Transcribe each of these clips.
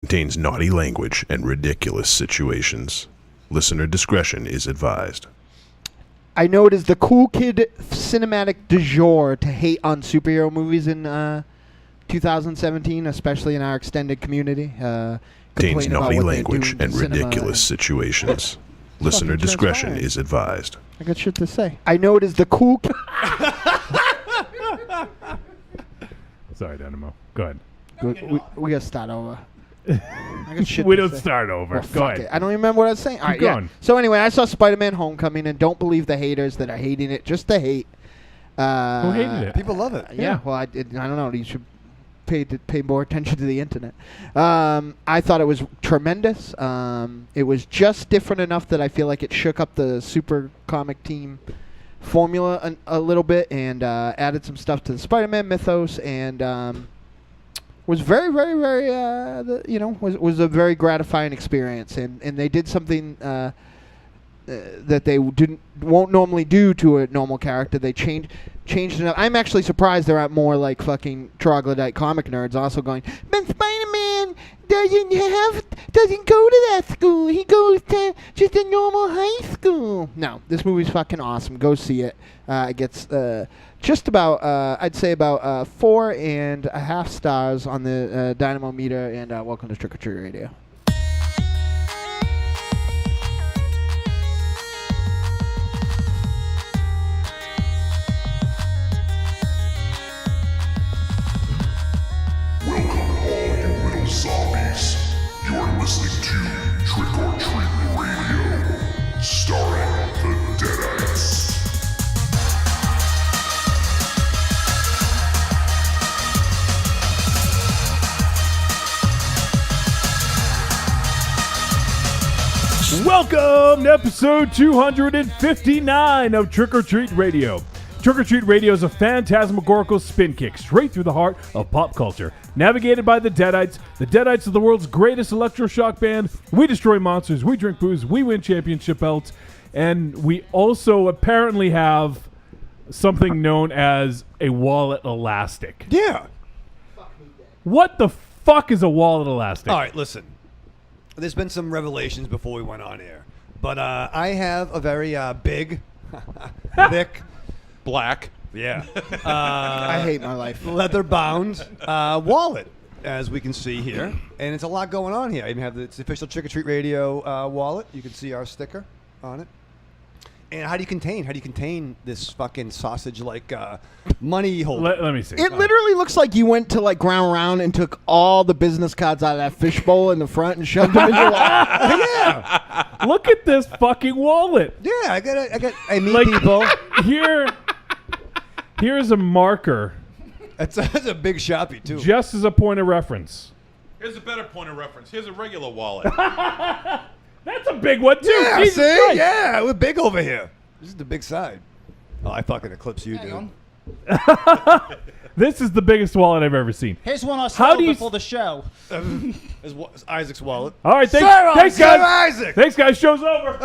Contains naughty language and ridiculous situations. Listener discretion is advised. I know it is the cool kid cinematic du jour to hate on superhero movies in 2017, especially in our extended community. Contains naughty language and ridiculous situations. Listener discretion is advised. I got shit to say. I know it is the cool kid. Sorry, Dynamo. Go ahead. We gotta start over. I got shit We to don't say. start over. Well, Go fuck ahead. it. I don't even remember what I was saying. All right, going. yeah. So anyway, I saw Spider-Man: Homecoming, and don't believe the haters that are hating it just to hate. Who hated it? People love it. Yeah. Well, I don't know. You should pay more attention to the internet. I thought it was tremendous. It was just different enough that I feel like it shook up the super comic team formula a little bit and added some stuff to the Spider-Man mythos and was very, very, very, was a very gratifying experience. And they did something that they won't normally do to a normal character. They changed it up. I'm actually surprised there aren't more like fucking troglodyte comic nerds also going, but Spider-Man doesn't go to that school. He goes to just a normal high school. No, this movie's fucking awesome. Go see it. It gets just about, I'd say about 4.5 stars on the Dynamo meter. And welcome to Trick or Treat Radio. Zombies. You're listening to Trick or Treat Radio, starring the Deadites. Welcome to episode 259 of Trick or Treat Radio. Trick or Treat Radio is a phantasmagorical spin kick straight through the heart of pop culture. Navigated by the Deadites are the world's greatest electroshock band. We destroy monsters, we drink booze, we win championship belts, and we also apparently have something known as a wallet elastic. Yeah. What the fuck is a wallet elastic? All right, listen. There's been some revelations before we went on air, but I have a very big, thick, black. Yeah. I hate my life. Leather-bound wallet, as we can see here. And it's a lot going on here. I even have it's the official Trick or Treat Radio wallet. You can see our sticker on it. And how do you contain this fucking sausage-like money holder? Let me see. It literally looks like you went to like Ground Round and took all the business cards out of that fishbowl in the front and shoved them in your wallet. Yeah. Look at this fucking wallet. Yeah, I meet people. Here's a marker. That's a big Sharpie, too. Just as a point of reference. Here's a better point of reference. Here's a regular wallet. That's a big one, too. Yeah, Jesus see? Christ. Yeah, we're big over here. This is the big side. Oh, I fucking eclipse you, dude. This is the biggest wallet I've ever seen. Here's one I How stole do you before the show. It's Isaac's wallet. All right, thanks Sir guys. Isaac! Thanks, guys. Show's over.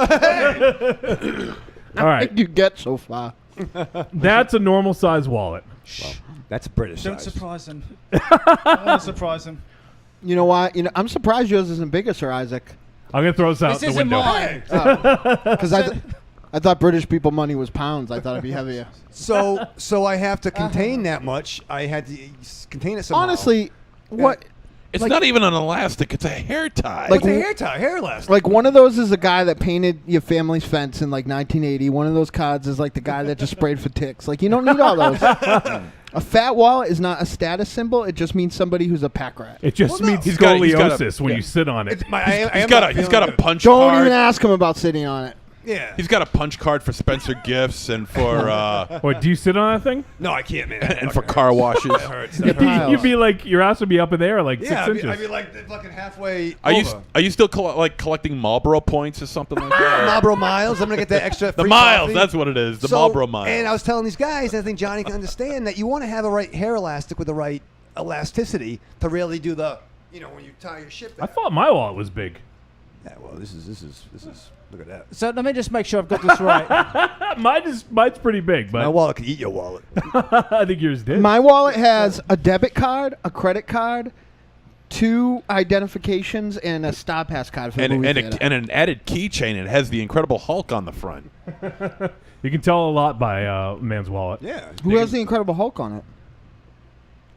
All right, You get so far. that's a normal size wallet. That's British Don't size. surprise him. Don't surprise him. You know why? I'm surprised yours isn't bigger, Sir Isaac. I'm gonna throw this out This the isn't window. mine. Because I thought British people money was pounds. I thought it'd be heavier. So I have to contain that much. I had to contain it somehow. Honestly, what? It's Like- not even an elastic. It's a hair tie. Like- It's a hair tie, hair elastic. Like one of those is the guy that painted your family's fence in like 1980. One of those cards is like the guy that just sprayed for ticks. Like you don't need all those. A fat wallet is not a status symbol. It just means somebody who's a pack rat. It just Well, no. means He's got scoliosis a- when yeah. you sit on it. It's my, I he's am got not a he's feeling got a good. punch Don't card. even ask him about sitting on it. Yeah. He's got a punch card for Spencer Gifts and for What, do you sit on that thing? No, I can't, man. and for car washes. That hurts. Yeah, That hurts. You'd be like, your ass would be up in the air like Yeah, 6 inches. I'd be like fucking halfway Are you over. are you still collecting Marlboro points or something like that? Marlboro Miles. I'm gonna get that extra. The free miles. coffee. That's what it is. The So- Marlboro miles. And I was telling these guys, and I think Johnny can understand that you want to have a right hair elastic with the right elasticity to really do the, when you tie your shit I back. thought my wallet was big. Yeah, well, this is. Look at that. So let me just make sure I've got this right. Mine's pretty big, My but wallet could eat your wallet. I think yours did. My wallet has a debit card, a credit card, 2 identifications and a stop pass card for the movie theater. and an added keychain. It has the Incredible Hulk on the front. You can tell a lot by man's wallet. Yeah. Who has the Incredible Hulk on it?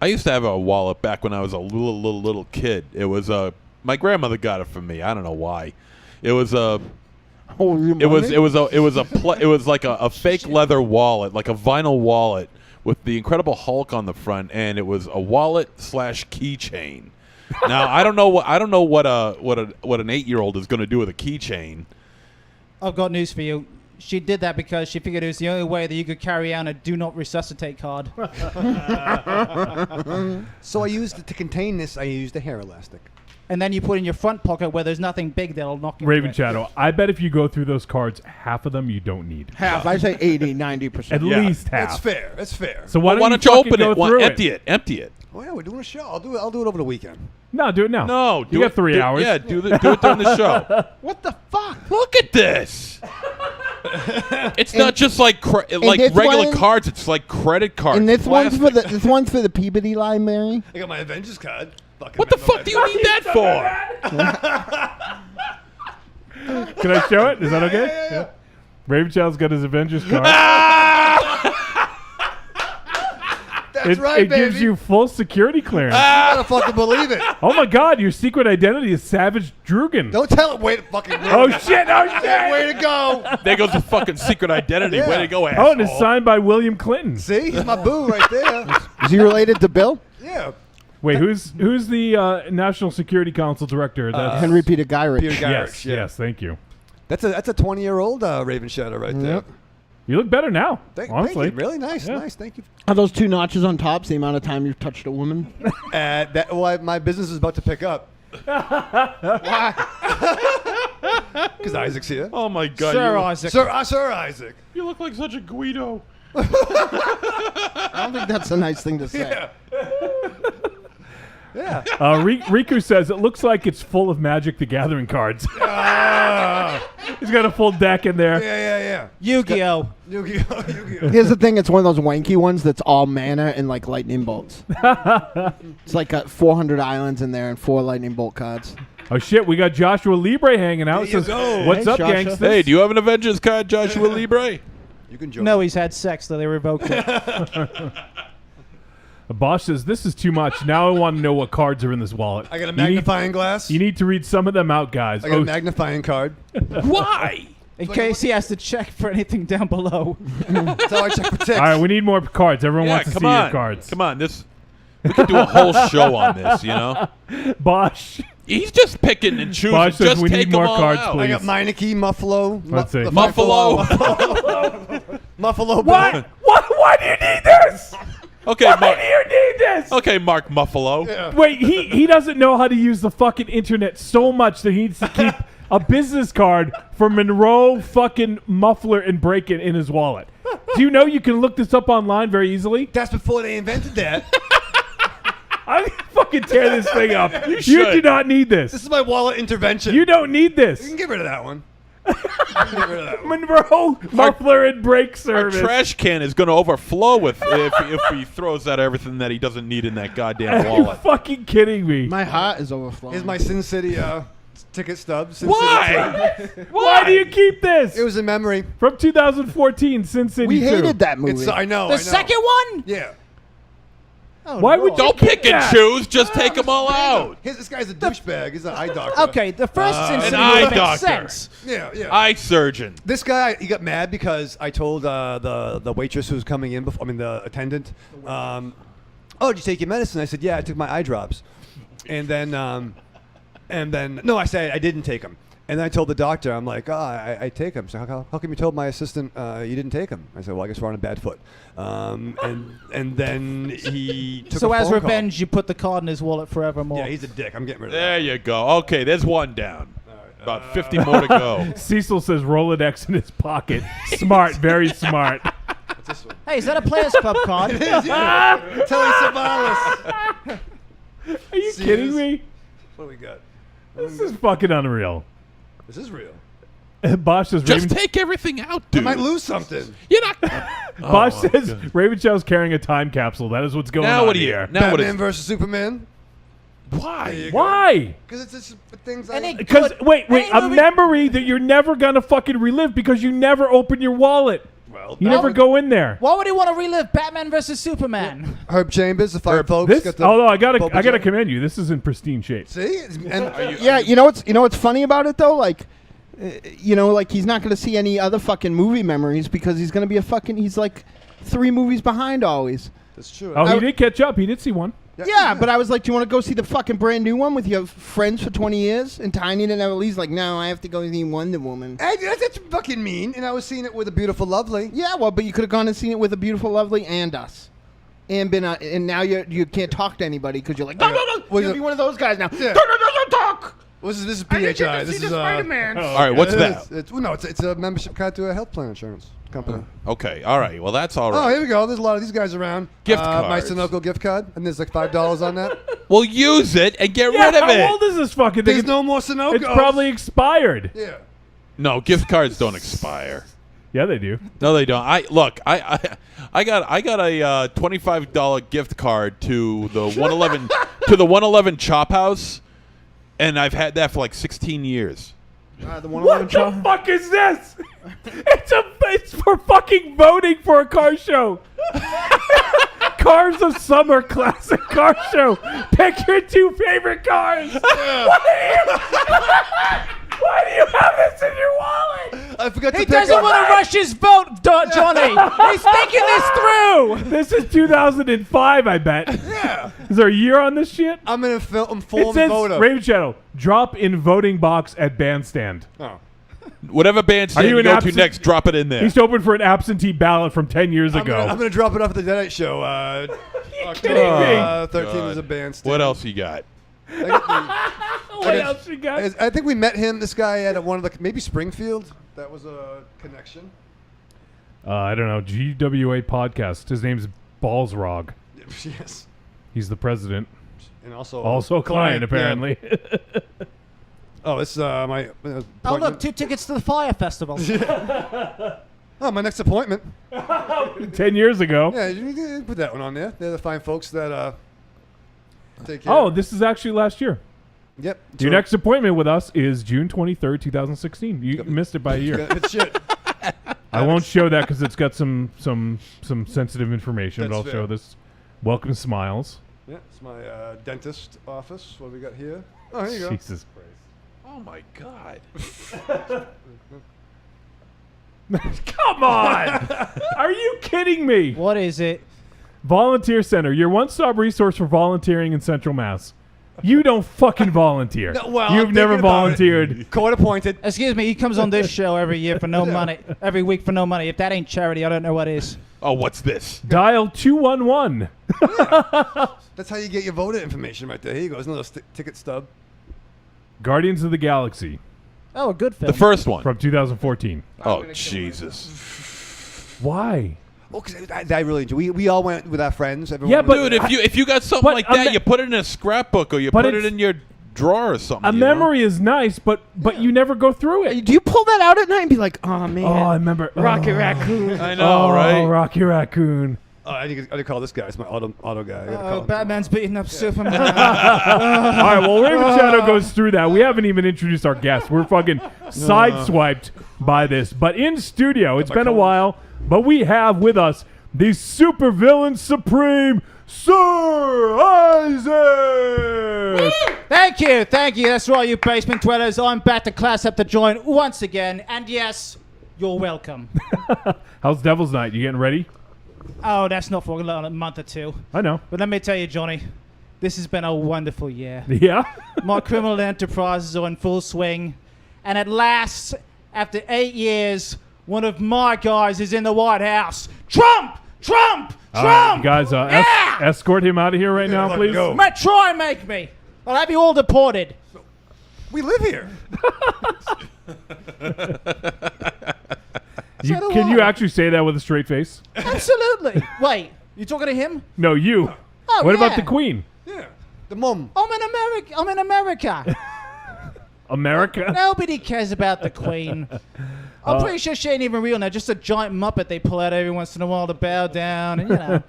I used to have a wallet back when I was a little kid. It was my grandmother got it for me. I don't know why. It was a it was like a fake leather wallet, like a vinyl wallet with the Incredible Hulk on the front, and it was a wallet / keychain. Now I don't know what an 8-year-old is going to do with a keychain. I've got news for you. She did that because she figured it was the only way that you could carry on a do not resuscitate card. So to contain this, I used a hair elastic. And then you put in your front pocket where there's nothing big that'll knock you. Raven Shadow, I bet if you go through those cards, half of them you don't need. Half. I say 80, 90%. At least half. That's fair. That's fair. So why Why don't don't you fucking open go it? through Empty it. Empty it. Oh, yeah, we're doing a show. I'll do it over the weekend. No, do it now. No, you got 3 hours. Yeah, do it during the show. What the fuck? Look at this. It's not just like this regular one- cards. It's like credit cards. And this one's plastic. for the Peabody line, Mary. I got my Avengers card. What the fuck do you need that for? Can I show it? Is that okay? Yeah. Raven Shadow's got his Avengers card. That's right, it baby. gives you full security clearance. You gotta fucking believe it. Oh my God, your secret identity is Savage Drugan. Don't tell it. Wait, fucking. Oh shit! Oh shit! Way to go. There goes the fucking secret identity. Yeah. Way to go, Oh, asshole. and it's signed by William Clinton. See, he's my boo right there. Is he related to Bill? Yeah. Wait, who's the National Security Council director? That's Henry Peter Gyrich. Peter Gyrich. yes, yeah. yes. Thank you. That's a 20-year-old Raven Shadow right there. Yep. You look better now. Thank honestly, you. Really nice, Yeah. nice. Thank you. Are those 2 notches on top the amount of time you've touched a woman? My business is about to pick up. Why? Because Isaac's here. Oh my God. Sir Isaac. Sir Isaac. You look like such a Guido. I don't think that's a nice thing to say. Yeah. Yeah. Riku says it looks like it's full of Magic the Gathering cards. He's got a full deck in there. Yeah. Yu-Gi-Oh! Yu-Gi-Oh. Here's the thing: it's one of those wanky ones that's all mana and like lightning bolts. It's like got 400 islands in there and 4 lightning bolt cards. Oh shit, we got Joshua Libre hanging out. There you Says, go. what's Hey, up, Joshua. gangsters? Hey, do you have an Avengers card, Joshua Libre? You can join. No, he's had sex, so they revoked it. Bosch says this is too much. Now I want to know what cards are in this wallet. I got a You magnifying glass. You need to read some of them out, guys. I got Oh, a magnifying card. Why? In case he has to check for anything down below. That's how I check for ticks. all right, we need more cards. Everyone wants to see your cards. Come on, this. We could do a whole show on this, you know. Bosch. He's just picking and choosing. Bosch says just we take need more them all cards, out. please. I got Meineke, Muffalo. Let's see. Muffalo. Muffalo. What? Why do you need this? Okay, Why Mark. do you need this? Okay, Mark Muffalo. Yeah. Wait, he doesn't know how to use the fucking internet so much that he needs to keep a business card for Monroe fucking Muffler and Break-In in his wallet. Do you know you can look this up online very easily? That's before they invented that. I fucking tear this thing up. You should. do not need this. This is my wallet intervention. You don't need You this. can get rid of that one. You can get rid of that one. Monroe Muffler and Break Our Service. trash can is going to overflow if he throws out everything that he doesn't need in that goddamn Are you wallet. fucking kidding me? My heart is overflowing. Here's my Sin City ticket stub. Sin Why? City. Why do you keep this? It was a memory. From 2014, Sin City we 2. hated that movie. I know. The second one? Yeah. Why would you Don't keep pick and that? choose. Just take them all out. This guy's a douchebag. He's an eye doctor. Okay, the first Sin an City eye makes doctor. sense. Yeah. Eye surgeon. This guy, he got mad because I told the waitress who was coming in before, the attendant, oh, did you take your medicine? I said, yeah, I took my eye drops. And then no, I said I didn't take them. And then I told the doctor, I'm like, I take them. So how come you told my assistant you didn't take them? I said, well, I guess we're on a bad foot. And then he took So a as phone call. revenge, you put the card in his wallet forevermore. Yeah, he's a dick. I'm getting rid of that. There you go. Okay, there's one down. About 50 more to go. Cecil says Rolodex in his pocket. Smart, very smart. What's this one? Hey, is that a Players Club card? Telly Savalas. Are you See kidding this? me? What do we got? This is fucking unreal. This is real. Bosch says Just Raven, take everything out, I dude. might lose something. You're not. Bosch Oh, says Raven Show's carrying a time capsule. That is what's going Now on what do you? here. Now what Batman is? versus Superman. Why? Why? Because it's just things And I... it- Because Good. wait, Any a movie- memory that you're never gonna fucking relive because you never open your wallet. Well, You never go in there. Why would he want to relive Batman versus Superman? Herb Chambers, the fine folks. This, got the although I gotta Boba commend Fett. you. This is in pristine shape. See? And Yeah, you know what's funny about it though? Like, like he's not going to see any other fucking movie memories because he's going to be he's like 3 movies behind always. that's true. Oh, he did catch up. He did see one. Yeah, but I was like, do you want to go see the fucking brand new one with your friends for 20 years? And Tiny didn't have at least like, no, I have to go see Wonder Woman. Hey, that's fucking mean. And I was seeing it with a beautiful, lovely. Yeah, well, but you could have gone and seen it with a beautiful, lovely and us. And been and now you can't talk to anybody because you're like, no, Was you'll it- be one of those guys now. Yeah. Don't talk. This is I didn't get PHI. to This see is the Spider-Man. All right, what's that? It's a membership card to a health plan insurance company. Okay, all right. Well, that's all Oh, right. here we go. There's a lot of these guys around. Gift My cards. Sunoco gift card, and there's like $5 on that. Well, use it and get Yeah, rid of it. how old is this fucking thing? There's no more Sunoco. It's probably expired. Yeah. No, gift cards don't expire. Yeah, they do. No, they don't. I got a $25 gift card to the 111 Chop House, and I've had that for like 16 years. The What the fuck is this? It's for fucking voting for a car show. Cars of Summer Classic Car Show. Pick your 2 favorite cars. Why do you have this in your wallet? I forgot to He pick doesn't up. want to rush his vote, Johnny. He's thinking this through. This is 2005, I bet. Yeah. Is there a year on this shit? I'm in a film It full says voter. Raven Shadow. Drop in voting box at bandstand. Oh. Whatever bandstand Are you you an go to absent- next, drop it in there. He's open for an absentee ballot from 10 years ago. I'm gonna drop it off at the Deadite show. kidding me? October 13th is a bandstand. What else you got? What else you got? I think we met him. This guy at one of the maybe Springfield. That was a connection. I don't know. GWA podcast. His name's Ballsrog. Yes. He's the president. And also Also a client, yeah. apparently. Oh, it's my. Oh, appointment. look, 2 tickets to the Fire Festival. Oh, my next appointment. 10 years ago. Yeah, you put that one on there. They're the fine folks that take care. Oh, this is actually last year. Yep. Your next appointment with us is June 23rd, 2016. You missed it by a year. Good shit. I won't show that because it's got some sensitive information, but That's I'll fair. show this. Welcome Smiles. Yeah, it's my dentist office. What do we got here? Oh, here you go. Jesus Christ. Oh my God. Come on! Are you kidding me? What is it? Volunteer Center, your one-stop resource for volunteering in Central Mass. You don't fucking volunteer. No, well, You've I'm never thinking about volunteered. Court appointed. Excuse me, he comes on this show every year for no money. Every week for no money. If that ain't charity, I don't know what is. Oh, what's this? Dial 211. That's how you get your voter information right there. Here you go. There's another ticket stub. Guardians of the Galaxy Oh, a good film. The first one. from 2014. Oh, Jesus. Why? Oh, because I really enjoy. We all went with our friends. Everyone Yeah, was but- there. Dude, if you got something but like a that, me- you put it in a scrapbook or you But put it it's- in your drawer or something. A you know? memory is nice, but you never go through it. Do you pull that out at night and be like, oh man, Oh, I remember. Rocket Raccoon? I know, right? Rocky Raccoon. Oh, I need to call this guy. It's my auto guy. I gotta call Oh, him. Batman's beating up Superman. All right, well, Raven Shadow goes through that. We haven't even introduced our guest. We're fucking sideswiped by this. But in studio, it's been a while, but we have with us the supervillain supreme, Sir Isaac! Thank you. That's right, you basement dwellers. I'm back to class up the joint once again. And yes, you're welcome. How's Devil's Night? You getting ready? Oh, that's not for a month or 2. I know. But let me tell you, Johnny, this has been a wonderful year. Yeah? My criminal enterprises are in full swing. And at last, after 8 years, one of my guys is in the White House. Trump! Trump! All right, Trump! you guys, Yeah! escort him out of here right now, let please. go. Might try and make me. I'll have you all deported. We live here. Can you actually say that with a straight face? Absolutely. Wait, you talking to him? No, you. Oh, What about yeah. the Queen? Yeah. The mum. I'm in America. America? Nobody cares about the Queen. I'm pretty sure she ain't even real now. Just a giant Muppet they pull out every once in a while to bow down. And, you know.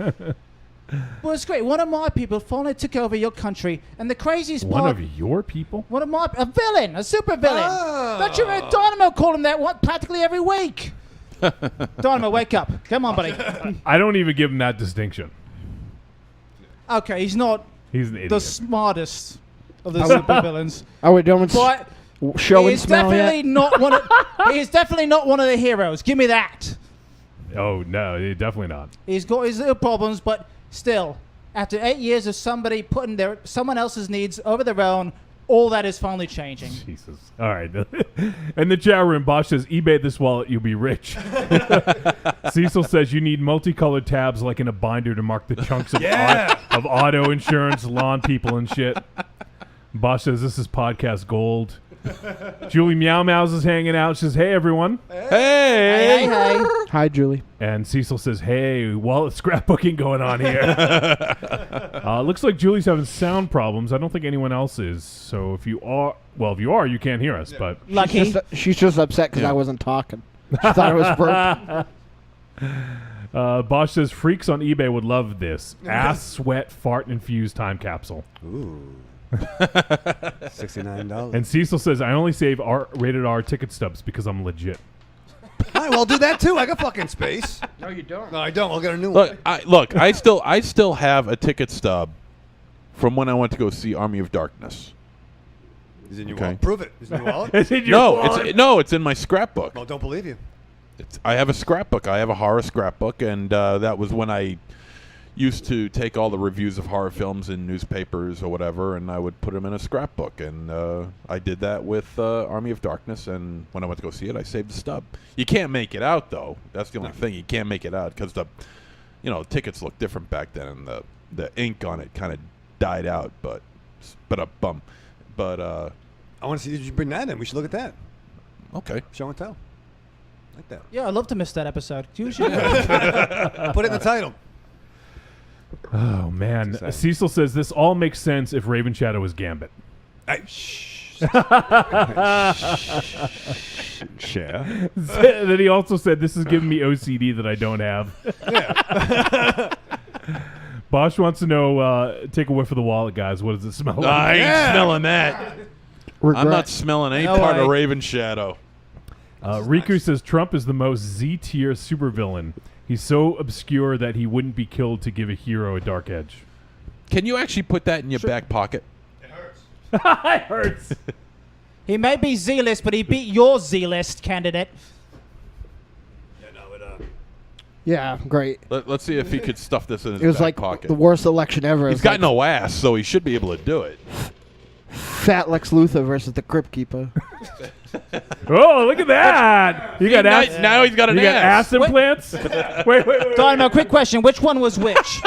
Well, it's great. One of my people finally took over your country, and the craziest One part. of your people? One of a villain, a super villain. Oh. Don't you hear Dynamo call him that practically every week? Dynamo, wake up. Come on, buddy. I don't even give him that distinction. Okay, he's not He's an idiot. the smartest of the super villains, Oh, we don't but show he and is smell definitely yet. not one of. He is definitely not one of the heroes. Give me that. Oh, no, definitely not. He's got his little problems, but still, after 8 years of somebody putting someone else's needs over their own, all that is finally changing. Jesus. All right. In the chat room, Bosch says, eBay this wallet, you'll be rich. Cecil says you need multicolored tabs like in a binder to mark the chunks of, of auto insurance, lawn people, and shit. Bosch says this is podcast gold. Julie Meow Meows is hanging out. She says, hey, everyone. Hey, hey. Hi, Julie. And Cecil says, hey, wallet scrapbooking going on here. Looks like Julie's having sound problems. I don't think anyone else is. So if you are, you can't hear us. But Lucky. She's just upset because I wasn't talking. She thought it was burp. Bosch says, freaks on eBay would love this. Ass, sweat, fart-infused time capsule. Ooh. $69. And Cecil says, I only save rated R ticket stubs because I'm legit. All right, well, I'll do that too. I got fucking space. No, you don't. No, I don't. I'll get a new one. I still have a ticket stub from when I went to go see Army of Darkness. Is it in your Okay. wallet? Prove it. Is it in your wallet? Is it your wallet? It's in my scrapbook. Well, don't believe you. I have a scrapbook. I have a horror scrapbook, and that was when I used to take all the reviews of horror films in newspapers or whatever, and I would put them in a scrapbook. And I did that with Army of Darkness, and when I went to go see it, I saved the stub. You can't make it out, though. That's the only thing. You can't make it out because tickets look different back then, and the ink on it kind of died out. But I want to see. Did you bring that in? We should look at that. Okay. Show and tell. Like that. Yeah, I'd love to miss that episode. You should. Put it in the title. Oh, man. Cecil says, this all makes sense if Raven Shadow was Gambit. Hey, shh. Share. Then he also said, this is giving me OCD that I don't have. Bosch wants to know, take a whiff of the wallet, guys. What does it smell like? I ain't smelling that. Regret. I'm not smelling any No part of way. Raven Shadow. Riku says, Trump is the most Z-tier supervillain. He's so obscure that he wouldn't be killed to give a hero a dark edge. Can you actually put that in your back pocket? It hurts. He may be Z-list, but he beat your Z-list candidate. Yeah, great. Let's see if he could stuff this in his It was back like pocket. the worst election ever. He's got no ass, so he should be able to do it. Fat Lex Luthor versus the Crypt Keeper. Oh, look at that. You got ass. Now he's got an You got ass Wait. implants? wait. Dynamo, quick question. Which one was which?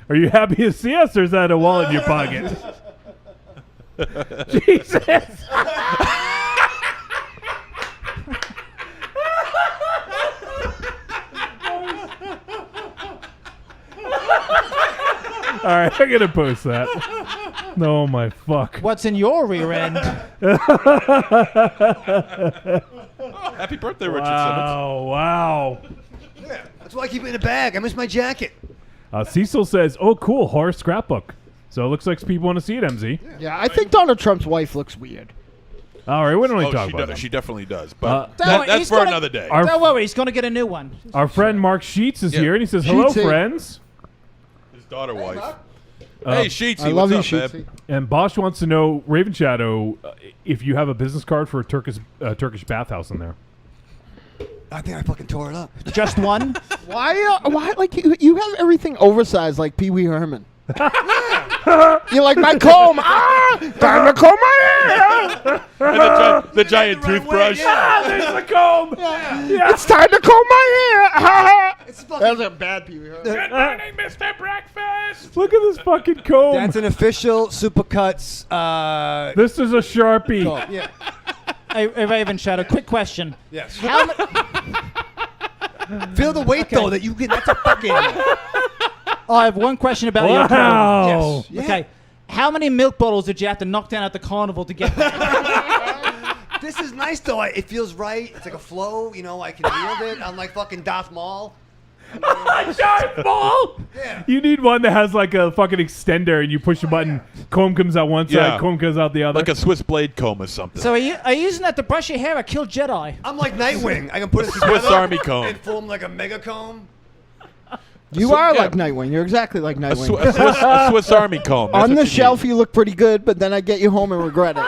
Are you happy to see us, or is that a wallet in your pocket? Jesus. All right, I'm gonna post that. Oh my fuck. What's in your rear end? Happy birthday, Richard Simmons. Wow. Yeah, that's why I keep it in a bag. I miss my jacket. Cecil says, "Oh, cool, horror scrapbook." So it looks like people want to see it, MZ. Yeah, I think Donald Trump's wife looks weird. All right, we don't really talk she, about does, that. she definitely does. But Don't worry, that's he's for gonna- another day. Our- Don't worry, he's going to get a new one. Our friend Mark Sheets is Yeah. here, and he says, "Hello, Sheetsy. friends." His daughter wife. Hey, Sheetsy, I love you, what's up, Sheetsy. babe? And Bosch wants to know, Raven Shadow, if you have a business card for a Turkish bathhouse in there. I think I fucking tore it up. Just one? Why? Like you have everything oversized like Pee Wee Herman. You're like my comb. Time to comb my hair. And the giant toothbrush. There's the comb. It's time to comb my hair. That was a bad Pee Wee Herman. Good morning, Mr. Breakfast. Look at this fucking comb. That's an official Supercuts. This is a Sharpie. Yeah. Hey, Raven Shadow, quick question. Yes. How mu- Feel the weight though that you get. That's a fucking. I have one question about your Wow. carnival. Yes. Okay. How many milk bottles did you have to knock down at the carnival to get that? This is nice though. It feels right. It's like a flow. You know, I can wield it. I'm like fucking Darth Maul. Darth Maul! Yeah. You need one that has like a fucking extender, and you push a button, comb comes out one side, Yeah. comb comes out the other. Like a Swiss blade comb or something. So are you using that to brush your hair or kill Jedi? I'm like Nightwing. I can put it Swiss together Army comb. and form like a mega comb. You are like Nightwing. You're exactly like A, Nightwing. a Swiss Army comb. That's On what the you shelf, need. you look pretty good, but then I get you home and regret it.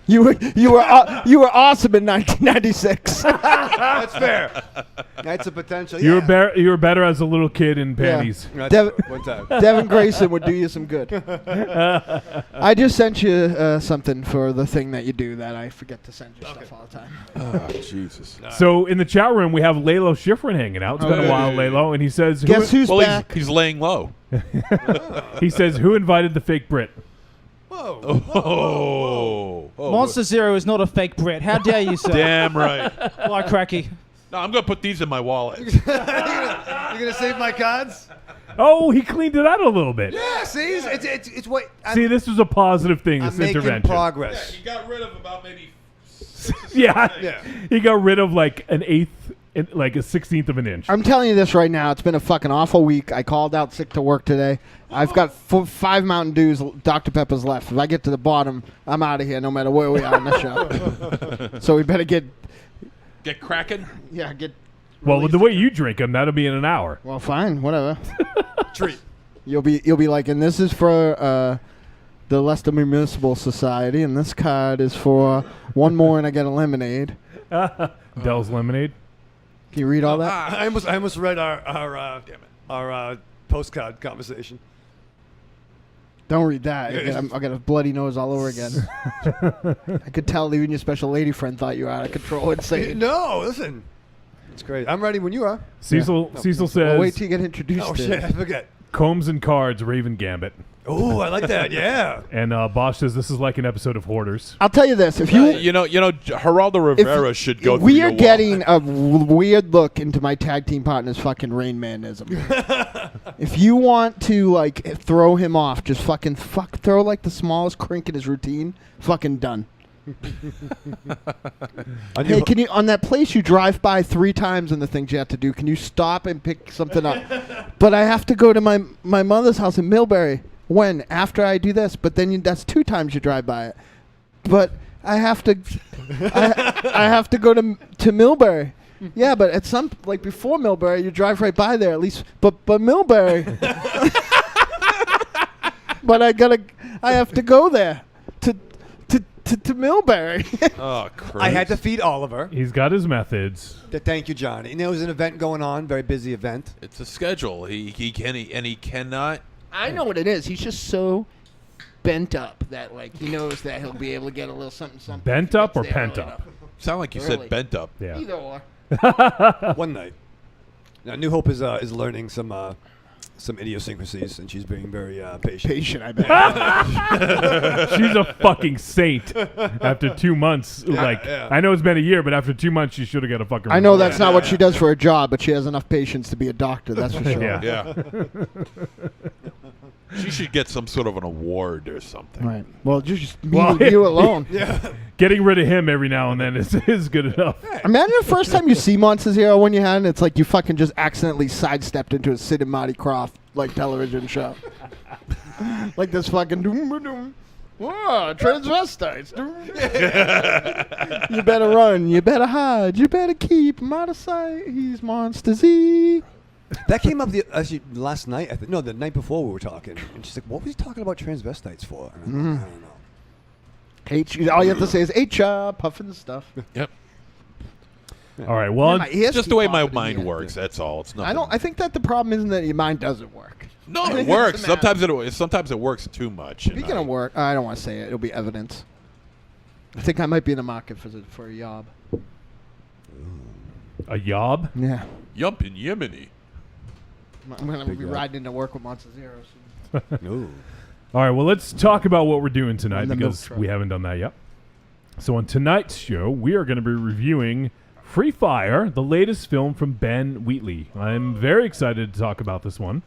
You were awesome in 1996. That's fair. That's a potential. you Yeah. were better as a little kid in panties. That's Dev- one time. Devin Grayson would do you some good. I just sent you something for the thing that you do that I forget to send you stuff all the time. Oh, Jesus. So in the chat room, we have Lalo Schifrin hanging out. It's been a while, Lalo, and he says, Guess who's Well, back? he's laying low. he says, who invited the fake Brit? Whoa. Oh. Monster Zero is not a fake Brit. How dare you, sir? Damn right. Why, cracky? No, I'm going to put these in my wallet. You're gonna save my cards? Oh, he cleaned it out a little bit. Yeah. See, it's what. See, this was a positive thing, I'm this making intervention. progress. He got rid of about maybe... Yeah. Yeah. He got rid of like an eighth, like a 16th of an inch. I'm telling you this right now. It's been a fucking awful week. I called out sick to work today. I've got 5 Mountain Dews, Dr. Pepper's left. If I get to the bottom, I'm out of here no matter where we are in the show. So we better get cracking? Well, with the way you drink them, that'll be in an hour. Well, fine, whatever. Treat. You'll be like, and this is for the Leicester Municipal Society, and this card is for one more and I get a lemonade. Dell's Lemonade. Can you read all that? I almost read our postcard conversation. Don't read that. Yeah. I got a bloody nose all over again. I could tell even your special lady friend thought you were out of control insane. No, listen. It's great. I'm ready when you are. Cecil Well, says, wait till you get introduced Oh to shit, I forget. Combs and Cards, Raven Gambit. Oh, I like that. Yeah. And Bosch says, this is like an episode of Hoarders. I'll tell you this: if you You know, Geraldo Rivera should go through we your are getting a weird look into my tag team partner's fucking Rain Manism. If you want to like throw him off, just throw like the smallest crink in his routine. Fucking done. Hey, can you on that place you drive by 3 times and the things you have to do? Can you stop and pick something up? But I have to go to my mother's house in Millbury. When? After I do this. But then that's 2 times you drive by it. But I have to I have to go to Millbury. Yeah, but at some like before Millbury, you drive right by there at least. But Millbury. But I have to go there to Millbury. Oh, Christ. I had to feed Oliver. He's got his methods. Thank you, Johnny. And there was an event going on, very busy event. It's a schedule. He cannot. I know what it is. He's just so bent up that like he knows that he'll be able to get a little something. Bent up or pent up? Sound like you Really? said bent up. Yeah. Either or. One night. Now, New Hope is learning some idiosyncrasies, and she's being very patient. Patient, I bet. She's a fucking saint. After 2 months, yeah. I know it's been a year, but after 2 months, she should have got a fucking. I know reward. that's not what she does for a job, but she has enough patience to be a doctor. That's for sure. Yeah. Yeah. She should get some sort of an award or something. Right. Well, just me Well, and you alone. Getting rid of him every now and then is good enough. Imagine the first time you see Monster Zero when you had it. It's like you fucking just accidentally sidestepped into a Sid and Marty Krofft like television show. Like this fucking doom. Whoa, transvestites. You better run. You better hide. You better keep him out of sight. He's Monster Z. That came up actually last night. The night before we were talking, and she's like, "What was he talking about transvestites for?" And I don't know. All you have to say is HR, puffing stuff. Yep. All right. Well, My ears Just keep the way my popping in mind here. works. That's all. It's nothing. I think that the problem isn't that your mind doesn't work. No, I it think works. it's the matter. Sometimes it works too much. Speaking of work, I don't want to say it. It'll be evidence. I think I might be in the market for a job. a yob. Yeah. Yump in Yemeni. I'm going to be job. riding into work with Monster Zero soon. Ooh. All right, well, let's talk about what we're doing tonight And the milk because truck. we haven't done that yet. So on tonight's show, we are going to be reviewing Free Fire, the latest film from Ben Wheatley. I'm very excited to talk about this one.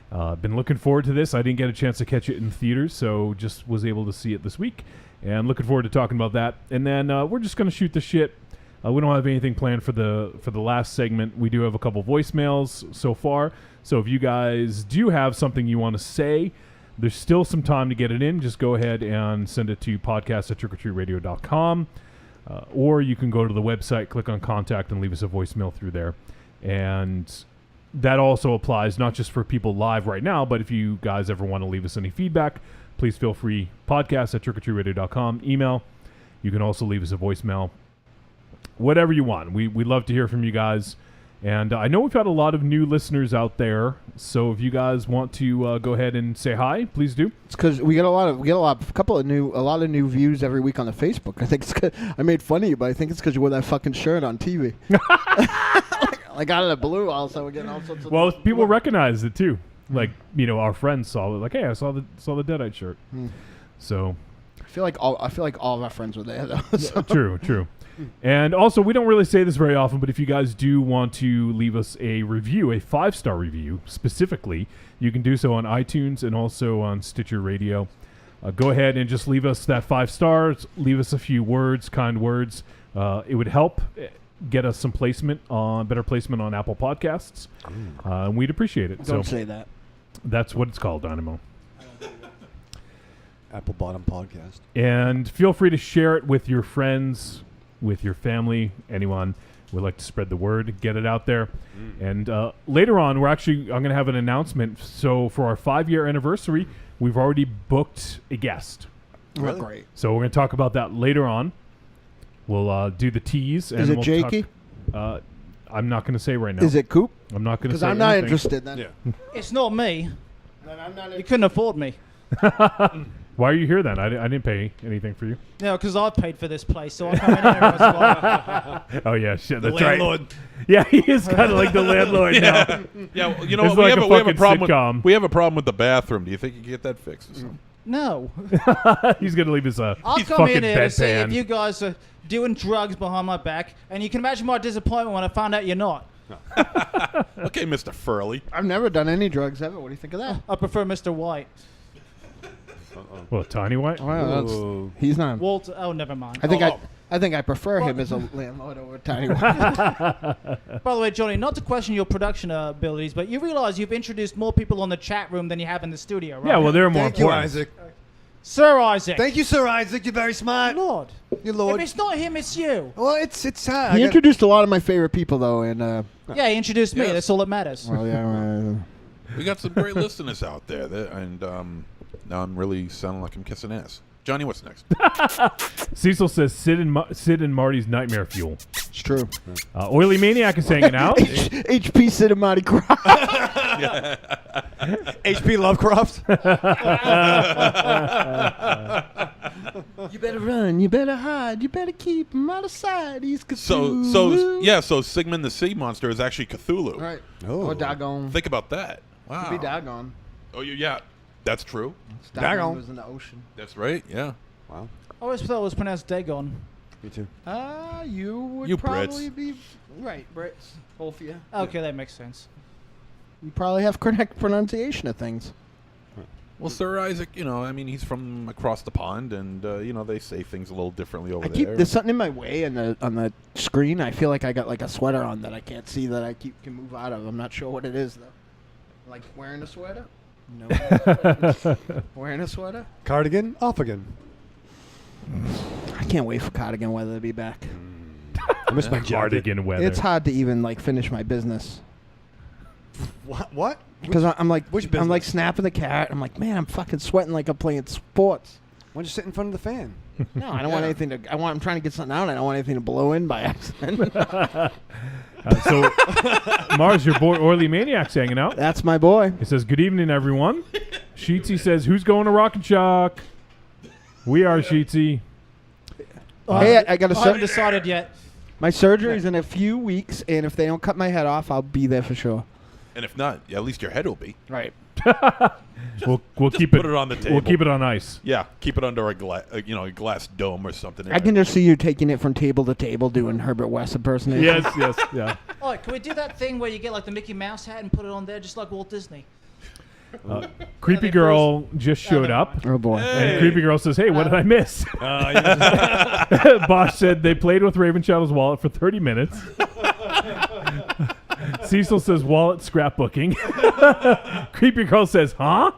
Been looking forward to this. I didn't get a chance to catch it in theaters, so just was able to see it this week. And looking forward to talking about that. And then we're just going to shoot the shit. We don't have anything planned for the last segment. We do have a couple voicemails so far. So if you guys do have something you want to say, there's still some time to get it in. Just go ahead and send it to podcast@trickortreatradio.com. Or you can go to the website, click on contact, and leave us a voicemail through there. And that also applies not just for people live right now, but if you guys ever want to leave us any feedback, please feel free. Podcast@trickortreatradio.com. Email. You can also leave us a voicemail. Whatever you want. We love to hear from you guys. And I know we've got a lot of new listeners out there. So if you guys want to go ahead and say hi, please do. It's because we get a lot of new views every week on the Facebook. I think it's 'cause I made fun of you, but I think it's because you wore that fucking shirt on TV. like out of the blue, also we're getting all sorts of. Well, people recognize it too. Like our friends saw it. Like, hey, I saw the Deadite shirt. So I feel like all of our friends were there though. So. True. And also, we don't really say this very often, but if you guys do want to leave us a review, a 5-star review specifically, you can do so on iTunes and also on Stitcher Radio. Go ahead and just leave us that 5 stars. Leave us a few words, kind words. It would help get us some better placement on Apple Podcasts. And we'd appreciate it. Don't say that. That's what it's called, Dynamo. Apple Bottom Podcast. And feel free to share it with your friends, with your family, anyone would like to spread the word, get it out there. And later on, I'm going to have an announcement. So for our 5-year anniversary, we've already booked a guest. Really? Great. So we're going to talk about that later on. We'll do the tease. And Is it we'll Jakey? I'm not going to say right now. Is it Coop? I'm not going to Because say I'm not anything. interested then. Yeah. It's not me. Then I'm not You couldn't afford me. Why are you here then? I didn't pay anything for you. No, because I've paid for this place, so I come in here as well. Oh, yeah, shit. The That's landlord. right. Yeah, he is kind of like the landlord now. Yeah, well, you know It's what? like a We have a fucking problem. sitcom. We have a problem with the bathroom. Do you think you can get that fixed or something? No. He's going to leave us a I'll come fucking in here to see bedpan. if you guys are doing drugs behind my back, and you can imagine my disappointment when I found out you're not. Okay, Mr. Furley. I've never done any drugs ever. What do you think of that? I prefer Mr. White. Well, Tiny White? Well, he's not. Walter. Oh, never mind. I think I prefer him as a landlord over Tiny White. By the way, Johnny, not to question your production abilities, but you realize you've introduced more people on the chat room than you have in the studio, right? Yeah, well, they're more Thank you, important. Isaac. Sir Isaac. Thank you, Sir Isaac. You're very smart. Lord. You Lord. If it's not him, it's you. Well, it's He introduced a lot of my favorite people though, and Yeah, he introduced me. Yes. That's all that matters. well, yeah. We got some great listeners out there, and now I'm really sounding like I'm kissing ass. Johnny, what's next? Cecil says Sid and Marty's nightmare fuel. It's true. Oily Maniac is hanging out. HP Cinemati Croft. H.P. Lovecraft. You better run. You better hide. You better keep him out of sight. He's Cthulhu. So Sigmund the Sea Monster is actually Cthulhu. Right. Oh. Or Dagon. Think about that. Wow. Could be Dagon. Oh, yeah, that's true. Dagon was in the ocean. That's right. Yeah. Wow. I always thought it was pronounced Dagon. Me too. You would You probably Brits. be right, Brits. Both of you. Okay, that makes sense. You probably have correct pronunciation of things. Well, Sir Isaac, he's from across the pond, and they say things a little differently over there. There's something in my way on the screen. I feel like I got like a sweater on that I can't see that I can move out of. I'm not sure what it is though. Like wearing a sweater? No. Wearing a sweater? Cardigan, off again. I can't wait for cardigan weather to be back. I miss my jacket. Cardigan weather. It's hard to even like finish my business What? because I'm like which I'm like business? snapping the cat. I'm like, man, I'm fucking sweating like I'm playing sports. Why don't you sit in front of the fan? No, I don't want anything to. I'm trying to get something out. I don't want anything to blow in by accident. So, Mars, your boy Oily Maniac's hanging out. That's my boy. He says, good evening, everyone. Sheetsy says, who's going to Rock and Shock? We are, Sheetsy. Hey, I got I haven't decided yet. my surgery's in a few weeks, and if they don't cut my head off, I'll be there for sure. And if not, at least your head will be. Right. We'll Just keep put it on the table. We'll keep it on ice. Yeah, keep it under a glass dome or something. I can just see you taking it from table to table doing Herbert West impersonation. Yes, yeah. Oh, can we do that thing where you get like the Mickey Mouse hat and put it on there, just like Walt Disney? Creepy girl just showed up. Oh boy. And Creepy Girl says, "Hey, what did I miss?" Bosch said they played with Raven Shadow's wallet for 30 minutes. Cecil says wallet scrapbooking. Creepy Girl says, "Huh?"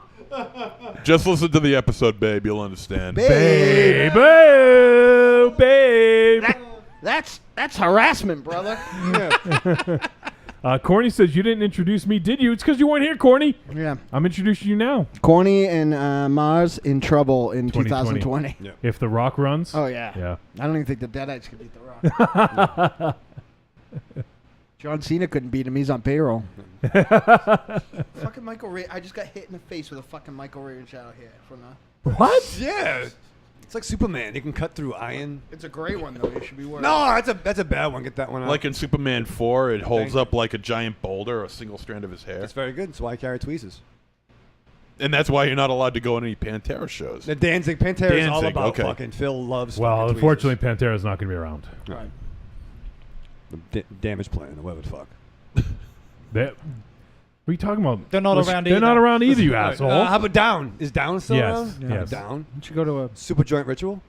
Just listen to the episode, babe. You'll understand. Babe. Babe. That's harassment, brother. Corny says, "You didn't introduce me, did you?" It's because you weren't here, Corny. Yeah. I'm introducing you now. Corny and Mars in trouble in 2020. 2020. Yeah. If The Rock runs. Oh yeah. Yeah. I don't even think the Deadites can beat The Rock. John Cena couldn't beat him. He's on payroll. Fucking Michael Ray. I just got hit in the face with a fucking Michael Ray shadow here from the. What? Yeah. It's like Superman. He can cut through iron. It's a great one though. You should be worried. No, that's a bad one. Get that one out. Like in Superman 4, it holds Thank up like a giant boulder, a single strand of his hair. That's very good. That's why I carry tweezers. And that's why you're not alled to go on any Pantera shows. The Pantera is all Danzig, about okay. fucking Phil loves. Well, fucking unfortunately, Pantera's not going to be around. tweezers. Right. The damage plan. Whatever the fuck. What are you talking about? They're not around They're either. not around either, you asshole. How about Down? Is Down still Yes, around? yes. Down. You should go to a. Super Joint Ritual.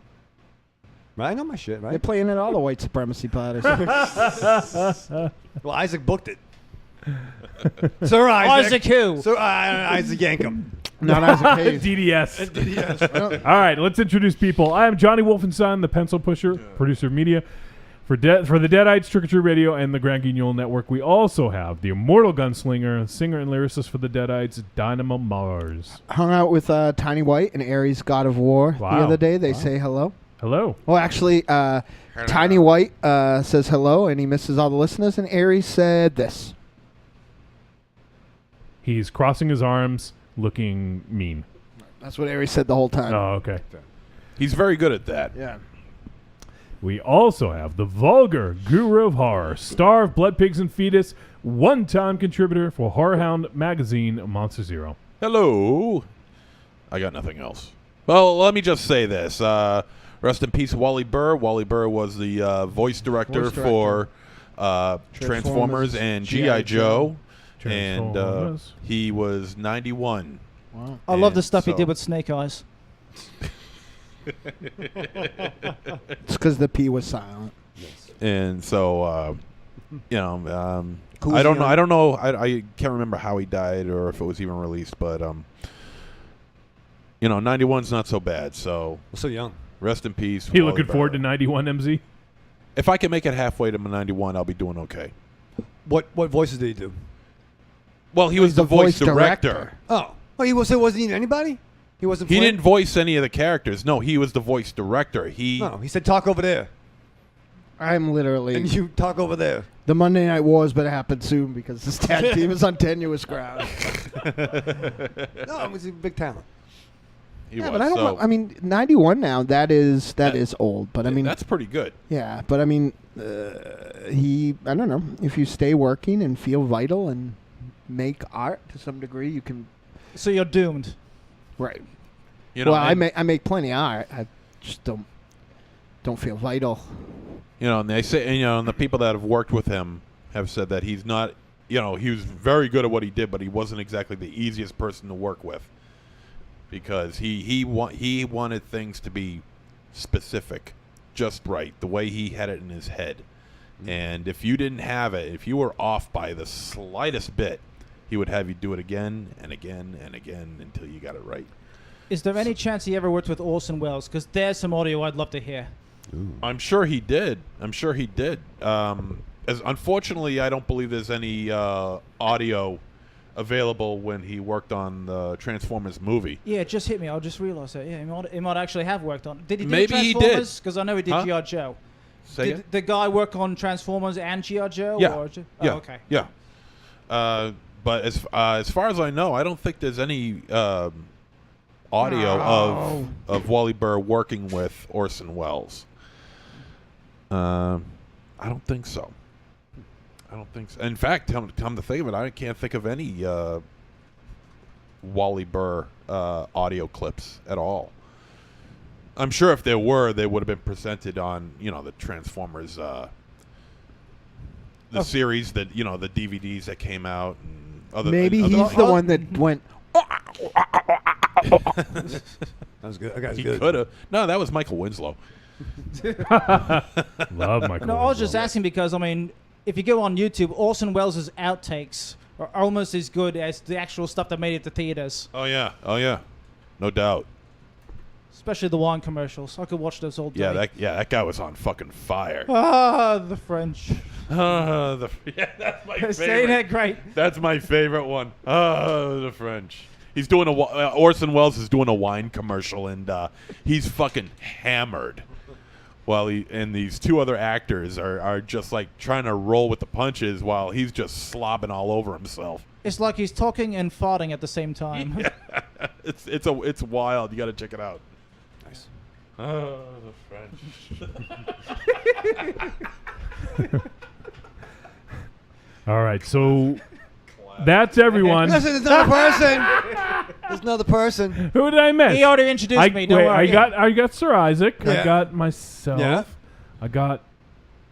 Right, I know my shit, They're right? playing at all the white supremacy parties. Well, Isaac booked it. Sir Isaac. Isaac who? Sir Isaac Yankum. Not Isaac Hayes. DDS. All right, let's introduce people. I am Johnny Wolfenson, the pencil pusher, producer of media. For the Deadites, Trick or Treat Radio, and the Grand Guignol Network, we also have the immortal gunslinger, singer, and lyricist for the Deadites, Dynamo Mars. Hung out with Tiny White and Ares God of War the Wow. other day. They say hello. Hello. Well, actually, Tiny White says hello, and he misses all the listeners, and Ares said this. He's crossing his arms, looking mean. That's what Ares said the whole time. Oh, okay. He's very good at that. Yeah. We also have the vulgar guru of horror, star of Blood Pigs and Fetus, one-time contributor for Horror Hound magazine, Monster Zero. Hello. I got nothing else. Well, let me just say this. Rest in peace, Wally Burr. Wally Burr was the voice director for Transformers and G.I. Joe. And Transformers. he was 91. Wow. I love the And stuff he so- did with Snake Eyes. It's because the P was silent. And so, you know, Cool I don't as know. young. I don't know. I can't remember how he died or if it was even released. But you know, 91's not so bad. So We're so young. rest in peace. He Wally looking Burr. forward to 91, MZ? If I can make it halfway to 91, I'll be doing okay. What voices did he do? Well, he was the voice director. Oh, he wasn't even anybody. He wasn't. He Flint? didn't voice any of the characters. No, he was the voice director. No, he said talk over there, I'm literally. and you talk over there. The Monday Night Wars better happen soon because this tag team is on tenuous ground. No, it was a big talent. He Yeah, was. but I don't so know. I mean, 91 now, that is old. But I mean, that's pretty good. yeah, but I mean, I don't know. If you stay working and feel vital and make art to some degree, you can. So you're doomed. Right. You know, Well, and, I make plenty of art. I just don't feel vital. you know, and they say, and, you know, and the people that have worked with him have said that he's not. You know, he was very good at what he did, but he wasn't exactly the easiest person to work with because he wanted things to be specific, just right, the way he had it in his head. And if you didn't have it, if you were off by the slightest bit, he would have you do it again and again and again until you got it right. Is there any chance he ever worked with Orson Welles? Because there's some audio I'd love to hear. I'm sure he did. As unfortunately, I don't believe there's any audio available when he worked on the Transformers movie. Yeah, it just hit me. I just realized that. Yeah, he might actually have worked on it. Did he do Maybe he did. Transformers? Because I know he did Huh? G.I. Joe. Say Did it? the guy work on Transformers and G.I. Joe? Yeah. Or Yeah. Oh, okay. Yeah. But as far as I know, I don't think there's any audio of Wally Burr working with Orson Welles. I don't think so. In fact, come to think of it, I can't think of any Wally Burr audio clips at all. I'm sure if there were, they would have been presented on, the Transformers, the series that, the DVDs that came out. And Maybe other he's things. the one that went. That was good. That guy's He good. could have. No, that was Michael Winslow. Love Michael. No, I was just Winslow. asking because, if you go on YouTube, Orson Welles' outtakes are almost as good as the actual stuff that made it to theaters, Oh, yeah. No doubt. especially the wine commercials. I could watch those all day. That guy was on fucking fire. The French. That's my Saying favorite. that great. That's my favorite one. The French. He's doing Orson Welles is doing a wine commercial, and he's fucking hammered. While and these two other actors are just like trying to roll with the punches while he's just slobbing all over himself. It's like he's talking and farting at the same time. It's wild. You got to check it out. Nice. The French. All right, so that's everyone. Listen, there's another person. There's another person. Who did I miss? He already introduced me. Don't wait, worry. I got Sir Isaac. Yeah. I got myself. Yeah. I got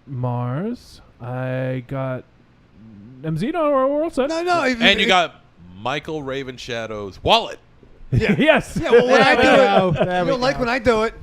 Mars. I got MZ. No, we're all set. No. And you got Michael Ravenshadow's wallet. Yes. Yeah, well, when I There do we it, go. you There we don't like go. when I do it.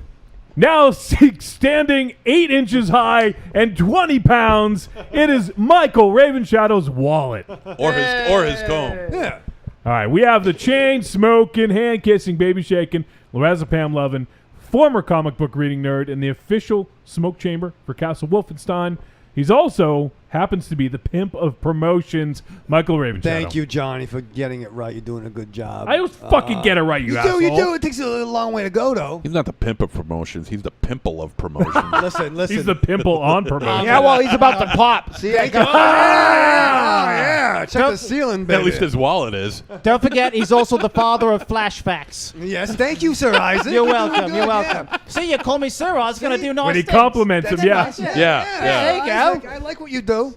Now standing 8 inches high and 20 pounds, it is Michael Ravenshadow's wallet. Or his comb. Yeah. All right, we have the chain smoking, hand kissing, baby shaking, Lorazepam loving, former comic book reading nerd, and the official smoke chamber for Castle Wolfenstein. He's also happens to be the pimp of promotions, Michael Ravenshadow. Thank you, Johnny, for getting it right. You're doing a good job. I always fucking get it right, you asshole. You do. It takes a long way to go, though. He's not the pimp of promotions. He's the pimple of promotions. Listen. He's the pimple on promotion. Yeah, well, he's about to pop. See, I got. Yeah. Check the ceiling, baby. At least his wallet is. Don't forget, he's also the father of flashbacks. Yes, thank you, Sir Isaac. You're welcome. Good, You're welcome. yeah. See, you call me Sir. I was going to do nice When he things. compliments him, yeah. Yeah. There you go. Isaac, I like what you do.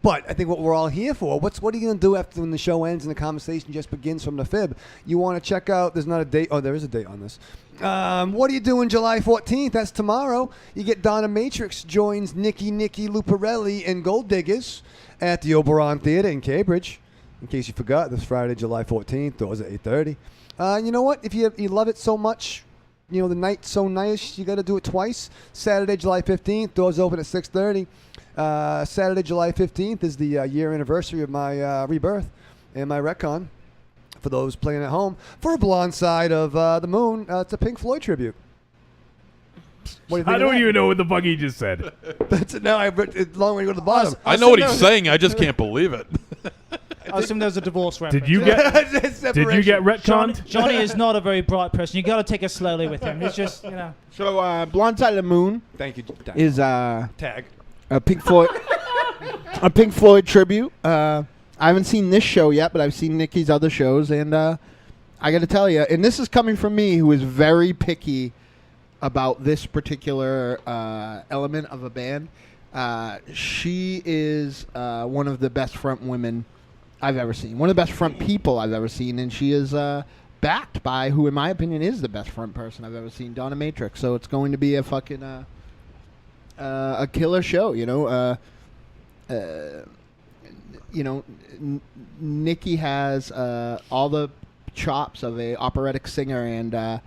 But I think what we're all here for, what are you going to do after when the show ends and the conversation just begins from the fib? You want to check out, there's not a date, there is a date on this. What are you doing July 14th? That's tomorrow. You get Donna Matrix joins Nikki Luparelli and Gold Diggers at the Oberon Theater in Cambridge. In case you forgot, this Friday, July 14th, doors at 8:30. You know what? If you love it so much, the night's so nice, you got to do it twice. Saturday, July 15th, doors open at 6:30. Saturday, July 15th is the year anniversary of my rebirth and my retcon. For those playing at home, for a Blonde Side of the Moon, it's a Pink Floyd tribute. What do you think I of don't that? even know what the fuck he just said. That's it. Now it's long way to go to the bottom. I know what he's saying. I just can't believe it. I assume there's a divorce reference. Did you get retconned? Johnny is not a very bright person. You got to take it slowly with him. It's just, So, Blonde Side of the Moon Thank you. is Tag. a Pink Floyd, a Pink Floyd tribute. I haven't seen this show yet, but I've seen Nikki's other shows, and I got to tell you, and this is coming from me, who is very picky about this particular element of a band. She is one of the best front women I've ever seen, one of the best front people I've ever seen, and she is backed by who, in my opinion, is the best front person I've ever seen, Donna Matrix. So it's going to be a fucking a killer show, Nikki has all the chops of a operatic singer and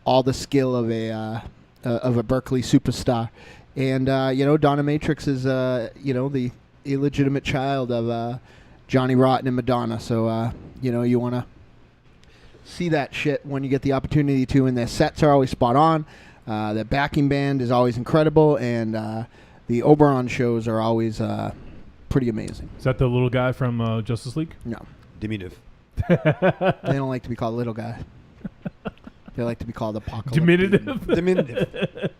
all the skill of a Berkeley superstar, and Donna Matrix is the illegitimate child of Johnny Rotten and Madonna. So you want to see that shit when you get the opportunity to, and their sets are always spot on. Their backing band is always incredible, and the Oberon shows are always pretty amazing. Is that the little guy from Justice League? No, Diminutive. they don't like to be called little guy. They like to be called Apocalypse. Diminutive? Diminutive.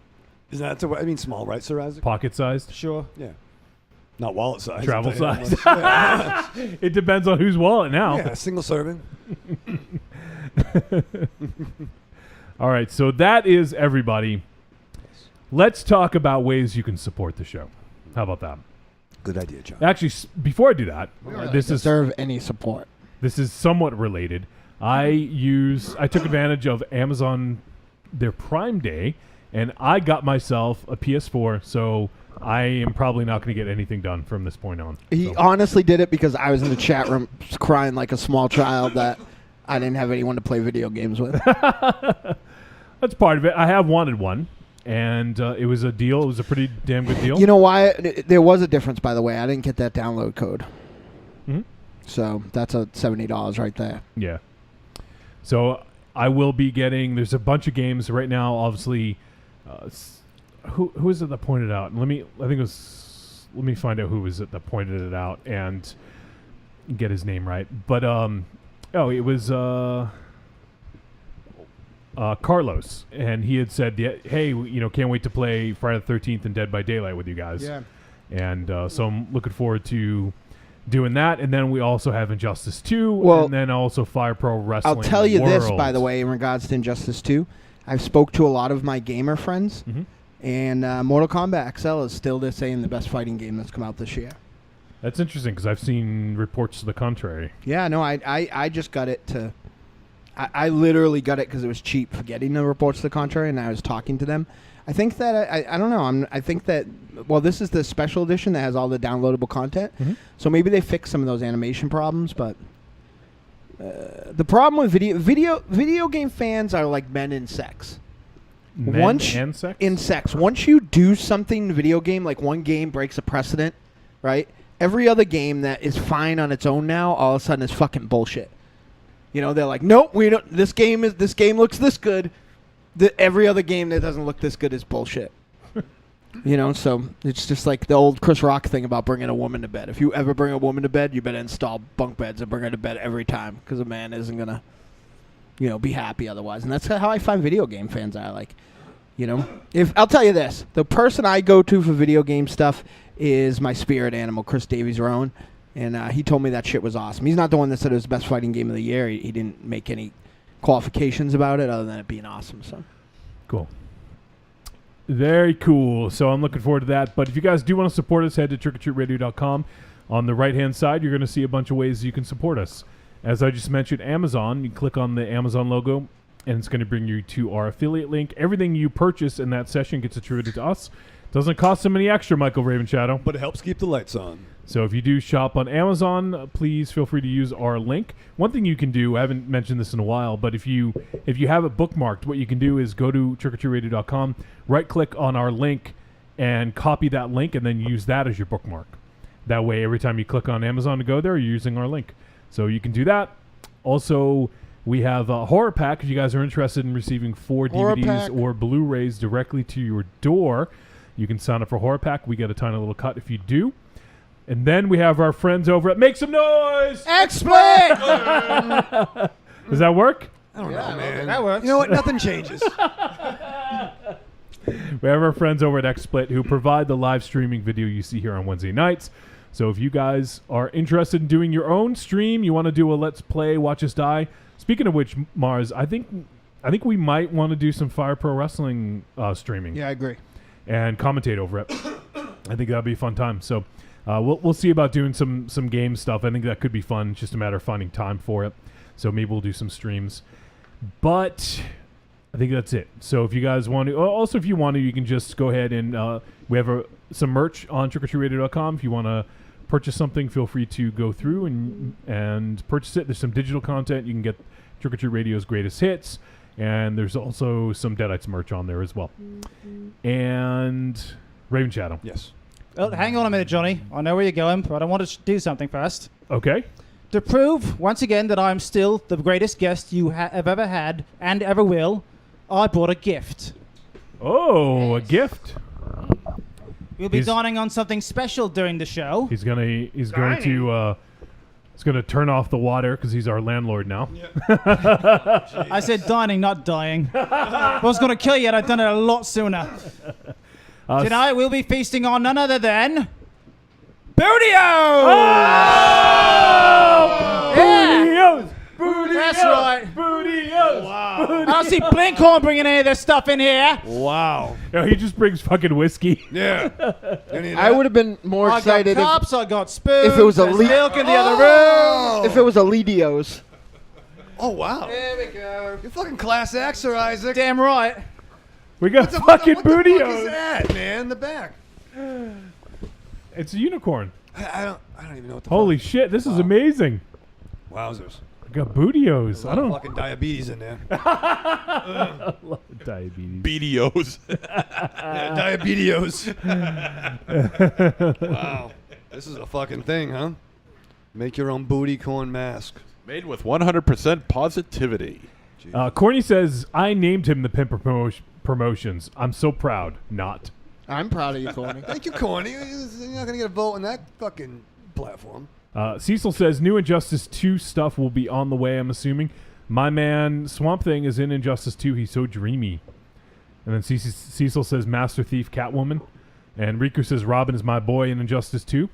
Is that small, right, Sir Isaac? Pocket sized? sure. Yeah. Not wallet size. Travel I'll tell you size. that much. It depends on whose wallet now. Yeah, single serving. All right, so that is everybody. Let's talk about ways you can support the show. How about that? Good idea, John. Actually, before I do that, this is deserve any support. this is somewhat related. I took advantage of Amazon, their Prime Day, and I got myself a PS4, so I am probably not going to get anything done from this point on. He So. honestly did it because I was in the chat room crying like a small child that I didn't have anyone to play video games with. That's part of it. I have wanted one, and it was a deal. It was a pretty damn good deal. You know why? There was a difference, by the way. I didn't get that download code. Mhm. So that's a $70 right there. Yeah. So I will be getting. There's a bunch of games right now. Obviously, who is it that pointed out? Let me find out who was it that pointed it out and get his name right. But it was Carlos, and he had said, "Hey, can't wait to play Friday the 13th and Dead by Daylight with you guys." Yeah. And so I'm looking forward to doing that, and then we also have Injustice 2, Well, and then also Fire Pro Wrestling. I'll tell you this, World. by the way, in regards to Injustice 2. I've spoke to a lot of my gamer friends, Mhm. and Mortal Kombat XL is still, they're saying, the best fighting game that's come out this year. That's interesting because I've seen reports to the contrary. Yeah, no, I just got it to... I literally got it because it was cheap for getting the reports to the contrary, and I was talking to them. I think that I don't know. I think that this is the special edition that has all the downloadable content. Mhm. So maybe they fixed some of those animation problems. But the problem with video game fans are like men in sex. Men and sex? In sex, once you do something in a video game, like one game breaks a precedent, right? Every other game that is fine on its own now, all of a sudden is fucking bullshit. They're like, nope, we don't. This game looks this good. Every other game that doesn't look this good is bullshit. So it's just like the old Chris Rock thing about bringing a woman to bed. If you ever bring a woman to bed, you better install bunk beds and bring her to bed every time because a man isn't gonna, be happy otherwise. And that's how I find video game fans are like. If I'll tell you this, the person I go to for video game stuff is my spirit animal, Chris Davies Rowan, and he told me that shit was awesome. He's not the one that said it was the best fighting game of the year. He didn't make any qualifications about it other than it being awesome. So Cool. Very cool. So I'm looking forward to that. But if you guys do want to support us, head to trickortreatradio.com. On the right-hand side, you're going to see a bunch of ways you can support us. As I just mentioned, Amazon. You click on the Amazon logo, and it's going to bring you to our affiliate link. Everything you purchase in that session gets attributed to us. Doesn't cost them any extra, Michael Raven Shadow. But it helps keep the lights on. So if you do shop on Amazon, please feel free to use our link. One thing you can do, I haven't mentioned this in a while, but if you have it bookmarked, what you can do is go to trickortreatradio.com, right-click on our link, and copy that link, and then use that as your bookmark. That way, every time you click on Amazon to go there, you're using our link. So you can do that. Also, we have a Horror Pack. If you guys are interested in receiving 4 Horror DVDs Pack. or Blu-rays directly to your door, you can sign up for Horror Pack. We get a tiny little cut if you do. And then we have our friends over at Make Some Noise! XSplit! Does that work? I don't know, man. that works. You know what? Nothing changes. We have our friends over at XSplit who provide the live streaming video you see here on Wednesday nights. So if you guys are interested in doing your own stream, you want to do a Let's Play, Watch Us Die. Speaking of which, Mars, I think we might want to do some Fire Pro Wrestling streaming. Yeah, I agree. And commentate over it. I think that'd be a fun time. So we'll see about doing some game stuff. I think that could be fun. It's just a matter of finding time for it. So maybe we'll do some streams. But I think that's it. So if you guys want to, also if you want to, you can just go ahead and we have some merch on trickortreatradio.com. If you want to purchase something, feel free to go through and purchase it. There's some digital content. You can get Trick or Treat Radio's greatest hits. And there's also some Deadites merch on there as well. And Raven Shadow. Yes. Well, hang on a minute, Johnny. I know where you're going, but I want to do something first. Okay. To prove, once again, that I'm still the greatest guest you have ever had and ever will, I brought a gift. Oh, a gift. We'll be dining on something special during the show. He's going to turn off the water because he's our landlord now. I said dining, not dying. If I was going to kill you, I'd done it a lot sooner. Tonight we'll be feasting on none other than Booty-O! Booty-O's! Booty-O's! That's right. Booty-O's! Wow. I don't see Blinkhorn bringing any of this stuff in here. Wow. No, he just brings fucking whiskey. Yeah. Any of I that? would have been more I got excited cups, I got spoons, if it was a there's le- milk in the other room. if it was a Lidios. Oh, wow. There we go. You're fucking class Xer, Isaac. Damn right. We got What the fucking fuck is Bootios. that, man? In the back. It's a unicorn. I don't even know what the Holy shit, this is amazing. fuck. Wowzers. We got Bootios. I don't Fucking diabetes in there. love diabetes. BDOs. Diabetios. Wow. This is a fucking thing, huh? Make your own booty corn mask. Made with 100% positivity. Corny says, I named him the Pimp Promotions. I'm so proud. Not. I'm proud of you, Corny. Thank you, Corny. You're not going to get a vote on that fucking platform. Cecil says, new Injustice 2 stuff will be on the way, I'm assuming. My man Swamp Thing is in Injustice 2. He's so dreamy. And then Cecil says, Master Thief Catwoman. And Riku says, Robin is my boy in Injustice 2.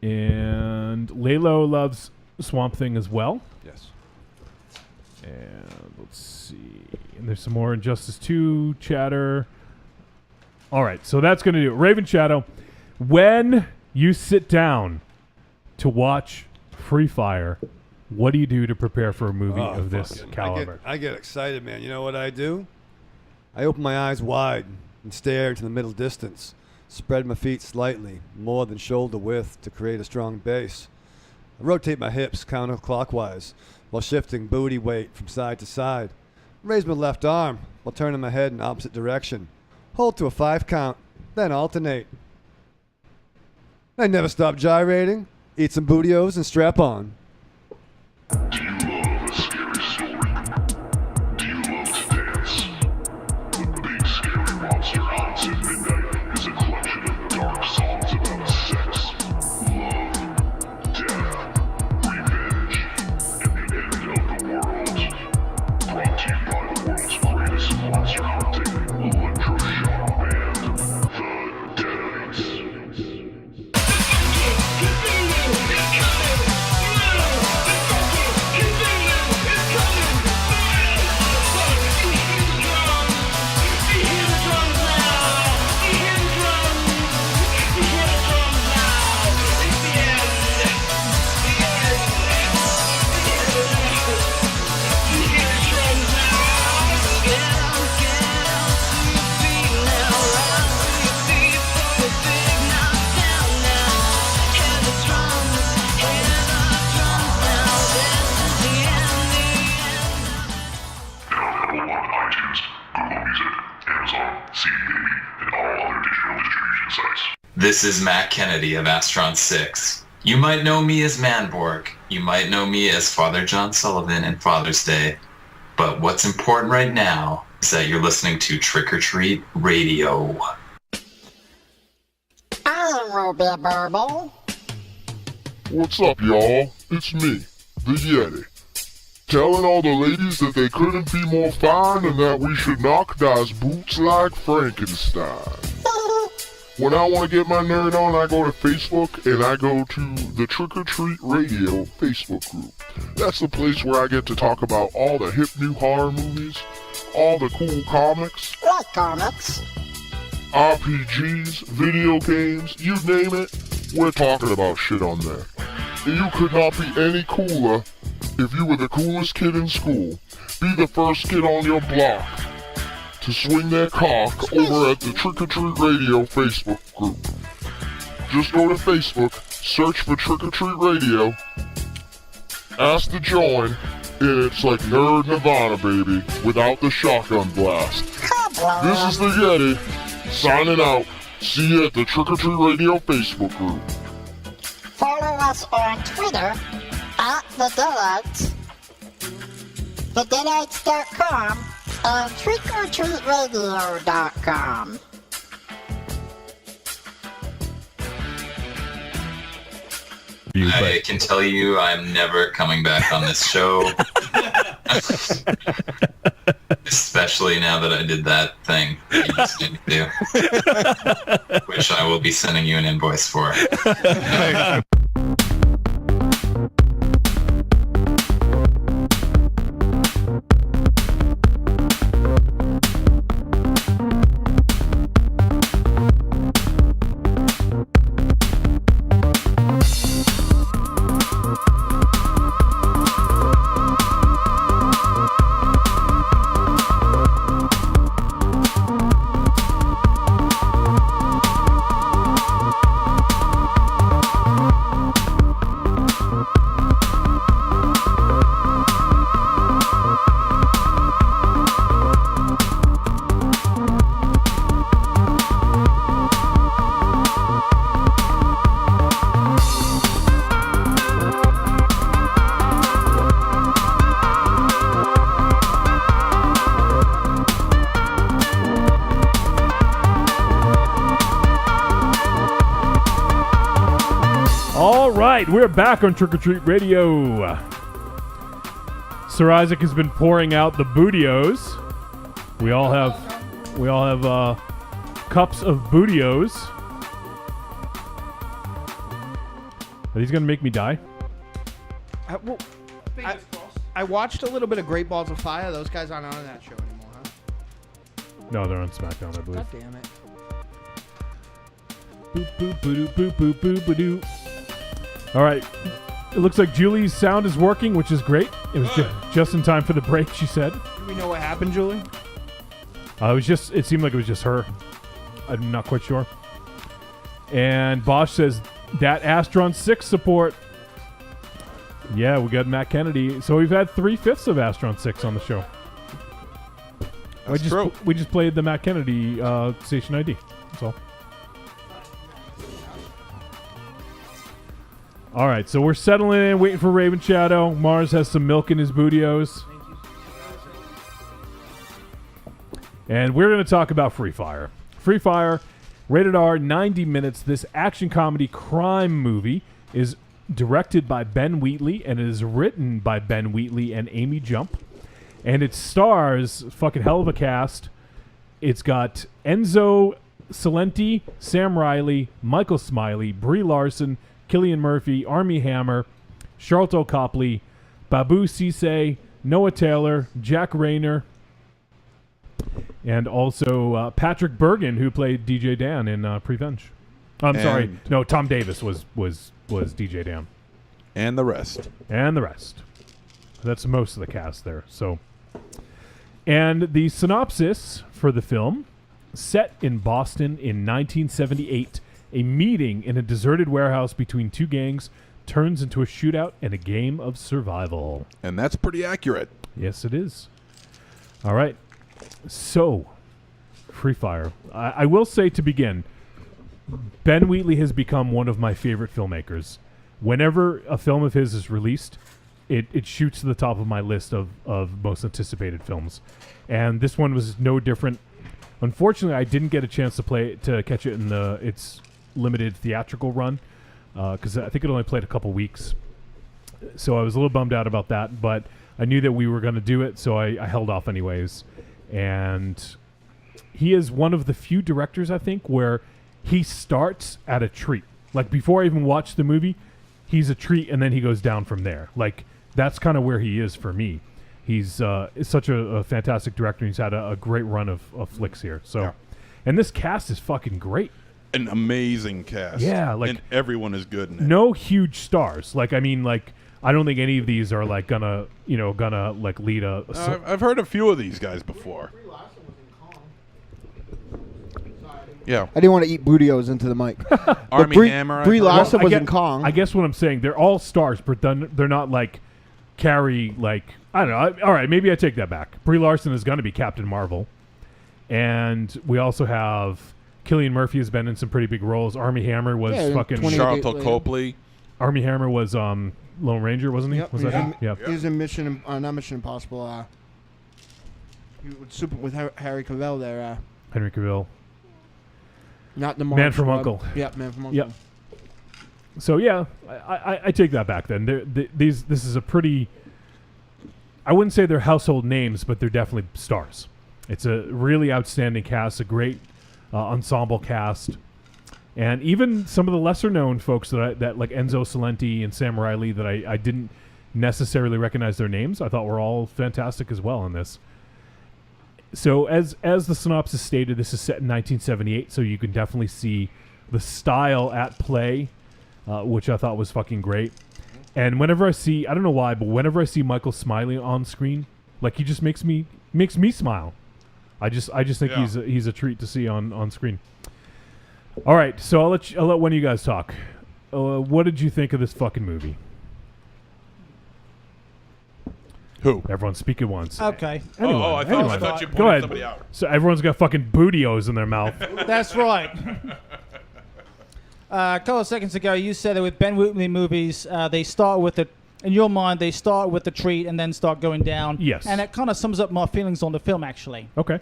And Lalo loves Swamp Thing as well. Yes. And let's see. And there's some more Injustice 2 chatter. All right, so that's going to do it. Raven Shadow, when you sit down to watch Free Fire, what do you do to prepare for a movie of this caliber? I get excited, man. You know what I do? I open my eyes wide and stare into the middle distance. Spread my feet slightly, more than shoulder width, to create a strong base. I rotate my hips counterclockwise while shifting booty weight from side to side. Raise my left arm while turning my head in opposite direction. Hold to a 5 count, then alternate. I never stop gyrating. Eat some Bootios and strap on. Do you love a scary story? Do you love to dance? The Big Scary Monster Haunts at Midnight is a collection of dark songs about sex, love, death, revenge, and the end of the world. Brought to you by the world's greatest monster hunting electroshock band, the Deadites. Available on iTunes, Google Music, Amazon, CD Baby, and all other digital distribution sites. This is Matt Kennedy of Astron 6. You might know me as Manborg. You might know me as Father John Sullivan in Father's Day. But what's important right now is that you're listening to Trick or Treat Radio. I'm Ruby Burble. What's up, y'all? It's me, the Yeti. Telling all the ladies that they couldn't be more fine and that we should knock those boots like Frankenstein. When I want to get my nerd on, I go to Facebook and I go to the Trick or Treat Radio Facebook group. That's the place where I get to talk about all the hip new horror movies, all the cool comics, Like comics. RPGs, video games, you name it, we're talking about shit on there. And you could not be any cooler if you were the coolest kid in school. Be the first kid on your block to swing their cock over at the Trick or Treat Radio Facebook group. Just go to Facebook, search for Trick or Treat Radio, ask to join, and it's like Nerd Nirvana, baby, without the shotgun blast. This is the Yeti, signing out. See you at the Trick or Treat Radio Facebook group. Follow us on Twitter at The Deadites, TheDeadites.com, and TrickOrTreatRadio.com. I can tell you I'm never coming back on this show. Especially now that I did that thing that you just made me do. Which I will be sending you an invoice for. right, we're back on Trick or Treat Radio. Sir Isaac has been pouring out the Bootios. We all have cups of Bootios. Are these gonna make me die? I watched a little bit of Great Balls of Fire. Those guys aren't on that show anymore, huh? No, they're on SmackDown, I believe. God damn it. Boop, boop, boop, boop, boop, boop, boop, boop. All right. It looks like Julie's sound is working, which is great. It was just in time for the break, she said. Do we know what happened, Julie? It seemed like it was just her. I'm not quite sure. And Bosch says, that Astron 6 support. Yeah, we got Matt Kennedy. So we've had 3/5 of Astron 6 on the show. That's true. We just played the Matt Kennedy station ID. That's all. All right, so we're settling in, waiting for Raven Shadow. Mars has some milk in his Bootios. And we're going to talk about Free Fire. Free Fire, rated R, 90 minutes. This action comedy crime movie is directed by Ben Wheatley and it is written by Ben Wheatley and Amy Jump. And it stars fucking hell of a cast. It's got Enzo Salenti, Sam Riley, Michael Smiley, Brie Larson, Cillian Murphy, Armie Hammer, Charlton Copley, Babu Cisse, Noah Taylor, Jack Rayner, and also Patrick Bergen, who played DJ Dan in Prevenge. Sorry, no, Tom Davis was DJ Dan. And the rest. And the rest. That's most of the cast there. So, and the synopsis for the film, set in Boston in 1978, a meeting in a deserted warehouse between two gangs turns into a shootout and a game of survival. And that's pretty accurate. Yes, it is. All right. So, Free Fire. I will say to begin, Ben Wheatley has become one of my favorite filmmakers. Whenever a film of his is released, it shoots to the top of my list of most anticipated films. And this one was no different. Unfortunately, I didn't get a chance to catch it in its limited theatrical run because I think it only played a couple weeks. So I was a little bummed out about that, but I knew that we were going to do it, so I held off anyways. And he is one of the few directors, I think, where he starts at a treat. Like, before I even watch the movie, he's a treat, and then he goes down from there. Like, that's kind of where he is for me. He's such a fantastic director. He's had a great run of flicks here. So, yeah. And this cast is fucking great. An amazing cast. Yeah, like, and everyone is good in it. No huge stars. Like, I mean, like, I don't think any of these are like gonna like lead a. I've heard a few of these guys before. Yeah, I didn't want to eat Bootios into the mic. Armie Hammer. Brie Larson was in Kong. I guess what I'm saying, they're all stars, but they're not like Carrie. Like, I don't know. All right, maybe I take that back. Brie Larson is going to be Captain Marvel, and we also have Cillian Murphy has been in some pretty big roles. Armie Hammer was fucking Charlton Copley. Armie Hammer was Lone Ranger, wasn't he? Yep. Was that him? Yeah. He was in not Mission Impossible. With Harry Cavill there. Henry Cavill. Not the Man from U.N.C.L.E. Yeah, Man from U.N.C.L.E. Yep. So yeah, I take that back. Then this is a pretty. I wouldn't say they're household names, but they're definitely stars. It's a really outstanding cast, a great ensemble cast, and even some of the lesser known folks that like Enzo Salenti and Sam Riley that I didn't necessarily recognize their names. I thought were all fantastic as well in this. So as the synopsis stated, this is set in 1978, so you can definitely see the style at play, which I thought was fucking great. And whenever I see, I don't know why, but whenever I see Michael Smiley on screen, like, he just makes me smile. I just think he's a treat to see on screen. All right, so I'll let one of you guys talk. What did you think of this fucking movie? Who? Everyone speak at once. Okay. Anyone, I thought you Go pointed ahead. somebody out. So everyone's got fucking Bootios in their mouth. That's right. A couple of seconds ago, you said that with Ben Wheatley movies, they start with in your mind, they start with the treat and then start going down. Yes. And it kind of sums up my feelings on the film, actually. Okay.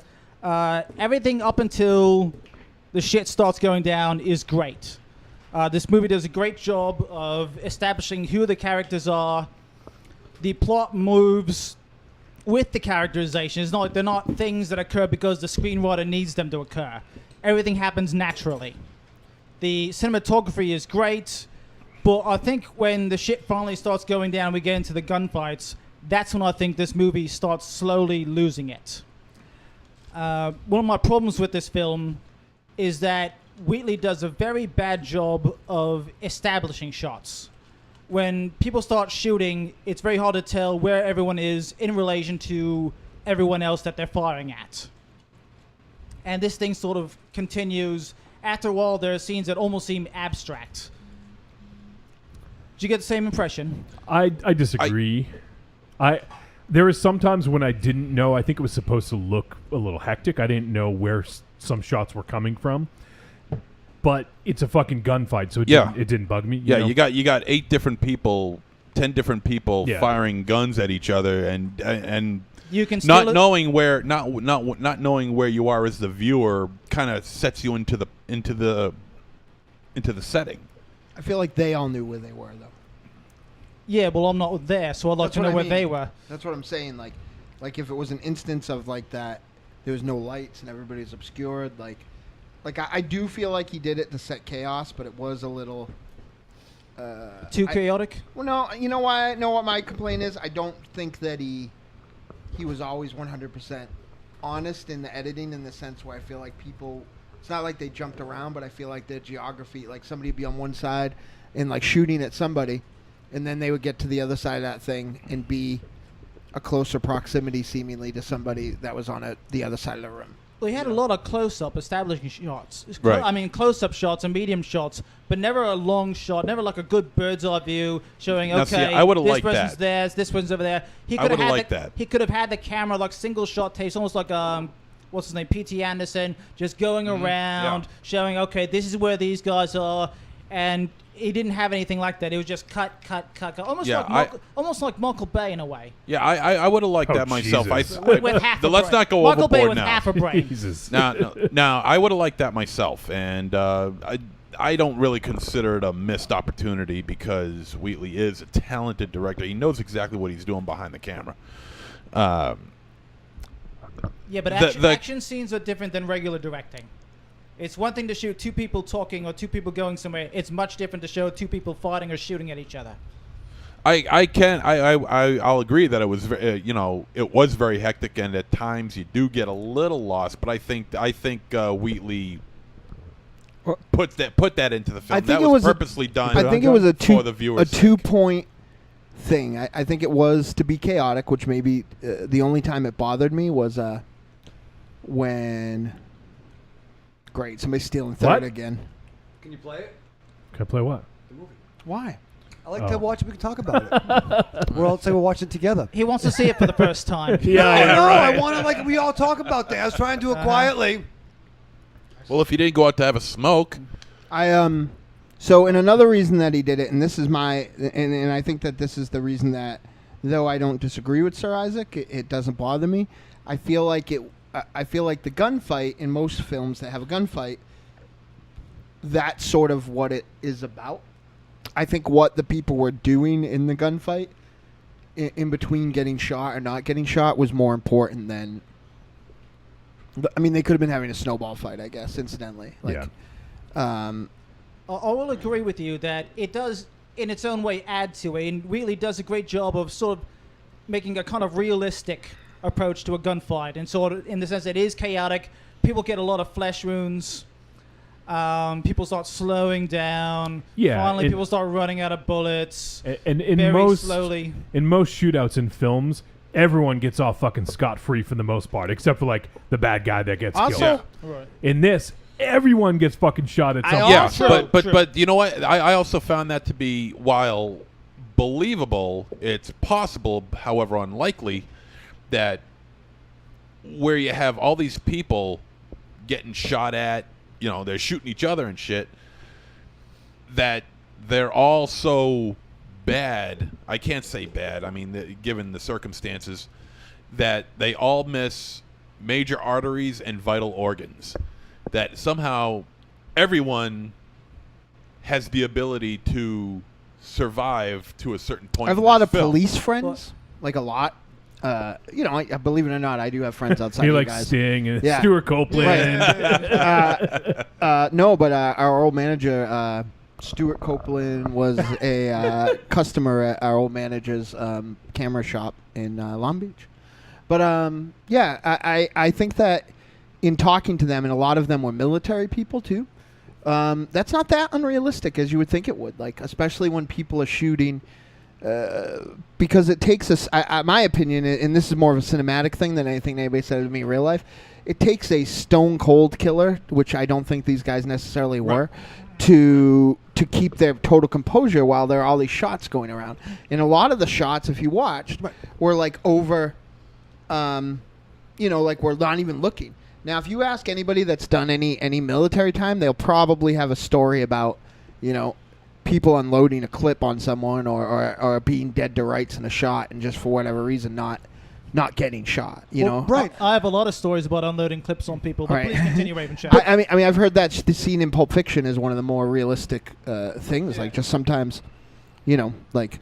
Everything up until the shit starts going down is great. This movie does a great job of establishing who the characters are. The plot moves with the characterization. It's not like they're not things that occur because the screenwriter needs them to occur. Everything happens naturally. The cinematography is great, but I think when the shit finally starts going down and we get into the gunfights, that's when I think this movie starts slowly losing it. One of my problems with this film is that Wheatley does a very bad job of establishing shots. When people start shooting, it's very hard to tell where everyone is in relation to everyone else that they're firing at. And this thing sort of continues. After a while, there are scenes that almost seem abstract. Did you get the same impression? I disagree. There was sometimes when I didn't know. I think it was supposed to look a little hectic. I didn't know where some shots were coming from. But it's a fucking gunfight, so it didn't bug me. You got 8 different people, 10 different people firing guns at each other, and you can not knowing where you are as the viewer kind of sets you into the setting. I feel like they all knew where they were, though. Yeah, well, I'm not there, so I'd like to know where they were. That's what I'm saying. Like if it was an instance of like that, there was no lights and everybody's obscured. Like I do feel like he did it to set chaos, but it was a little too chaotic. Well, no, you know why? Know what my complaint is? I don't think that he was always 100% honest in the editing, in the sense where I feel like people. It's not like they jumped around, but I feel like their geography, like somebody would be on one side and like shooting at somebody, and then they would get to the other side of that thing and be a closer proximity, seemingly, to somebody that was on the other side of the room. Well, he had a lot of close-up establishing shots. Right. I mean, close-up shots and medium shots, but never a long shot, never like a good bird's-eye view showing, Now, okay, see, I would've this liked person's that. there, this person's over there. He I could have would've had liked that. He could have had the camera like single-shot tapes, almost like what's his name, P.T. Anderson, just going around, showing, okay, this is where these guys are, and he didn't have anything like that. It was just cut. Almost like Michael Bay in a way. Yeah, I would have liked that myself. Jesus. With half a Let's brain. not go Michael overboard Bay with now. half a brain. Jesus. Now, I would have liked that myself, and I don't really consider it a missed opportunity because Wheatley is a talented director. He knows exactly what he's doing behind the camera. Yeah, but action scenes are different than regular directing. It's one thing to shoot 2 people talking or 2 people going somewhere. It's much different to show 2 people fighting or shooting at each other. I'll agree that it was it was very hectic, and at times you do get a little lost. But I think Wheatley put that into the film. I think that it was was purposely done. I think it was for the viewers' sake. 2-point thing. I think it was to be chaotic, which maybe the only time it bothered me was when. Great, somebody's stealing third What? again. Can you play it? Can I play what? The movie. Why? I like to watch it. We can talk about it. We'll all say we'll watch it together. He wants to see it for the first time. I want to we all talk about that. I was trying to do it quietly. Well, if you didn't go out to have a smoke, So, and another reason that he did it, and this is and I think that this is the reason that, though I don't disagree with Sir Isaac, it doesn't bother me. I feel like the gunfight in most films that have a gunfight, that's sort of what it is about. I think what the people were doing in the gunfight, in between getting shot or not getting shot, was more important than. I mean, they could have been having a snowball fight, I guess, incidentally. I will agree with you that it does, in its own way, add to it, and really does a great job of sort of making a kind of realistic approach to a gunfight, and sort of in the sense that it is chaotic. People get a lot of flesh wounds. People start slowing down. Yeah, Finally, people start running out of bullets. And in very most slowly. In most shootouts in films, everyone gets off fucking scot-free for the most part, except for like the bad guy that gets killed. Right. In this, everyone gets fucking shot at some yeah, point. but you know what? I also found that to be, while believable, it's possible, however unlikely, that where you have all these people getting shot at, they're shooting each other and shit, that they're all so bad. I can't say bad. I mean, given the circumstances, that they all miss major arteries and vital organs. That somehow everyone has the ability to survive to a certain point. I have a in lot this of film. police friends, like a lot. You know, I believe it or not, I do have friends outside. You you like guys. Sting and Yeah. Stuart Copeland. No, but our old manager, Stuart Copeland, was a customer at our old manager's camera shop in Long Beach. But yeah, I think that in talking to them, and a lot of them were military people too. That's not that unrealistic as you would think it would. Like, especially when people are shooting. Because it takes us, my opinion, and this is more of a cinematic thing than anything anybody said to me in real life, it takes a stone cold killer, which I don't think these guys necessarily were, to keep their total composure while there are all these shots going around. And a lot of the shots, if you watched, were like over, you know, like we're not even looking. Now, if you ask anybody that's done any military time, they'll probably have a story about, you know, people unloading a clip on someone or being dead to rights in a shot and just for whatever reason not getting shot. You know, right? I have a lot of stories about unloading clips on people. But Right. please continue, Raven Chat. I mean, I've heard that the scene in Pulp Fiction is one of the more realistic things. Like, just sometimes, you know, like,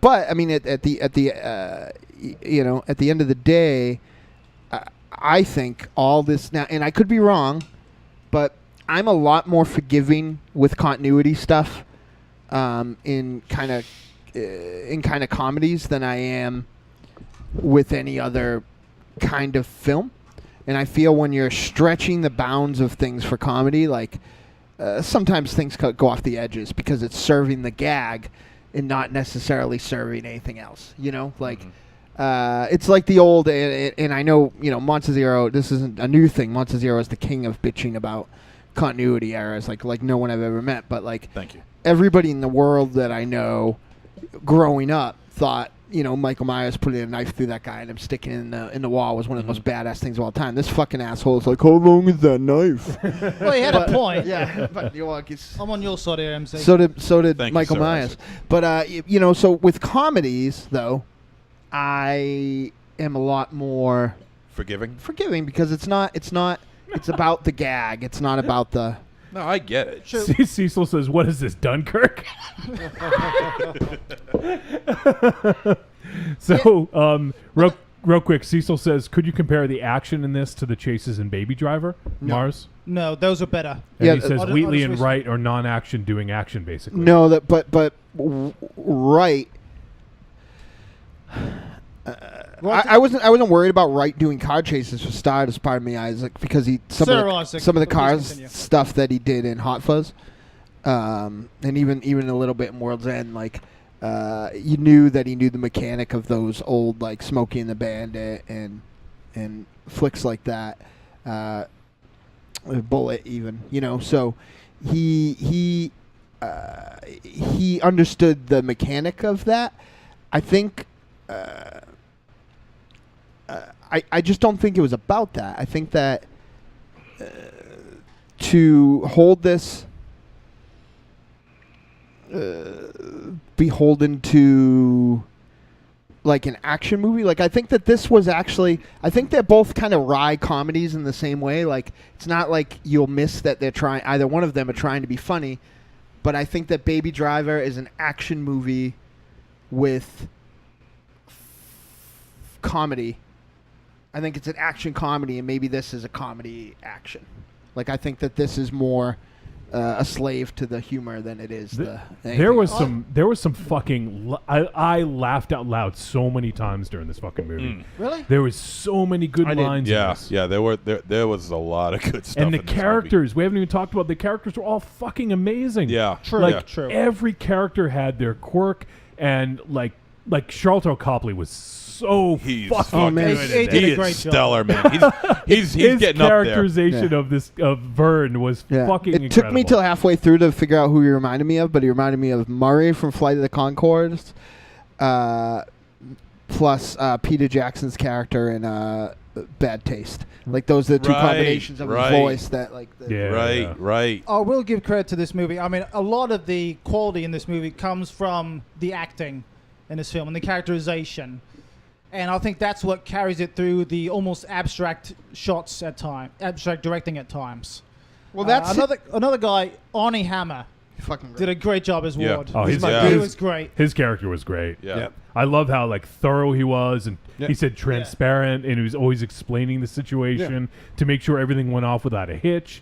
but I mean, at the you know, at the end of the day, I think all this now, and I could be wrong, but I'm a lot more forgiving with continuity stuff in kind of comedies than I am with any other kind of film. And I feel when you're stretching the bounds of things for comedy, like sometimes things go off the edges because it's serving the gag and not necessarily serving anything else. You know, like it's like the old, and I know, you know, Montezero, this isn't a new thing. Montezero is the king of bitching about continuity errors, like no one I've ever met. But like, Thank you. everybody in the world that I know growing up thought, you know, Michael Myers putting a knife through that guy and him sticking it in the wall was one of the most badass things of all time. This fucking asshole is like, how long is that knife? Well, he had a point. Yeah, but you know, I'm on your side here, MC. so did Thank you, Michael sir. Myers. But you know, so with comedies though, I am a lot more Forgiving? forgiving because it's about the gag. It's not about the. No, I get it. Cecil says, "What is this, Dunkirk?" So, real quick, Cecil says, "Could you compare the action in this to the chases in Baby Driver?" Mars. No, those are better. And Yeah, he says I'll Wheatley just and Wright are non-action doing action, basically. No, that but right. I wasn't worried about Wright doing car chases for starters. Pardon me, Isaac, because some of the please cars continue. stuff that he did in Hot Fuzz, and even a little bit in World's End, like you knew that he knew the mechanic of those old like Smokey and the Bandit and flicks like that, Bullet even, you know. So he understood the mechanic of that. I think. I just don't think it was about that. I think that to hold this beholden to like an action movie, like I think that this was actually, I think they're both kind of wry comedies in the same way. Like it's not like you'll miss that they're trying, either one of them are trying to be funny, but I think that Baby Driver is an action movie with comedy. I think it's an action comedy, and maybe this is a comedy action. Like I think that this is more a slave to the humor than it is the. There was some fucking. I laughed out loud so many times during this fucking movie. Really? There was so many good lines. in Yeah, this. yeah. There was a lot of good stuff. And the in this movie. characters, we haven't even talked about the characters, were all fucking amazing. Yeah, True. Like yeah. True. every character had their quirk, and like Charlton Copley was so He's fucking fucking man. good. He at did that. a great job. stellar, man. He's His getting up there. characterization Yeah. of Vern was fucking It incredible. took me till halfway through to figure out who he reminded me of, but he reminded me of Murray from Flight of the Conchords, plus Peter Jackson's character in Bad Taste. Like those are the two Right, combinations of right. his voice that like. Right, right. I will give credit to this movie. I mean, a lot of the quality in this movie comes from the acting in this film and the characterization. And I think that's what carries it through the almost abstract shots at times, abstract directing at times. Well, that's another guy, Arnie Hammer. Fucking Did a great job as Yeah. Ward. Oh, he his- was great. His character was great. Yeah. Yeah. I love how like thorough he was, and Yeah. he said transparent, and he was always explaining the situation to make sure everything went off without a hitch.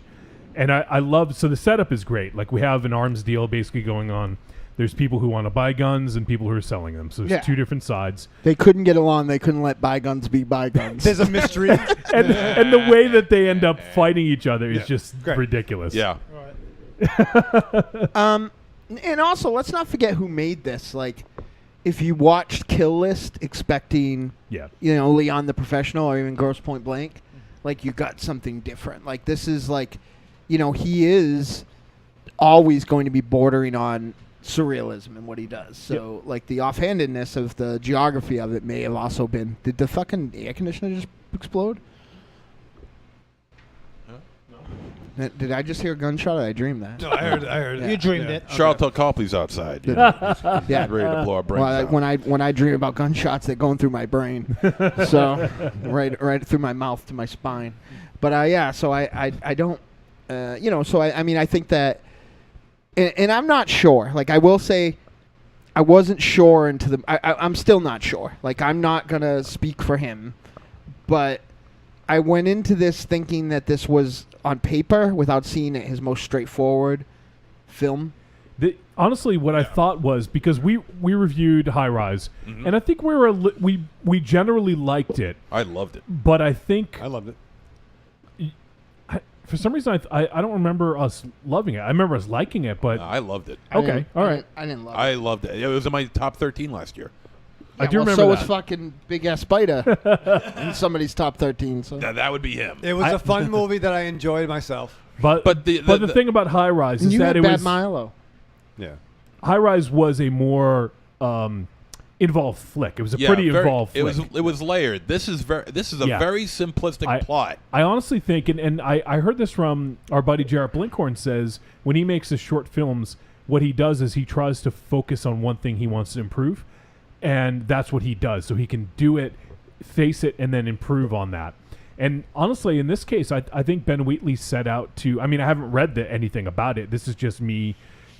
And I love, so the setup is great. Like we have an arms deal basically going on. There's people who want to buy guns and people who are selling them. So there's Yeah. two different sides. They couldn't get along. They couldn't let bygones be bygones. There's a mystery. And the way that they end up fighting each other is just Great. ridiculous. Yeah. And also, let's not forget who made this. Like, if you watched Kill List expecting, Yeah. Leon the Professional or even Gross Point Blank, like, you got something different. Like, this is like, he is always going to be bordering on surrealism in what he does. So, like, the offhandedness of the geography of it may have also been. Did the fucking air conditioner just explode? Did I just hear a gunshot or did I dream that? No, I heard it. You dreamed it. Charlton Copley's outside. Yeah. Ready to blow our brains out. When I dream about gunshots, they're going through my brain, so right through my mouth to my spine. But so I don't, so I mean I think that, and I'm not sure. Like I will say, I wasn't sure I'm still not sure. Like I'm not gonna speak for him, but I went into this thinking that this was on paper without seeing it his most straightforward film. Honestly, what I thought was because we reviewed High Rise, and I think we generally liked it, I loved it. but I think I loved it. for some reason I don't remember us loving it. I remember us liking it, but I loved it. okay, all right. I didn't love it. I loved it. It was in my top 13 last year. I do remember so that. was fucking Big Ass Spider in somebody's top 13. So That would be him. It was a fun movie that I enjoyed myself. But the thing about High Rise and is you that had it Bad was Milo. Yeah. High Rise was a more involved flick. It was a pretty involved flick. It was layered. This is a Yeah. very simplistic plot. I honestly think, and I heard this from our buddy Jarrett Blinkhorn, says when he makes his short films, what he does is he tries to focus on one thing he wants to improve, and that's what he does. So he can do it, face it, and then improve on that. And honestly, in this case, I think Ben Wheatley set out to, I mean, I haven't read anything about it. This is just me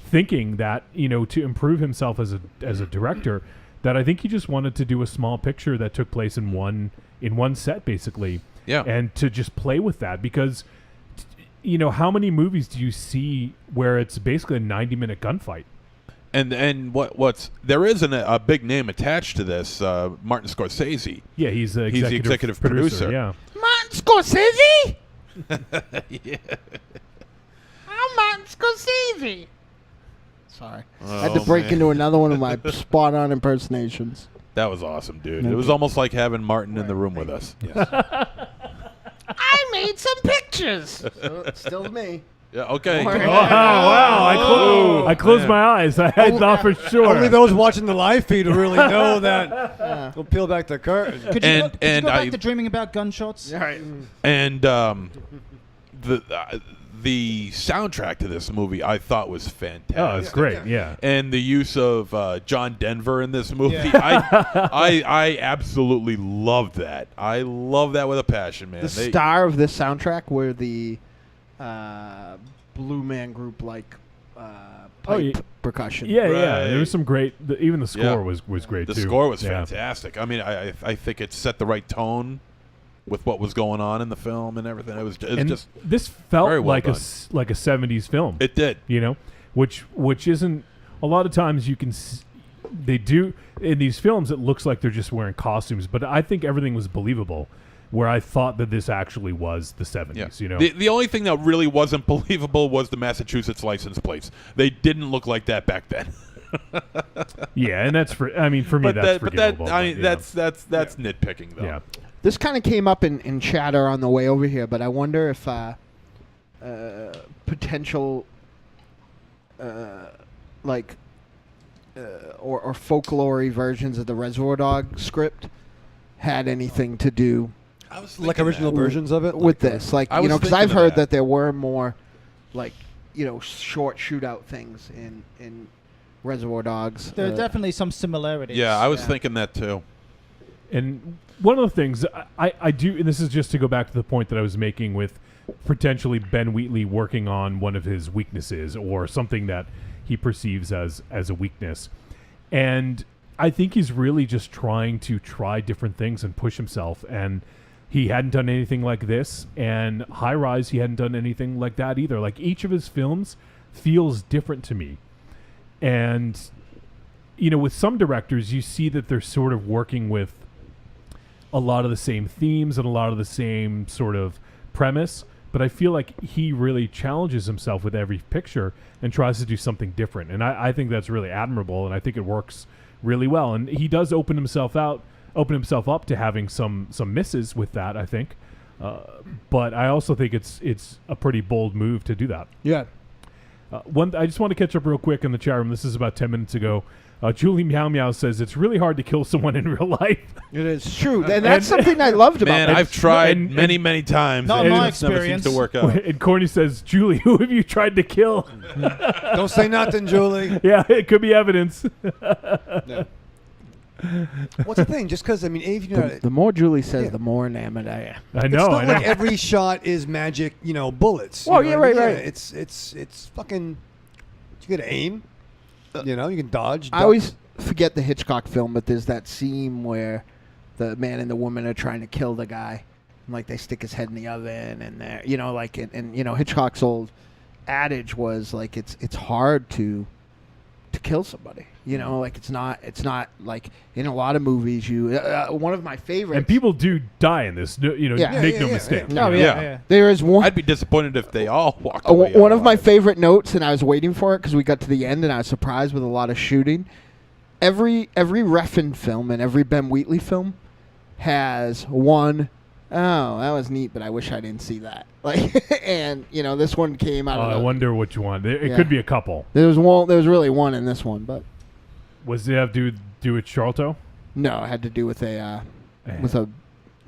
thinking that, to improve himself as a director, that I think he just wanted to do a small picture that took place in one set, basically. Yeah. And to just play with that because, how many movies do you see where it's basically a 90-minute gunfight? And what's there isn't a big name attached to this. Martin Scorsese. Yeah, he's the executive producer. Yeah. Martin Scorsese? Yeah. I'm Martin Scorsese. Sorry. I had Oh, to break man. into another one of my spot-on impersonations. That was awesome, dude. It was almost like having Martin in the room with us. I made some pictures. Still me. Yeah. Okay. Wow! I closed my eyes. I thought for sure. Only those watching the live feed will really know that. We'll peel back the curtain. Could you And- go and back I- to dreaming about gunshots? And the soundtrack to this movie I thought was fantastic. Oh, it's great. Yeah. And the use of John Denver in this movie, Yeah. I absolutely loved that. I love that with a passion, man. The star of this soundtrack were the Blue Man Group pipe percussion. Yeah, yeah. Right. There was some great. Even the score Yeah. was great The too. score was Yeah. fantastic. I mean, I think it set the right tone with what was going on in the film and everything. It was And just this felt very well like done. like a 70s film. It did. Which isn't a lot of times you can they do in these films it looks like they're just wearing costumes, but I think everything was believable where I thought that this actually was the 70s, The only thing that really wasn't believable was the Massachusetts license plates. They didn't look like that back then. Yeah, and that's for me that's forgivable. That's nitpicking though. Yeah. This kind of came up in chatter on the way over here, but I wonder if potential or folklore versions of the Reservoir Dog script had anything to do Like original versions of it? with this. I was Because thinking I've of heard that. that there were more short shootout things in Reservoir Dogs. There are definitely some similarities. Yeah, I was thinking that too. And one of the things I do, and this is just to go back to the point that I was making with potentially Ben Wheatley working on one of his weaknesses or something that he perceives as a weakness. And I think he's really just trying to try different things and push himself. And he hadn't done anything like this. And High Rise, he hadn't done anything like that either. Like, each of his films feels different to me. And, you know, with some directors, you see that they're sort of working with a lot of the same themes and a lot of the same sort of premise. But I feel like he really challenges himself with every picture and tries to do something different. And I think that's really admirable, and I think it works really well. And he does open himself up to having some misses with that, I think. But I also think it's a pretty bold move to do that. Yeah. I just want to catch up real quick in the chat room. This is about 10 minutes ago. Julie Meow Meow says it's really hard to kill someone in real life. It is true. And that's something I loved about Man, it. I've tried many times. Not and in my it just never seems experience. to work out. And Corny says, Julie, who have you tried to kill? Don't say nothing, Julie. Yeah, it could be evidence. What's the thing? Just because, I mean, if you know, The more Julie says, Yeah. the more enamored I am. I it's know. not I know. like every shot is magic, bullets. Well, You yeah, know what I mean? right. It's fucking. You gotta aim. You can dodge. I always forget the Hitchcock film, but there's that scene where the man and the woman are trying to kill the guy. And, like, they stick his head in the oven, and they're, and Hitchcock's old adage was, like, it's hard to kill somebody. Like, it's not like in a lot of movies. One of my favorites. And people do die in this. Yeah. Make no Yeah. mistake. Oh, Yeah. yeah. There is one. I'd be disappointed if they all walked away. One of my alive. favorite notes, and I was waiting for it because we got to the end, and I was surprised with a lot of shooting. Every Refn film and every Ben Wheatley film has one. Oh, that was neat, but I wish I didn't see that. Like, and this one came out. I wonder which one. It Yeah. could be a couple. There was one. There was really one in this one, but Was it have to do with Charlton? no, it had to do with a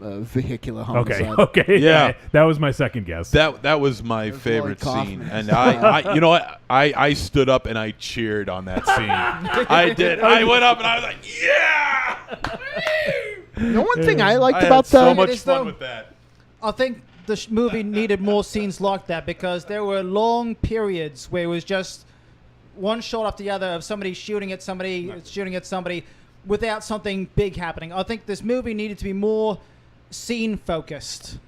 vehicular homicide. Okay. Yeah. That was my second guess. That was my was favorite Lloyd scene, Kaufman. and I you know what, I stood up and I cheered on that scene. I did. I went up and I was like, yeah. The one thing I liked I about had so the much is, fun though, with that. I think the movie needed more scenes like that because there were long periods where it was just one shot after the other of somebody shooting at somebody, without something big happening. I think this movie needed to be more scene focused.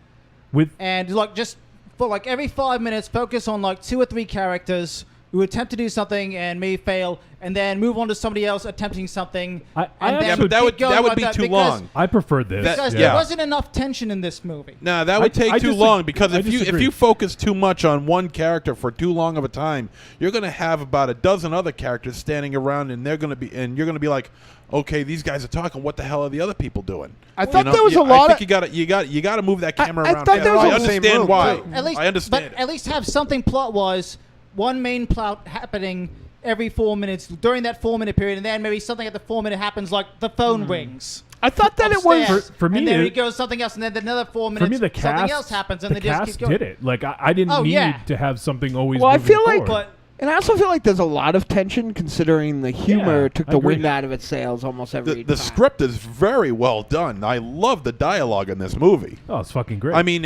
And like just for like every 5 minutes, focus on like 2 or 3 characters who attempt to do something and may fail, and then move on to somebody else attempting something. I and actually- then Yeah, but that would keep going that would like be that too because- long. I preferred this. Because Yeah. there wasn't enough tension in this movie. No, that would take I too disag- long because I if disagree. you focus too much on one character for too long of a time, you're going to have about a dozen other characters standing around, and you're going to be like, okay, these guys are talking. What the hell are the other people doing? I thought there was a lot I of. think you got to move that camera I around. thought there was I a- understand Same room, why. too. At least, I understand. But at least have something plot-wise, one main plot happening every 4 minutes during that 4-minute period, and then maybe something at the 4 minute happens, like the phone rings. I thought that it was. upstairs, For me, and then it- it goes something else, and then another 4 minutes, For me, the cast, something else happens, and the they just cast keep going. did it. Like I didn't Oh, need yeah. to have something always. Well, I moving feel like- forward. But And I also feel like there's a lot of tension considering the humor Yeah, took I the agree. wind out of its sails almost every The time. script is very well done. I love the dialogue in this movie. oh, it's fucking great. I mean,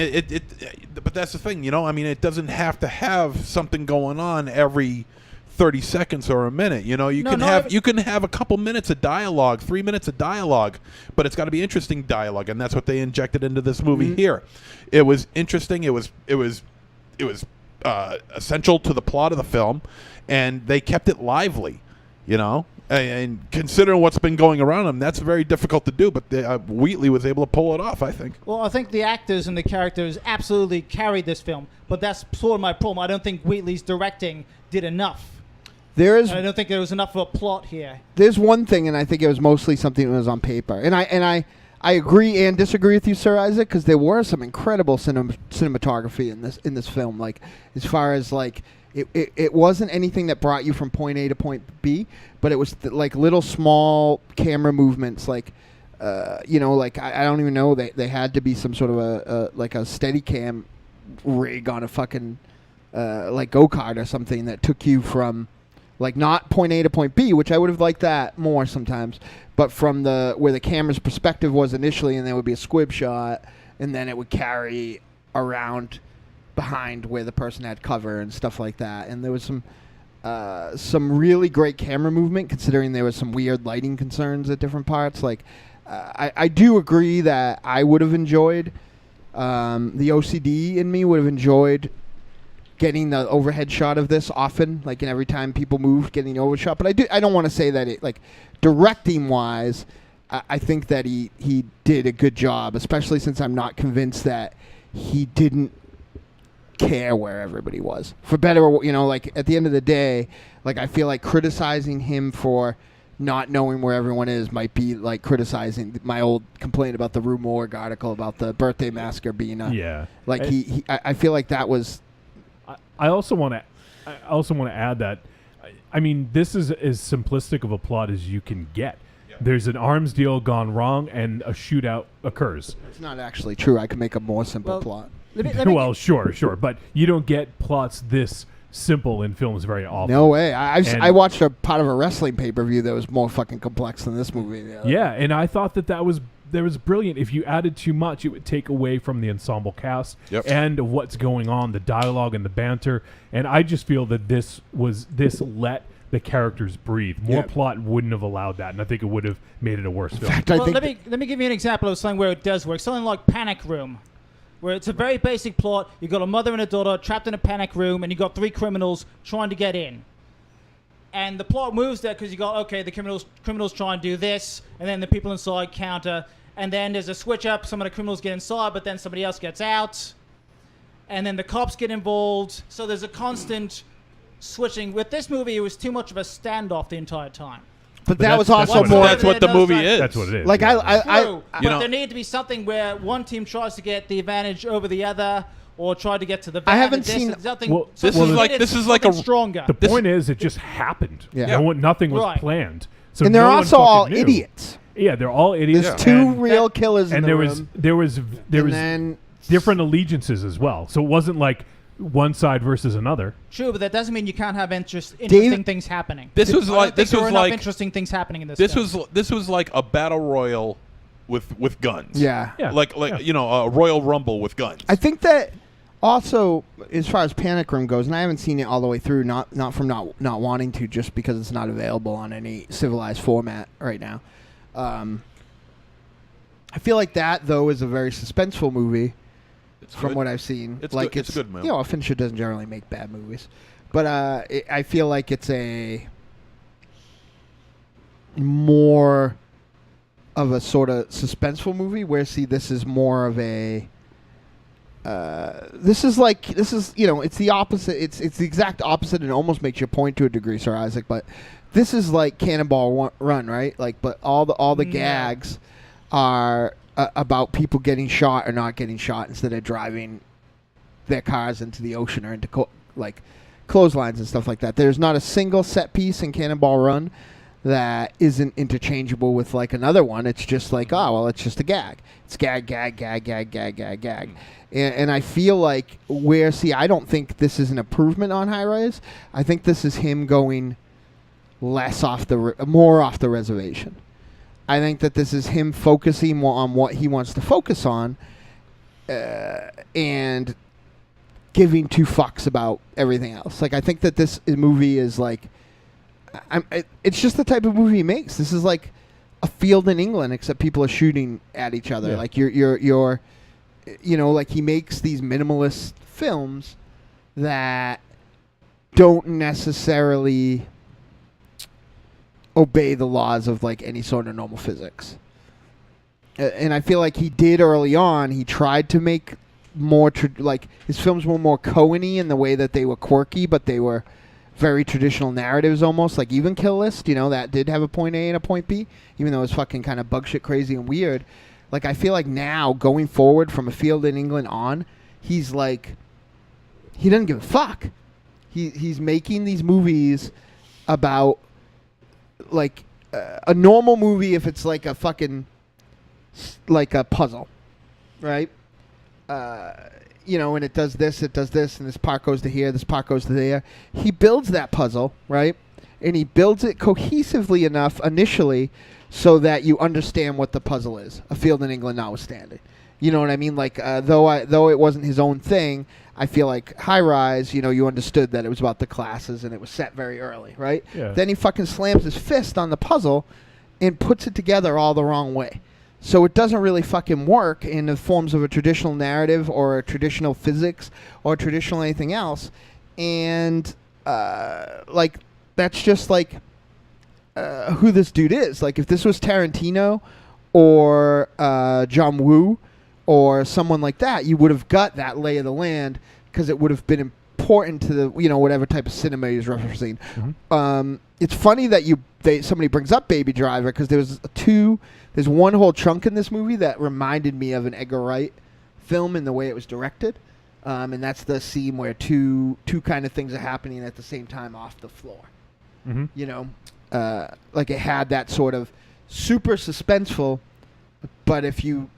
but that's the thing, I mean, it doesn't have to have something going on every 30 seconds or a minute. You can have a couple minutes of dialogue, 3 minutes of dialogue, but it's got to be interesting dialogue, and that's what they injected into this movie here. It was interesting. It was essential to the plot of the film, and they kept it lively. And considering what's been going around them, that's very difficult to do. But Wheatley was able to pull it off, I think. Well, I think the actors and the characters absolutely carried this film, but that's sort of my problem. I don't think Wheatley's directing did enough. There's I don't think there was enough of a plot here. there's one thing, and I think it was mostly something that was on paper. And I agree and disagree with you, Sir Isaac, because there were some incredible cinematography in this film. Like as far as like it wasn't anything that brought you from point A to point B, but it was like little small camera movements, like. Like I don't even know, they had to be some sort of a Steadicam rig on a fucking like go-kart or something that took you from like not point A to point B, which I would have liked that more sometimes, but from where the camera's perspective was initially, and there would be a squib shot, and then it would carry around behind where the person had cover and stuff like that. And there was some really great camera movement, considering there was some weird lighting concerns at different parts. Like, I do agree that I would have enjoyed, the OCD in me would have enjoyed getting the overhead shot of this often, like in every time people moved, getting the overshot. But I don't want to say that it, like, directing wise, I think that he did a good job, especially since I'm not convinced that he didn't care where everybody was, for better or, like, at the end of the day, like, I feel like criticizing him for not knowing where everyone is might be like criticizing my old complaint about the Rue Morgue article about the birthday massacre being like I feel like that was. I also want to add that, I mean, this is as simplistic of a plot as you can get. Yep. There's an arms deal gone wrong and a shootout occurs. It's not actually true. I can make a more simple plot. Well, sure, but you don't get plots this simple in films very often. No way. I watched a part of a wrestling pay-per-view that was more fucking complex than this movie. Yeah, and I thought that was brilliant. If you added too much, it would take away from the ensemble cast and what's going on, the dialogue and the banter. And I just feel that this let the characters breathe. More plot wouldn't have allowed that, and I think it would have made it a worse film. Let me give you an example of something where it does work. Something like Panic Room, where it's a very basic plot. You've got a mother and a daughter trapped in a panic room, and you've got 3 criminals trying to get in. And the plot moves there because you got, okay, the criminals try and do this, and then the people inside counter, and then there's a switch up. Some of the criminals get inside, but then somebody else gets out, and then the cops get involved. So there's a constant switching. With this movie, it was too much of a standoff the entire time. But that was also more. That's what the movie is. That's what it is. Like but there needed to be something where one team tries to get the advantage over the other, or try to get to the. I haven't seen. This is like a stronger. The point is, it just happened. Yeah. Nothing was planned. So and they're also all knew. idiots. Yeah, they're all idiots. There's 2 real killers in the room. There was different allegiances as well. So it wasn't like one side versus another. True, but that doesn't mean you can't have interesting things happening. This was like interesting things happening in this. This was like a battle royal with guns. Yeah. Like a Royal Rumble with guns. I think that also, as far as Panic Room goes, and I haven't seen it all the way through, not from not wanting to, just because it's not available on any civilized format right now. I feel like that, though, is a very suspenseful movie. From what I've seen, it's like good. It's a good movie. Fincher doesn't generally make bad movies, but I feel like it's a more of a sort of suspenseful movie. Where this is more of a. This is it's the opposite. It's the exact opposite, and it almost makes you point to a degree, Sir Isaac. But this is like Cannonball Run, right? Like, but all the gags are. About people getting shot or not getting shot instead of driving their cars into the ocean or into clotheslines and stuff like that. There's not a single set piece in Cannonball Run that isn't interchangeable with like another one. It's just like, it's just a gag. It's gag. And I feel like I don't think this is an improvement on High Rise. I think this is him going more off the reservation. I think that this is him focusing more on what he wants to focus on and giving 2 fucks about everything else. Like, I think that this movie is like... it's just the type of movie he makes. This is like a Field in England, except people are shooting at each other. Yeah. Like, you're like he makes these minimalist films that don't necessarily... obey the laws of like any sort of normal physics. And I feel like he did early on. He tried to make more his films were more Coen-y in the way that they were quirky, but they were very traditional narratives almost. Like even Kill List, that did have a point A and a point B, even though it was fucking kind of bug shit crazy and weird. Like I feel like now going forward from A Field in England on, he's like, he doesn't give a fuck. He's making these movies about like a normal movie if it's like a fucking like a puzzle, right? And it does this, and this part goes to here, this part goes to there. He builds that puzzle, right? And he builds it cohesively enough initially so that you understand what the puzzle is. A Field in England notwithstanding. You know what I mean? Like, though it wasn't his own thing, I feel like High Rise, you understood that it was about the classes and it was set very early, right? Yeah. Then he fucking slams his fist on the puzzle and puts it together all the wrong way. So it doesn't really fucking work in the forms of a traditional narrative or a traditional physics or traditional anything else. And, that's just, who this dude is. Like, if this was Tarantino or John Woo or someone like that, you would have got that lay of the land because it would have been important to the, whatever type of cinema he's referencing. Mm-hmm. It's funny that somebody brings up Baby Driver because there's one whole chunk in this movie that reminded me of an Edgar Wright film in the way it was directed. And that's the scene where two kind of things are happening at the same time off the floor. Mm-hmm. Like it had that sort of super suspenseful, but if you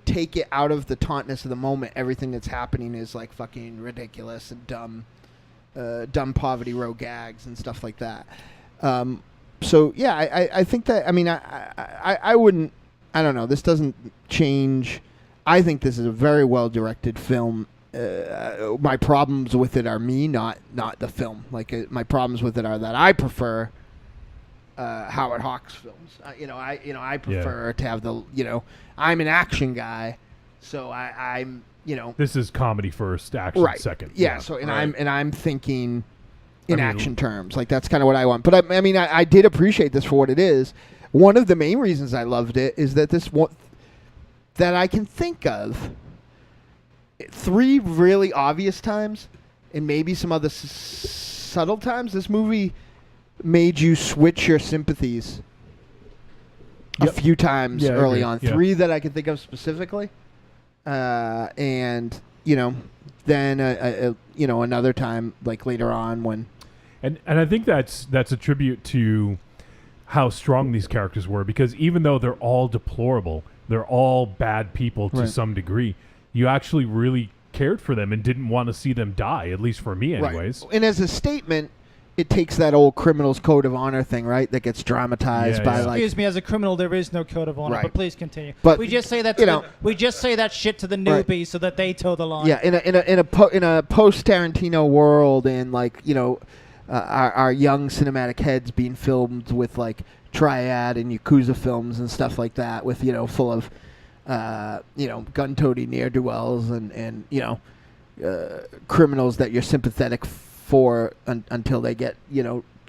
take it out of the tautness of the moment, everything that's happening is like fucking ridiculous and dumb Poverty Row gags and stuff like that. So yeah, I think that, I wouldn't, I don't know, this doesn't change. I think this is a very well directed film. My problems with it are me, not the film. My problems with it are that I prefer Howard Hawks films. I prefer to have the, I'm an action guy, so I'm. This is comedy first, action second. Yeah. So I'm thinking in action terms. Like that's kind of what I want. But I did appreciate this for what it is. One of the main reasons I loved it is that that I can think of 3 really obvious times and maybe some other subtle times this movie made you switch your sympathies a few times early on. 3 that I can think of specifically. And then another time like later on when and I think that's a tribute to how strong these characters were, because even though they're all deplorable, they're all bad people to some degree, you actually really cared for them and didn't want to see them die, at least for me anyways. And as a statement, it takes that old criminal's code of honor thing, right? That gets dramatized by like. Excuse me, as a criminal, there is no code of honor. Right. But please continue. But we just say that we just say that shit to the newbies so that they toe the line. Yeah, in a post Tarantino world, and our young cinematic heads being filmed with like Triad and Yakuza films and stuff like that, with full of gun-toting ne'er-do-wells and criminals that you're sympathetic for until they get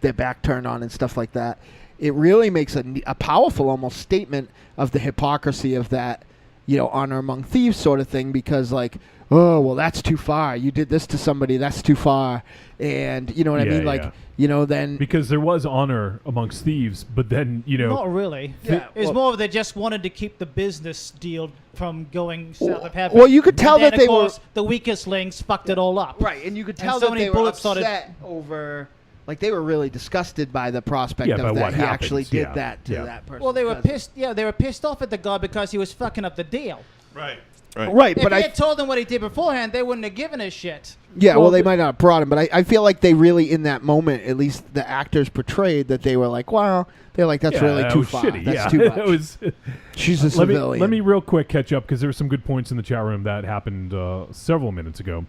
their back turned on and stuff like that. It really makes a powerful almost statement of the hypocrisy of that honor among thieves sort of thing, because like, oh well, that's too far, you did this to somebody, that's too far, and you know what I mean, like then because there was honor amongst thieves, but then not really. It's more of they just wanted to keep the business deal from going south of heaven. Well, you could tell that of they course, were the weakest links fucked it all up. Right, and you could tell that they were upset over. Like they were really disgusted by the prospect of that he actually did that to that person. Well, they were pissed. Yeah, they were pissed off at the guy because he was fucking up the deal. Right. Right, if but he had told them what he did beforehand, they wouldn't have given a shit. Yeah, well, they might not have brought him, but I feel like they really, in that moment, at least the actors portrayed that they were like, wow, they're like, that's really too far. Shitty, that's too much. She's a civilian. Let me real quick catch up, because there were some good points in the chat room that happened several minutes ago.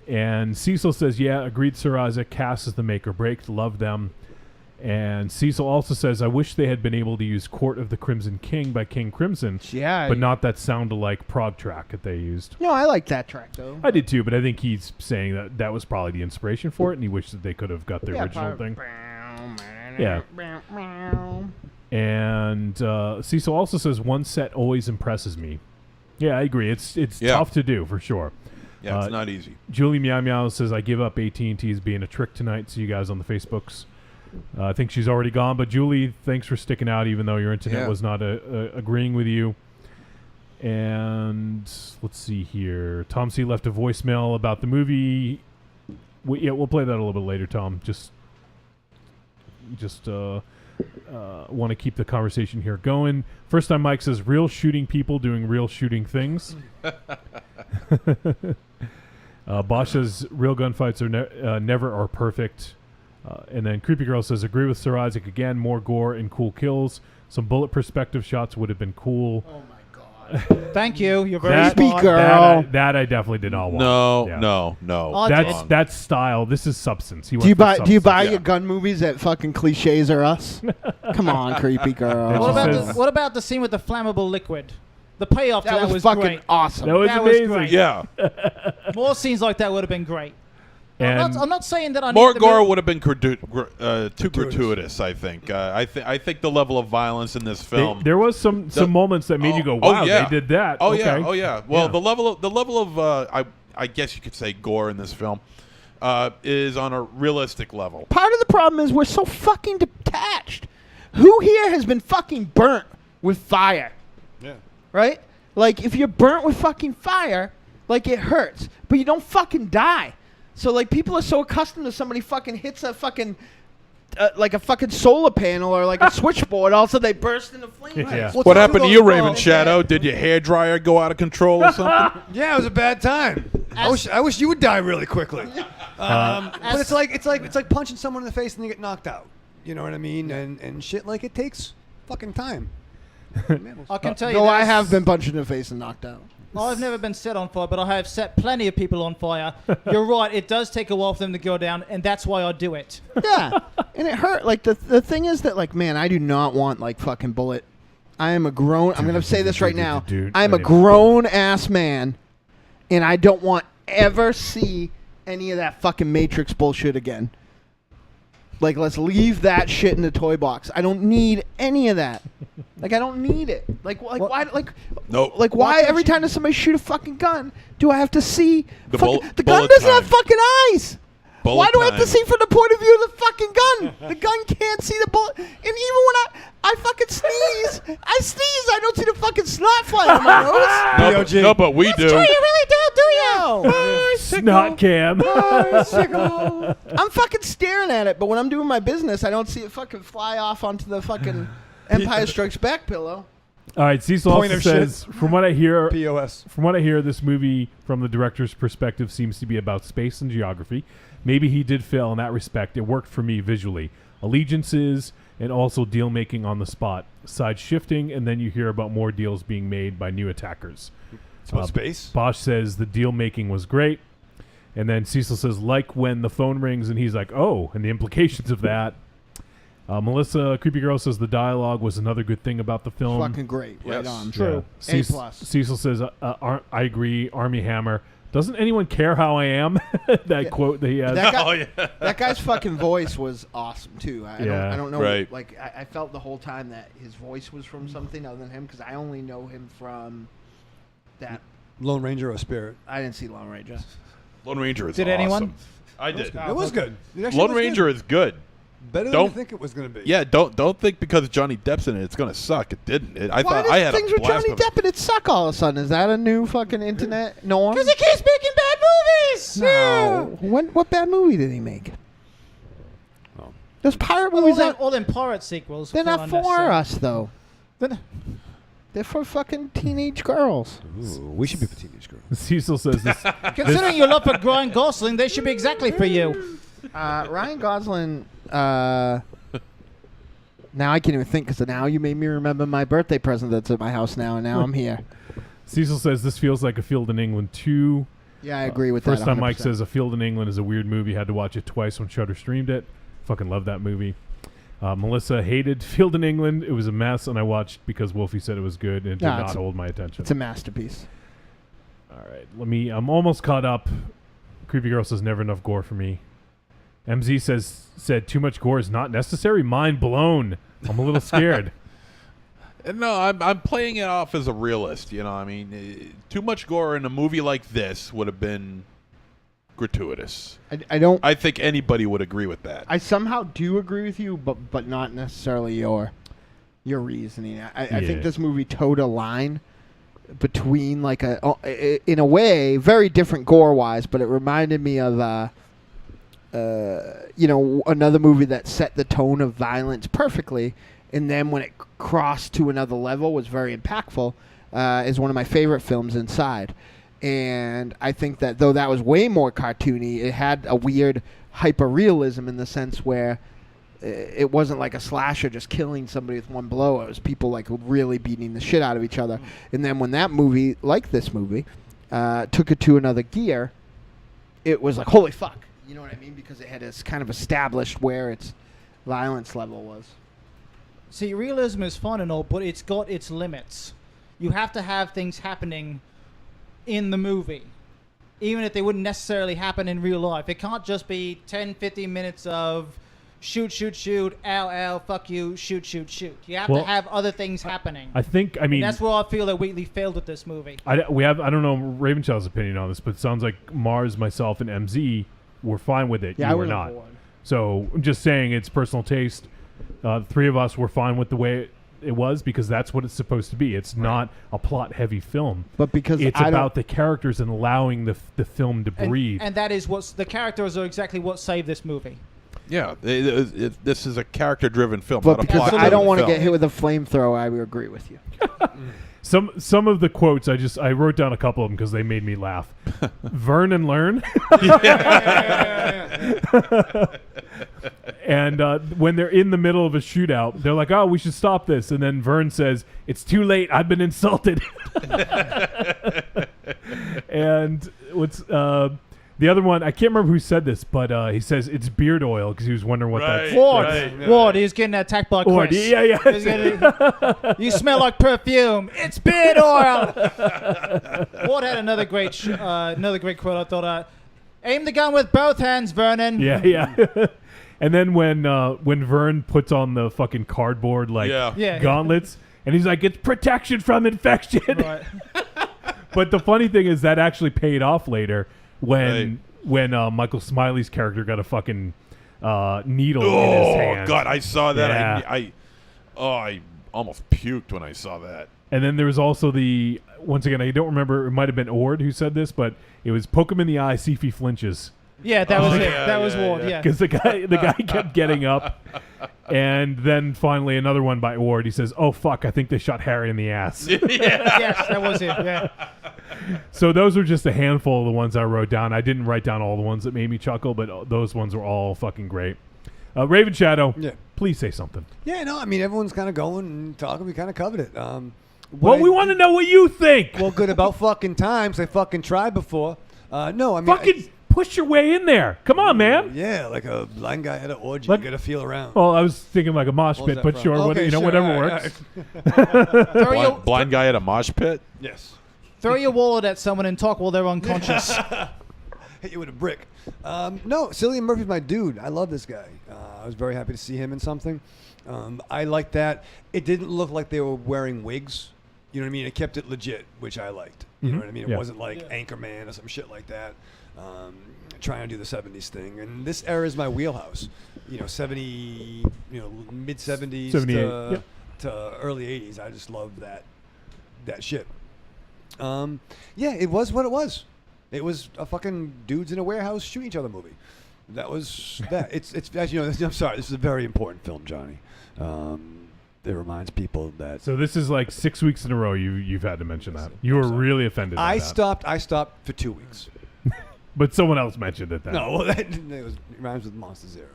And Cecil says, yeah, agreed, Sir Isaac. Cass is the make or break. Love them. And Cecil also says, I wish they had been able to use Court of the Crimson King by King Crimson, but not that sound-alike prog track that they used. No, I like that track, though. I did too, but I think he's saying that that was probably the inspiration for it, and he wished that they could have got the original thing. Yeah. And Cecil also says, one set always impresses me. Yeah, I agree. It's tough to do, for sure. Yeah, it's not easy. Julie Meow Meow says, I give up AT&T as being a trick tonight. See you guys on the Facebooks. I think she's already gone, but Julie, thanks for sticking out, even though your internet was not agreeing with you. And let's see here. Tom C. left a voicemail about the movie. We'll play that a little bit later, Tom. Just want to keep the conversation here going. First time Mike says, real shooting people doing real shooting things. Bosch says, real gunfights are never are perfect. And then Creepy Girl says, agree with Sir Isaac again, more gore and cool kills. Some bullet perspective shots would have been cool. Oh my god. Thank you. You're very That, smart. girl. that I definitely did not want. No, Yeah. no. Oh, That's style. This is substance. He Do you went for buy substance. your gun movies at fucking Cliches or Us? Come on, creepy girl. What about, says- what about the scene with the flammable liquid? The payoff to that that was, was fucking great. awesome. That was That was amazing. great. Yeah. More scenes like that would have been great. And I'm not saying that I More need the gore movie- would have been too gratuitous, I think. I think the level of violence in this film. there was some moments that made you go, "Wow, they did that." Oh okay. yeah, oh yeah. Well, Yeah. the level of I guess you could say gore in this film is on a realistic level. Part of the problem is we're so fucking detached. Who here has been fucking burnt with fire? Yeah. Right? Like, if you're burnt with fucking fire, like, it hurts, but you don't fucking die. So, like, people are so accustomed to somebody fucking hits a fucking, like a fucking solar panel or like a switchboard, also they burst into flames. Yeah. What's What wrong happened to with you, those Raven girls? Shadow? Did your hair dryer go out of control or something? Yeah, it was a bad time. I wish you would die really quickly. But it's like punching someone in the face and they get knocked out. You know what I mean? And shit like it takes fucking time. I can tell you. No, I that's- have been punched in the face and knocked out. I've never been set on fire, but I have set plenty of people on fire. You're right. It does take a while for them to go down, and that's why I do it. Yeah, and it hurt. Like, the thing is that, like, man, I do not want, like, fucking bullet. I am a grown, I'm going to say this right now. I'm a grown-ass man, and I don't want ever see any of that fucking Matrix bullshit again. Like, let's leave that shit in the toy box. I don't need any of that. Like, I don't need it. Like why? Like, Nope. Like, why every time that somebody shoot a fucking gun do I have to see The fucking, bullet- the gun bullet doesn't have time. fucking eyes? Bullet Why do I have to time. see from the point of view of the fucking gun? The gun can't see the bullet. And even when I fucking sneeze, I don't see the fucking snot fly out of my nose. No, but we do. You really do you? Snot cam. I'm fucking staring at it, but when I'm doing my business, I don't see it fucking fly off onto the fucking Empire Strikes Back pillow. All right, Cecil Point also of shit. says, from what I hear, POS. this movie, from the director's perspective, seems to be about space and geography. Maybe he did fail in that respect. It worked for me visually. Allegiances and also deal making on the spot. Side shifting, and then you hear about more deals being made by new attackers. It's about space. Bosch says the deal making was great. And then Cecil says, like when the phone rings, and he's like, oh, and the implications of that. Melissa, Creepy Girl, says the dialogue was another good thing about the film. Fucking great. Right on. True. A plus. Cecil says, I agree, Army Hammer. Doesn't anyone care how I am? That quote that he has. That guy, that guy's fucking voice was awesome too. I don't know. Right. Like I felt the whole time that his voice was from something other than him because I only know him from that. Lone Ranger or Spirit? I didn't see Lone Ranger. Lone Ranger is Did awesome. anyone? I did. It was good. It actually Lone was Ranger good. is good. Better than Don't- you think it was going to be. Yeah, don't think because Johnny Depp's in it, it's gonna suck. It didn't. I Why thought does I had things a with blast Johnny with it. Depp and it suck all of a sudden? Is that a new fucking internet norm? Because he keeps making bad movies. No. What bad movie did he make? Oh. Those pirate All movies, them pirate sequels. they're feel not for unnecessary. us though. Then- They're for fucking teenage girls. Ooh, we should be for teenage girls. Cecil says this. Considering your love for Ryan Gosling, they should be exactly for you. Ryan Gosling. Now I can't even think because now you made me remember my birthday present that's at my house now, and now I'm here. Cecil says this feels like A Field in England 2. Yeah, I agree with First that. time Mike 100%. says A Field in England is a weird movie. Had to watch it twice when Shudder streamed it. Fucking love that movie. Melissa hated Field in England. It was a mess, and I watched because Wolfie said it was good, and it did Nah, not it's- hold my attention. It's a masterpiece. All right, I'm almost caught up. Creepy Girl says never enough gore for me. MZ said too much gore is not necessary. Mind blown. I'm a little scared. No, I'm playing it off as a realist. You know, I mean, too much gore in a movie like this would have been gratuitous. I don't. I think anybody would agree with that. I somehow do agree with you, but not necessarily your reasoning. I Yeah. think this movie towed a line between like in a way very different gore wise, but it reminded me of another movie that set the tone of violence perfectly, and then when it crossed to another level was very impactful. Is one of my favorite films, Inside. And I think that though that was way more cartoony, it had a weird hyper-realism in the sense where it wasn't like a slasher just killing somebody with one blow. It was people like really beating the shit out of each other. And then when that movie, like this movie, took it to another gear, it was like, holy fuck. You know what I mean? Because it had kind of established where its violence level was. See, realism is fun and all, but it's got its limits. You have to have things happening in the movie, even if they wouldn't necessarily happen in real life. It can't just be 10, 15 minutes of shoot, shoot, shoot, ow, ow, fuck you, shoot, shoot, shoot. You have to have other things happening. I think, I mean... And that's where I feel that Wheatley failed with this movie. I don't know Ravenshaw's opinion on this, but it sounds like Mars, myself, and MZ were fine with it. Yeah, you I were was not. on board. So I'm just saying it's personal taste. The three of us were fine with the way it was because that's what it's supposed to be. It's not a plot-heavy film. But because it's I about the characters and allowing the film to breathe. And that is what's... The characters are exactly what saved this movie. Yeah, this is a character-driven film, But not a because plot-driven I don't want to film. get hit with a flamethrower, I would agree with you. Some of the quotes I wrote down a couple of them because they made me laugh. Vern and learn. And when they're in the middle of a shootout, they're like, "Oh, we should stop this." And then Vern says, "It's too late. I've been insulted." And what's the other one? I can't remember who said this, but he says it's beard oil because he was wondering what that's. Ward, he was getting attacked by Chris. Ward, yeah. He was getting, you smell like perfume. It's beard oil. Ward had another great quote. I thought, aim the gun with both hands, Vernon. Yeah. And then when Vern puts on the fucking cardboard gauntlets, and he's like, "It's protection from infection." Right. But the funny thing is that actually paid off later when Michael Smiley's character got a fucking needle in his hand. Oh God, I saw that. Yeah. I almost puked when I saw that. And then there was also once again, I don't remember, it might have been Ord who said this, but it was poke him in the eye, see if he flinches. Yeah, that was it. That was Ward. Yeah. Because the guy kept getting up, and then finally another one by Ward. He says, "Oh fuck, I think they shot Harry in the ass." Yes, that was it. Yeah. So those are just a handful of the ones I wrote down. I didn't write down all the ones that made me chuckle, but those ones were all fucking great. Raven Shadow, please say something. Yeah, no, I mean everyone's kind of going and talking. We kind of covered it. Well, we want to know what you think. Well, good about fucking times. I fucking tried before. No, I mean fucking. Push your way in there. Come on, man. Yeah, like a blind guy at an orgy. You got to feel around. Well, I was thinking like a mosh pit, but sure, Okay, sure, whatever works. works. Blind guy at a mosh pit? Yes. Throw your wallet at someone and talk while they're unconscious. Hit you with a brick. No, Cillian Murphy's my dude. I love this guy. I was very happy to see him in something. I like that. It didn't look like they were wearing wigs. You know what I mean? It kept it legit, which I liked. You know what I mean? It wasn't like Anchorman or some shit like that. Trying to do the 70s thing. And this era is my wheelhouse. 70, mid 70s to early 80s. I just love that shit. It was what it was. It was a fucking dudes in a warehouse shooting each other movie. That was that. It's I'm sorry. This is a very important film, Johnny. It reminds people that. So this is like 6 weeks in a row you've had to mention that. You were really offended by that. I stopped for 2 weeks. But someone else mentioned it then. No, well, it rhymes with Monster Zero.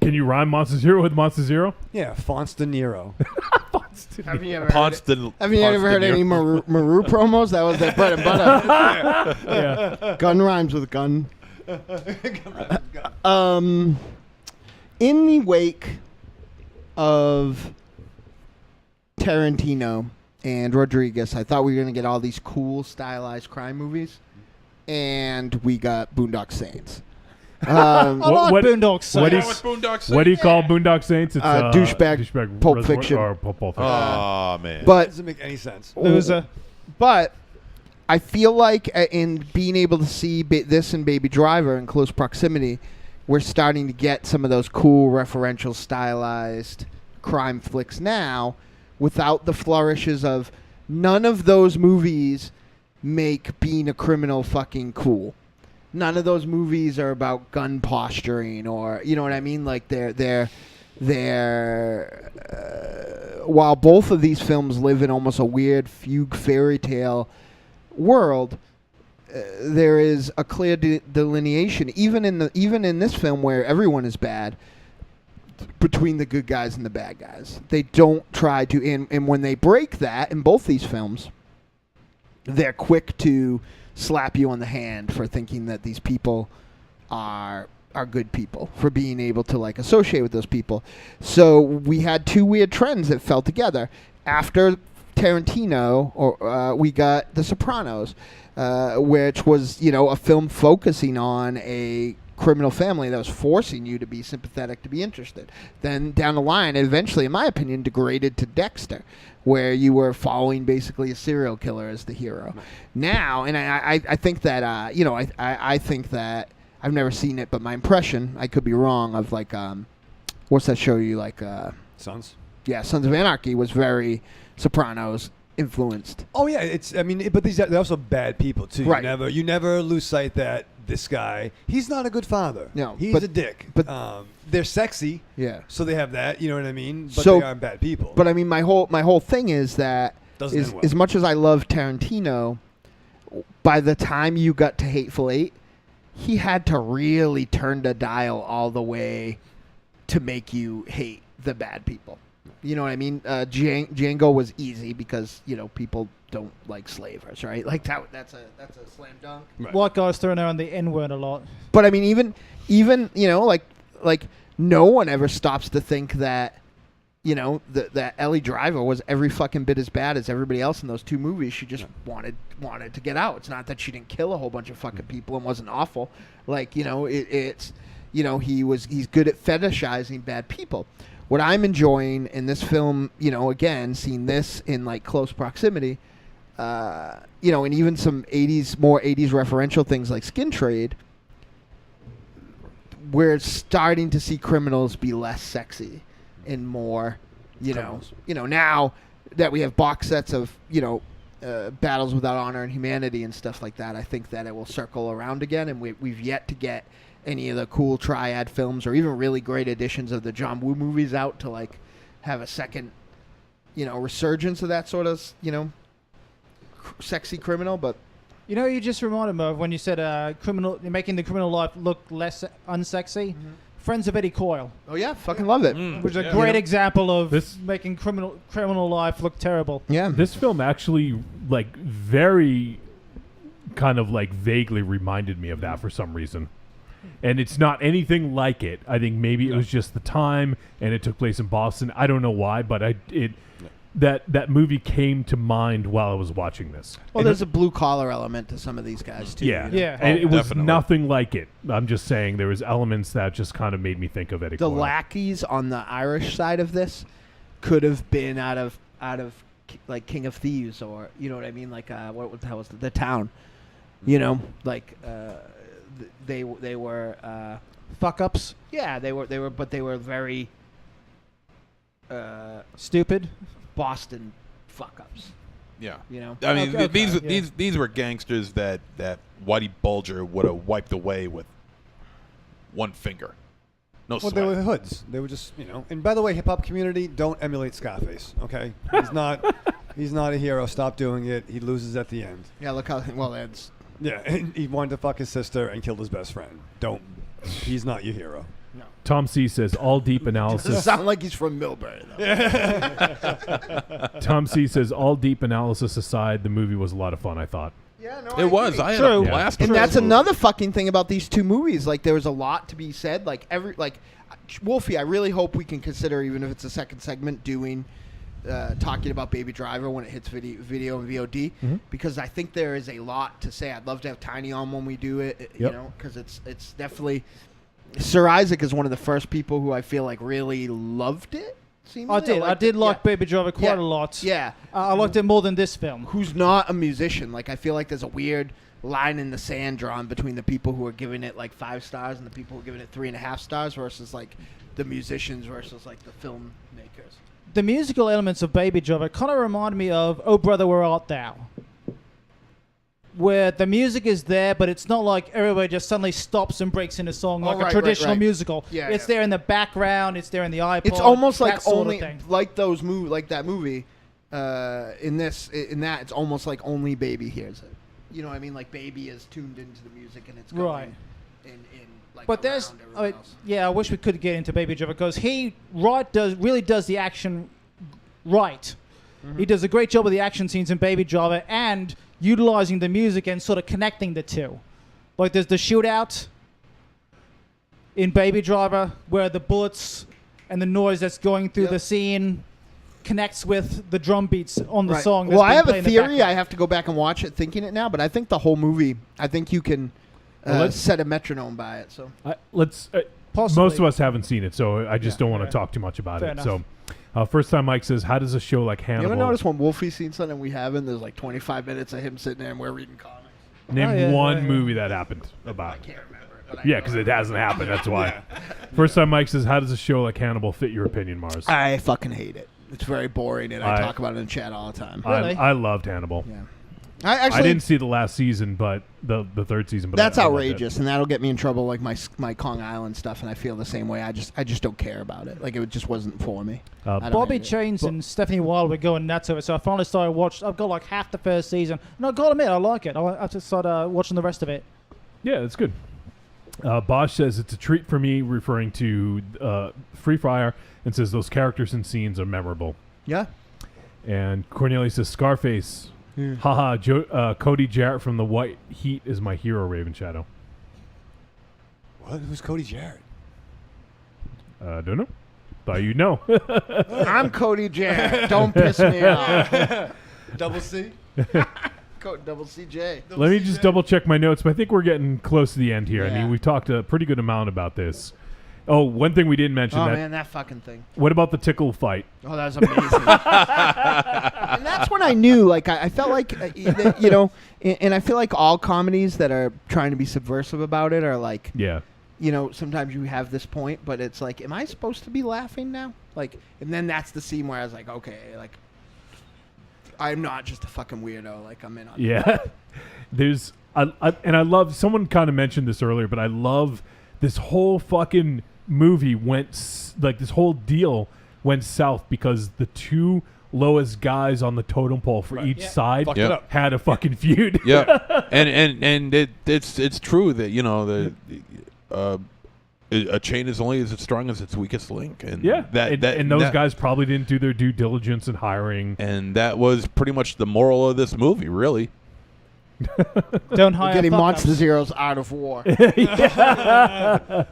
Can you rhyme Monster Zero with Monster Zero? Yeah, Fonts de Niro. Have you ever heard any Maru promos? That was their bread and butter. Yeah. Gun rhymes with gun. In the wake of Tarantino and Rodriguez, I thought we were going to get all these cool, stylized crime movies, and we got Boondock Saints. Boondock Saints. What do you call Boondock Saints? It's douchebag Pulp Fiction. Or Pulp Fiction. Oh, man. But That doesn't make any sense. But I feel like in being able to see this and Baby Driver in close proximity, we're starting to get some of those cool, referential, stylized crime flicks now without the flourishes of none of those movies make being a criminal fucking cool. None of those movies are about gun posturing or, you know what I mean? Like they're while both of these films live in almost a weird fugue fairy tale world, there is a clear delineation, even in this film where everyone is bad, between the good guys and the bad guys. They don't try to, and when they break that in both these films, they're quick to slap you on the hand for thinking that these people are good people, for being able to like associate with those people. So we had two weird trends that fell together. After Tarantino, we got The Sopranos, which was, a film focusing on a criminal family that was forcing you to be sympathetic, to be interested. Then down the line, it eventually, in my opinion, degraded to Dexter, where you were following basically a serial killer as the hero. Now, and I think that, I think that, I've never seen it, but my impression, I could be wrong, of like, what's that show you like? Sons? Yeah, Sons of Anarchy was very Sopranos influenced. Oh yeah, but they're also bad people too. Right. You never lose sight that this guy, he's not a good father. No, he's a dick. But they're sexy. Yeah. So they have that. You know what I mean? But So- they aren't bad people. But I mean, my whole thing is that Doesn't is, end well. as much as I love Tarantino, by the time you got to Hateful Eight, he had to really turn the dial all the way to make you hate the bad people. You know what I mean? Django was easy because people don't like slavers, right? Like that's a slam dunk. Right. White guys throwing around the N-word a lot. But I mean, even like no one ever stops to think that that Ellie Driver was every fucking bit as bad as everybody else in those two movies. She just wanted to get out. It's not that she didn't kill a whole bunch of fucking people and wasn't awful. Like he's good at fetishizing bad people. What I'm enjoying in this film, again, seeing this in like close proximity, and even some more 80s referential things like Skin Trade, we're starting to see criminals be less sexy and more, now that we have box sets of, Battles Without Honor and Humanity and stuff like that, I think that it will circle around again, and we've yet to get any of the cool triad films or even really great editions of the John Woo movies out to like have a second, resurgence of that sort of, sexy criminal. But You just reminded me of when you said making the criminal life look less unsexy. Mm-hmm. Friends of Eddie Coyle, oh yeah, fucking love it. which is a great example of This- making criminal life look terrible. Yeah, This film actually, like, very kind of like vaguely reminded me of that for some reason. And it's not anything like it. I think maybe it was just the time, and it took place in Boston. I don't know why, but that movie came to mind while I was watching this. well, there's a blue collar element to some of these guys too. Yeah, Yeah. and it was Definitely. nothing like it. I'm just saying there was elements that just kind of made me think of Eddie The Coyle. lackeys on the Irish side of this could have been out of like King of Thieves, or you know what I mean, like what the hell was the Town, they were Fuck ups, they were very stupid. Boston fuck ups. Yeah. I I mean, Okay, these were gangsters that Whitey Bulger would have wiped away with one finger. No Well, sweat. they were hoods. They were just, And by the way, hip hop community, don't emulate Scarface. Okay, he's not a hero. Stop doing it. He loses at the end. Yeah, look how well that's. Yeah, and he wanted to fuck his sister and killed his best friend. Don't. He's not your hero. Tom C says all deep Doesn't analysis. sound like he's from Millbury though. Tom C says all deep analysis aside, the movie was a lot of fun. I thought. Yeah, no, It was. I had a True. blast. And with that's this movie. another fucking thing about these two movies. Like, there was a lot to be said. Like, Wolfie, I really hope we can consider, even if it's a second segment, doing talking about Baby Driver when it hits video and VOD, because I think there is a lot to say. I'd love to have Tiny on when we do it, Yep. because it's definitely. Sir Isaac is one of the first people who I feel like really loved it. Seemingly. I did like Baby Driver quite Yeah. a lot. Yeah. I liked it more than this film. Who's not a musician. Like, I feel like there's a weird line in the sand drawn between the people who are giving it like 5 stars and the people who are giving it 3.5 stars versus like the musicians versus like the filmmakers. The musical elements of Baby Driver kind of remind me of Oh Brother, Where Art Thou? Where the music is there, but it's not like everybody just suddenly stops and breaks into song like right, a traditional right. musical. Yeah, It's yeah. there in the background. It's there in the iPod. It's almost like that sort only of thing. like those like that movie. In that, it's almost like only Baby hears it. you know what I mean? Like Baby is tuned into the music and it's Right. going in like But there's, around everyone else. yeah, I wish we could get into Baby Driver because he really does the action right. He does a great job with the action scenes in Baby Driver and utilizing the music and sort of connecting the two. Like there's the shootout in Baby Driver where the bullets and the noise that's going through the scene connects with the drum beats on the song. Well, I have a playing in the theory. background. I have to go back and watch it, thinking it now. But I think the whole movie, I think you can set a metronome by it. So Let's. Possibly. Most of us haven't seen it, so I just don't want to Yeah. talk too much about Fair it. enough. So, first time Mike says, "How does a show like you Hannibal?" ever notice when Wolfie's seen something we haven't? There's like 25 minutes of him sitting there and we're reading comics. Name Oh, yeah, one yeah, yeah. movie that happened about. I can't remember it. But I Yeah, know because it. it hasn't happened. That's why. First time Mike says, "How does a show like Hannibal fit your opinion, Mars?" I fucking hate it. It's very boring, and I I- talk about it in chat all the time. Really? I loved Hannibal. Yeah. I didn't see the last season, but the third season. But That's I loved it. outrageous, and that'll get me in trouble, like my Kong Island stuff. And I feel the same way. I just don't care about it. Like it just wasn't for me. I don't Bobby hate it. Chains and Stephanie Wilde were going nuts over it, so I finally started watching. I've got like half the first season, and I gotta admit, I like it. I just started watching the rest of it. Yeah, it's good. Bosch says it's a treat for me, referring to Free Fire, and says those characters and scenes are memorable. Yeah. And Cornelius says Scarface. Haha, Cody Jarrett from the White Heat is my hero, Raven Shadow. What? Who's Cody Jarrett? Don't know. Thought you'd know. I'm Cody Jarrett. Don't piss me off. Double C? Double CJ. Let me just double check my notes, but I think we're getting close to the end here. I Yeah. mean, we've talked a pretty good amount about this. Oh, one thing we didn't mention. Oh that. man, that fucking thing. What about the tickle fight? Oh, that was amazing. And that's when I knew, like, I felt like, you know, and I feel like all comedies that are trying to be subversive about it are like, Yeah. you know, sometimes you have this point, but it's like, am I supposed to be laughing now? Like, and then that's the scene where I was like, okay, like, I'm not just a fucking weirdo. Like, I'm in on it. Yeah. There's, and I love, someone kind of mentioned this earlier, but I love this whole fucking movie like this whole deal went south because the two lowest guys on the totem pole for each side Fucked it up. had a fucking feud. Yeah, and it's true that a chain is only as strong as its weakest link, and Yeah. And those that- guys probably didn't do their due diligence in hiring. and that was pretty much the moral of this movie, really. Don't hire Getting fuck-ups. Monster Zeros out of war.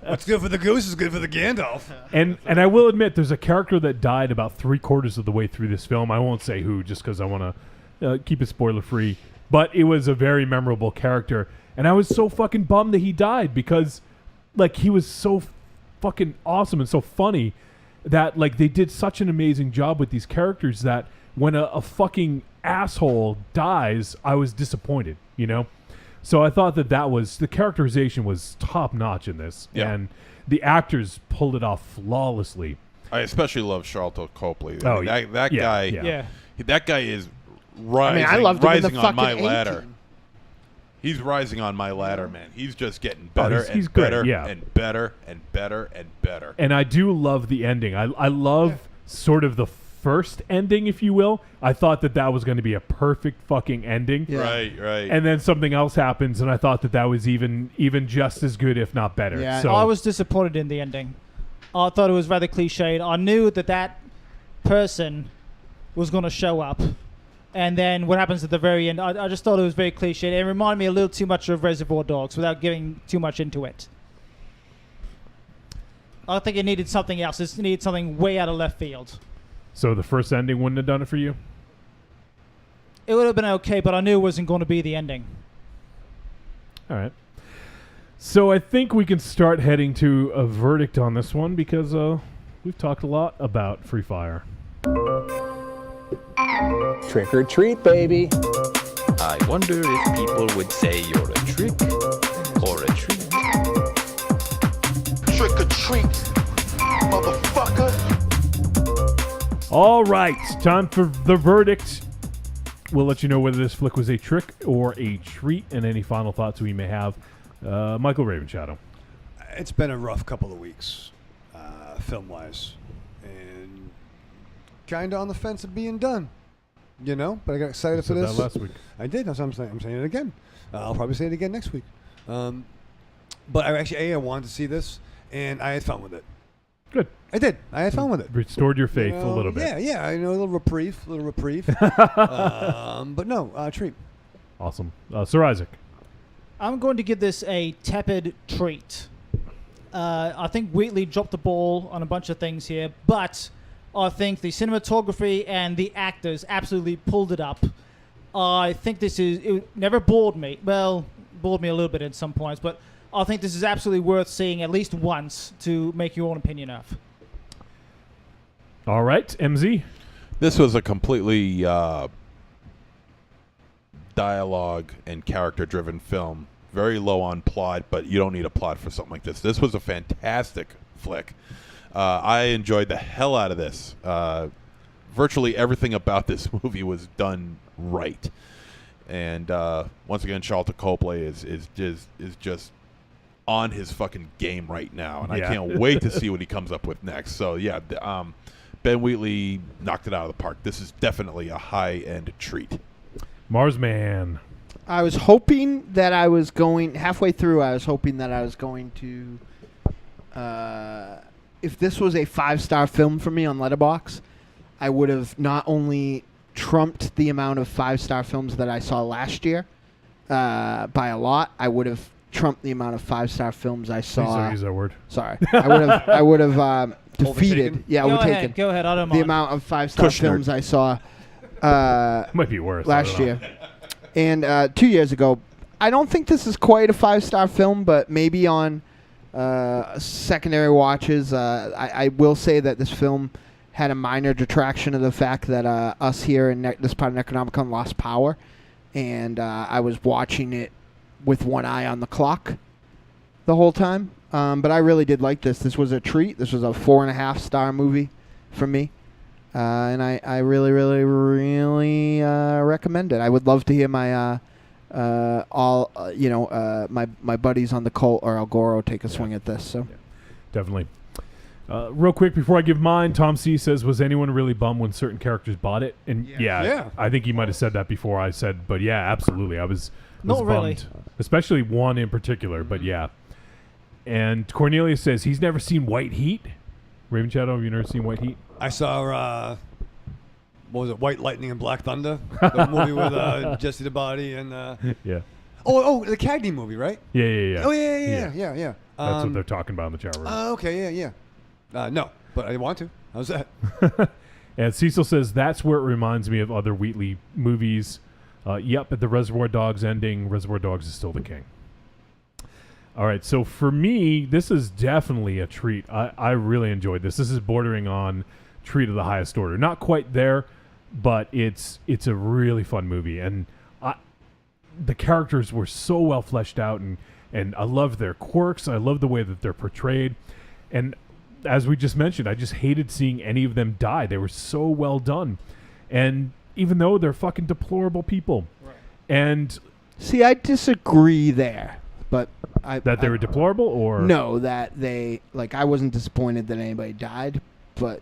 What's good for the goose is good for the Gandalf. And I will admit, there's a character that died about 3/4 of the way through this film. I won't say who, just because I want to keep it spoiler free. But it was a very memorable character, and I was so fucking bummed that he died because, like, he was so fucking awesome and so funny that, like, they did such an amazing job with these characters that when a fucking asshole dies, I was disappointed, you know? So I thought that was, the characterization was top notch in this. Yeah. And the actors pulled it off flawlessly. I especially love Charlton Copley. Oh, that yeah, guy. yeah. That guy is rising. I loved him in the rising on my fucking ladder. A-Team. He's rising on my ladder, man. He's just getting better he's and great, better yeah. and better and better and better. And I do love the ending. I love sort of the first ending, if you will. I thought that was going to be a perfect fucking ending. Yeah. Right. And then something else happens, and I thought that was even just as good, if not better. Yeah. So I was disappointed in the ending. I thought it was rather cliched. I knew that person was going to show up. And then what happens at the very end, I just thought it was very cliched. It reminded me a little too much of Reservoir Dogs without giving too much into it. I think it needed something else. It needed something way out of left field. So the first ending wouldn't have done it for you? It would have been okay, but I knew it wasn't going to be the ending. All right. So I think we can start heading to a verdict on this one because we've talked a lot about Free Fire. Trick or treat, baby. I wonder if people would say you're a trick or a treat. Trick or treat, motherfucker. All right, time for the verdict. We'll let you know whether this flick was a trick or a treat and any final thoughts we may have. Michael Ravenshadow. It's been a rough couple of weeks, film-wise, and kind of on the fence of being done. you know. But I got excited for said this that last week. I did. That's what I'm saying. I'm saying it again. I'll probably say it again next week. But I wanted to see this, and I had fun with it. Good. I did. I had fun with it. Restored your faith You a know, little bit. Yeah. I know, a little reprieve. But no, treat. Awesome. Sir Isaac. I'm going to give this a tepid treat. I think Wheatley dropped the ball on a bunch of things here, but I think the cinematography and the actors absolutely pulled it up. I think it never bored me. Well, bored me a little bit at some points, but I think this is absolutely worth seeing at least once to make your own opinion of. All right, MZ. This was a completely dialogue and character-driven film. Very low on plot, but you don't need a plot for something like this. This was a fantastic flick. I enjoyed the hell out of this. Virtually everything about this movie was done right. And once again, Charlton Copley is just on his fucking game right now, and I can't wait to see what he comes up with next. So yeah, Ben Wheatley knocked it out of the park. This is definitely a high-end treat. Marsman. I was hoping that I was going halfway through. I was hoping that I was going to, if this was a 5-star film for me on Letterboxd, I would have not only trumped the amount of 5-star films that I saw last year by a lot. I would have trumped the amount of 5-star films I saw. Please don't use that word. Sorry, I would have defeated. Overtaken? Go ahead. I don't the mind. amount of 5-star films I saw. Might be worse. Last year. And 2 years ago. I don't think this is quite a 5-star film, but maybe on secondary watches, I will say that this film had a minor detraction of the fact that us here in this part of Necronomicon lost power, and I was watching it with one eye on the clock the whole time. But I really did like this. This was a treat. This was a 4.5-star movie for me. And I really, really, really recommend it. I would love to hear my my buddies on the Cult or El Goro take a swing at this. So definitely. Real quick before I give mine, Tom C says, "Was anyone really bummed when certain characters bought it?" And yeah. I think he might have said that before I said, but yeah, absolutely, I was Not bummed, really. especially one in particular. But yeah. And Cornelius says he's never seen White Heat. Raven Shadow, have you never seen White Heat? I saw, what was it, White Lightning and Black Thunder? The movie with Jesse the Body and... yeah. Oh, the Cagney movie, right? Yeah. Oh, yeah. That's what they're talking about in the chat room. Okay, yeah. No, but I want to. How's that? And Cecil says, that's where it reminds me of other Wheatley movies. Yep, at the Reservoir Dogs ending, Reservoir Dogs is still the king. All right, so for me, this is definitely a treat. I really enjoyed this. This is bordering on treat of the highest order. Not quite there, but it's a really fun movie. And the characters were so well fleshed out, and I love their quirks. I love the way that they're portrayed. And as we just mentioned, I just hated seeing any of them die. They were so well done. And even though they're fucking deplorable people. Right. And see, I disagree there. But they were deplorable, or no? That they I wasn't disappointed that anybody died, but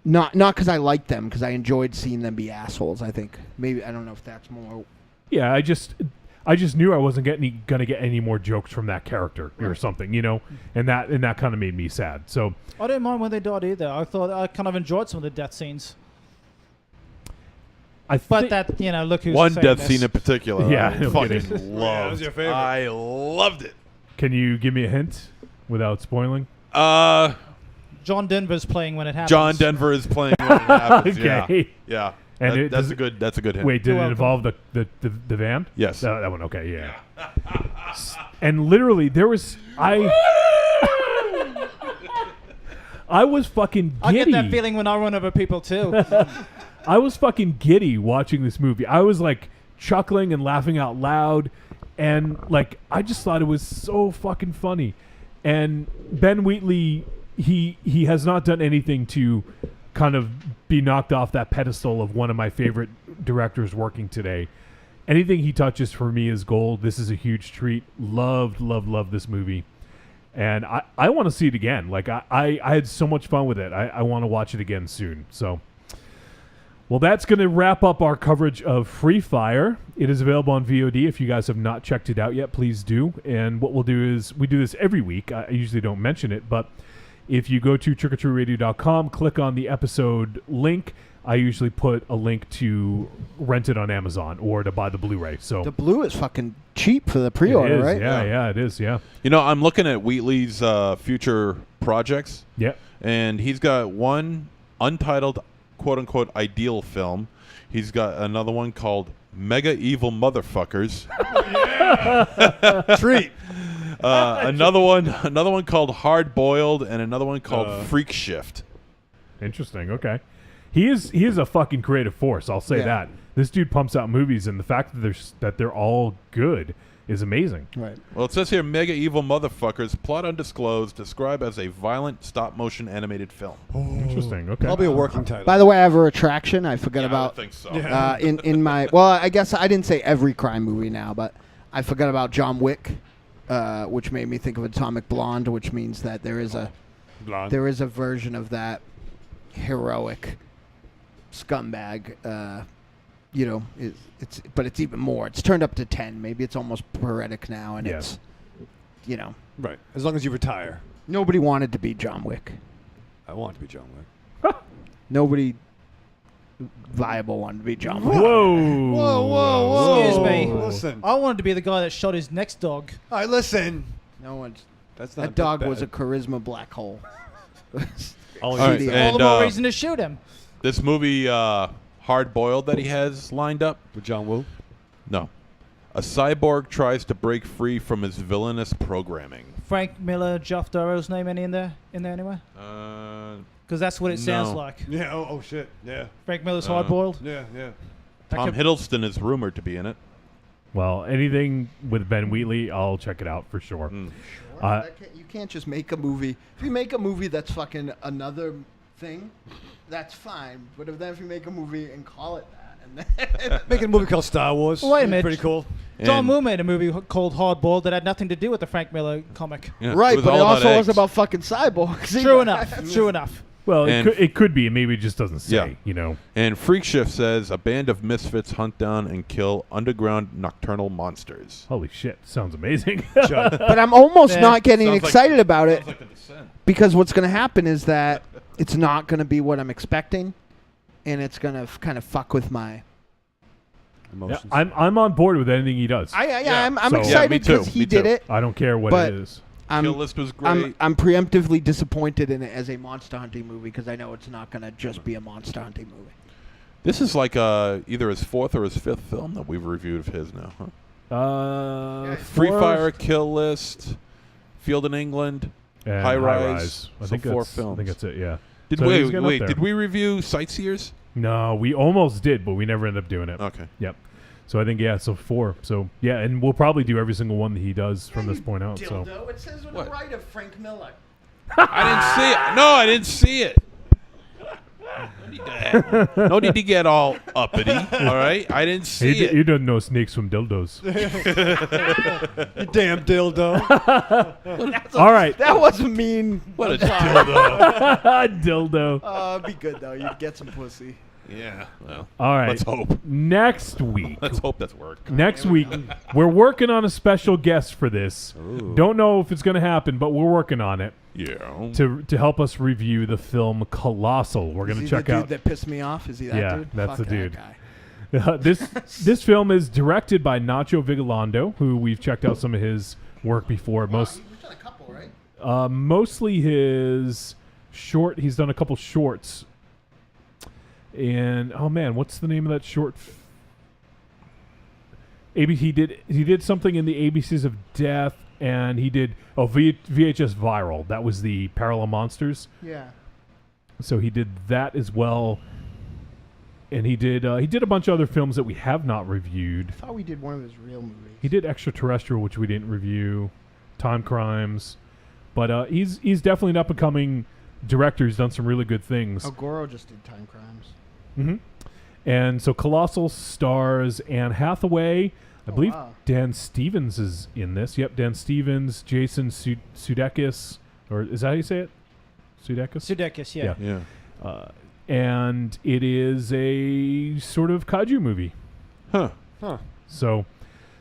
not because I liked them, because I enjoyed seeing them be assholes. I think maybe I don't know if that's more. Yeah, I just knew I wasn't gonna get any more jokes from that character or something, and that kind of made me sad. So I didn't mind when they died either. I thought I kind of enjoyed some of the death scenes. But that, look who's one saying death this. scene in particular. Yeah, I no fucking kidding. loved. Yeah, that was your favorite. I loved it. Can you give me a hint without spoiling? John Denver's playing when it happens. John Denver is playing when it happens. Okay. Yeah. And That's a good hint. Wait, did it involve the van? Yes. That one. Okay, yeah. And literally, there was I was fucking giddy. I get that feeling when I run over people too. I was fucking giddy watching this movie. I was chuckling and laughing out loud, and I just thought it was so fucking funny. And Ben Wheatley, he has not done anything to kind of be knocked off that pedestal of one of my favorite directors working today. Anything he touches for me is gold. This is a huge treat. Loved this movie. And I want to see it again. I had so much fun with it. I want to watch it again soon. So Well, that's going to wrap up our coverage of Free Fire. It is available on VOD. If you guys have not checked it out yet, please do. And what we'll do is we do this every week. I usually don't mention it, but if you go to trickortreatradio.com, click on the episode link, I usually put a link to rent it on Amazon or to buy the Blu-ray. So The blue is fucking cheap for the pre-order, right? Yeah, it is, yeah. You know, I'm looking at Wheatley's future projects. Yep. And he's got one untitled, quote-unquote, ideal film. He's got another one called Mega Evil Motherfuckers. Treat. Another one called Hard Boiled, and another one called Freak Shift. Interesting, okay. He is a fucking creative force, I'll say that. This dude pumps out movies, and the fact that they're all good is amazing. Right. Well, it says here, Mega Evil Motherfuckers, plot undisclosed, described as a violent stop-motion animated film. Interesting, okay. Probably a working title. By the way, I have a retraction. I forgot I about. don't think so. In my I guess I didn't say every crime movie now, but I forgot about John Wick, which made me think of Atomic Blonde, which means that there is a version of that heroic scumbag. But it's even more. It's turned up to 10. Maybe it's almost paretic now, and it's, right. As long as you retire. Nobody wanted to be John Wick. I want to be John Wick. Nobody viable wanted to be John Wick. Whoa. Excuse me. Listen. I wanted to be the guy that shot his next dog. All right, listen. No one's. That's not That dog bad. was a charisma black hole. All right, CDI. and, All the more reason to shoot him. This movie, Hard Boiled, that he has lined up. With John Woo? No. A cyborg tries to break free from his villainous programming. Frank Miller, Jeff Darrow's name any in there anywhere? Because that's what it sounds no. like. Yeah, oh shit, yeah. Frank Miller's Hard Boiled. Yeah. Tom Hiddleston is rumored to be in it. Well, anything with Ben Wheatley, I'll check it out for sure. You can't just make a movie. If you make a movie that's fucking another thing, that's fine. But if you make a movie and call it that, and then Making a movie called Star Wars. Well, wait a minute. Pretty cool. John Woo made a movie called Hard Boiled that had nothing to do with the Frank Miller comic. Yeah, right, was but it all also was eggs. about fucking cyborgs. True enough. True enough. Well, And- it could be. Maybe it just doesn't say, Yeah. you know. And Freak Shift says a band of misfits hunt down and kill underground nocturnal monsters. Holy shit, sounds amazing. But I'm almost Yeah. not getting Sounds like- excited about it Sounds like The Descent. because what's going to happen is that it's not going to be what I'm expecting, and it's going to kind of fuck with my. Yeah, Emotions. I'm on board with anything he does. I'm So- excited Yeah, me too, because he me did too. it. I don't care what But- it is. Kill List was great. I'm preemptively disappointed in it as a monster hunting movie because I know it's not going to just be a monster hunting movie. This is like either his fourth or his fifth film that we've reviewed of his now. Huh? Free Four- Fire, Kill List, Field in England, and High Rise. I So think 4 that's, films. I think that's it. Yeah. Did So he's getting up wait? there. Did we review Sightseers? No, we almost did, but we never ended up doing it. Okay. Yep. So I think so 4. So yeah, and we'll probably do every single one that he does from this point out. So It says on What? the right of Frank Miller. I didn't see it. No, I didn't see it. No need to get all uppity. All right, I didn't see he it. doesn't know snakes from dildos. You damn dildo. All right. That was mean. What a dildo. Dildo. Be good though. You'd get some pussy. Yeah. Well, All right. let's hope. Next week. Let's hope that's work. Next week, we're working on a special guest for this. Don't know if it's going to happen, but we're working on it Yeah. to help us review the film Colossal. We're going to Is he check the dude out. that pissed me off? Is he that Yeah, dude? that's Fuck the that dude. guy. This film is directed by Nacho Vigalondo, who we've checked out some of his work before. We've done a couple, right? Mostly his short. He's done a couple shorts. And oh man, what's the name of that short? He did something in the ABCs of Death, and he did VHS Viral. That was the Parallel Monsters. Yeah. So he did that as well. And he did a bunch of other films that we have not reviewed. I thought we did one of his real movies. He did Extraterrestrial, which we didn't review, Time Crimes, but he's definitely an up and coming director. He's done some really good things. Goro just did Time Crimes. Mm-hmm. And so Colossal stars Anne Hathaway. I believe wow. Dan Stevens is in this. Yep, Dan Stevens, Jason Sudeikis, or is that how you say it? Sudeikis? Sudeikis, yeah. Yeah. and it is a sort of kaiju movie. Huh. So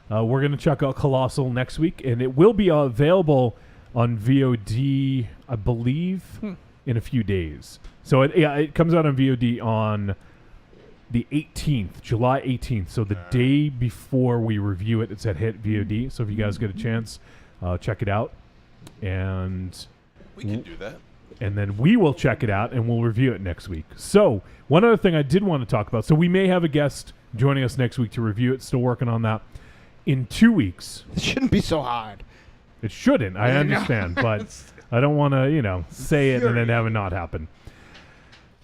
we're going to check out Colossal next week, and it will be available on VOD, I believe, in a few days. So it comes out on VOD on the 18th, July 18th. So the day before we review it, it's at Hit VOD. So if you guys get a chance, check it out. And We can do that. And then we will check it out and we'll review it next week. So one other thing I did want to talk about. So we may have a guest joining us next week to review it. Still working on that. In 2 weeks. It shouldn't be so hard. It shouldn't. I understand. But I don't want to, say it and then have it not happen.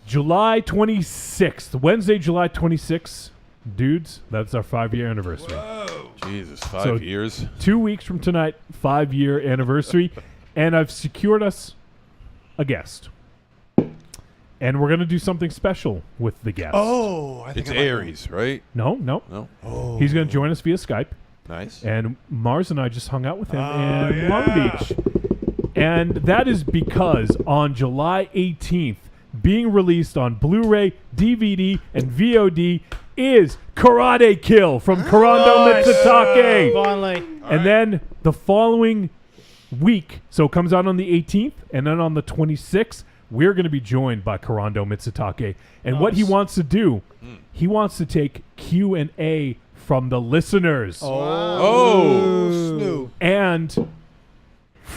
July 26th. Wednesday, July 26th. Dudes, that's our 5-year anniversary. Whoa. Jesus, 5 years. 2 weeks from tonight, 5-year anniversary. And I've secured us a guest. And we're going to do something special with the guest. Oh, I think it's Aries, right? No. Oh. He's going to join us via Skype. Nice. And Mars and I just hung out with him in Long Beach. And that is because on July 18th, being released on Blu-ray, DVD, and VOD is Karate Kill from Kurando Mitsutake. Finally. And then the following week, so it comes out on the 18th, and then on the 26th, we're going to be joined by Kurando Mitsutake. And what he wants to do, he wants to take Q&A from the listeners. Snoop. And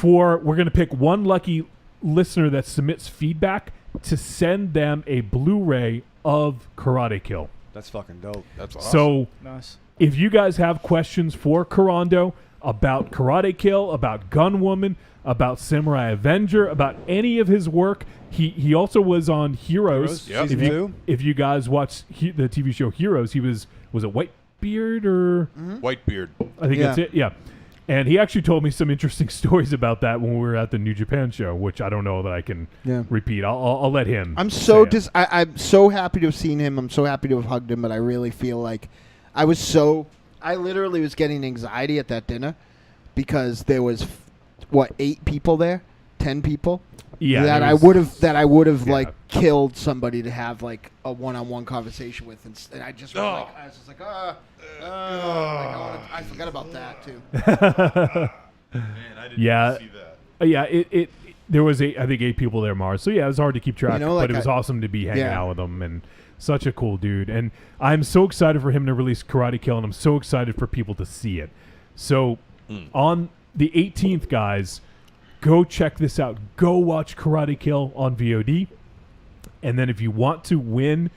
we're going to pick one lucky listener that submits feedback to send them a Blu-ray of Karate Kill. That's fucking dope. That's awesome. So Nice. if you guys have questions for Kurando about Karate Kill, about Gunwoman, about Samurai Avenger, about any of his work, he also was on Heroes. Yep. If if you guys watched the TV show Heroes, he was it Whitebeard or Whitebeard. I think that's it. Yeah. And he actually told me some interesting stories about that when we were at the New Japan show, which I don't know that I can repeat. I'll let him. I'm so say it. I'm so happy to have seen him. I'm so happy to have hugged him, but I really feel like I literally was getting anxiety at that dinner because there was 8 people there, 10 people. Yeah, that I would have like killed somebody to have like a one-on-one conversation with, and I just was like, I forgot about that too. Man, I didn't see that. It there was I think 8 people there, Mars. So yeah, it was hard to keep track, but it was awesome to be hanging out with him, and such a cool dude. And I'm so excited for him to release Karate Kill, and I'm so excited for people to see it. So on the 18th, guys, go check this out. Go watch Karate Kill on VOD. And then if you want to win,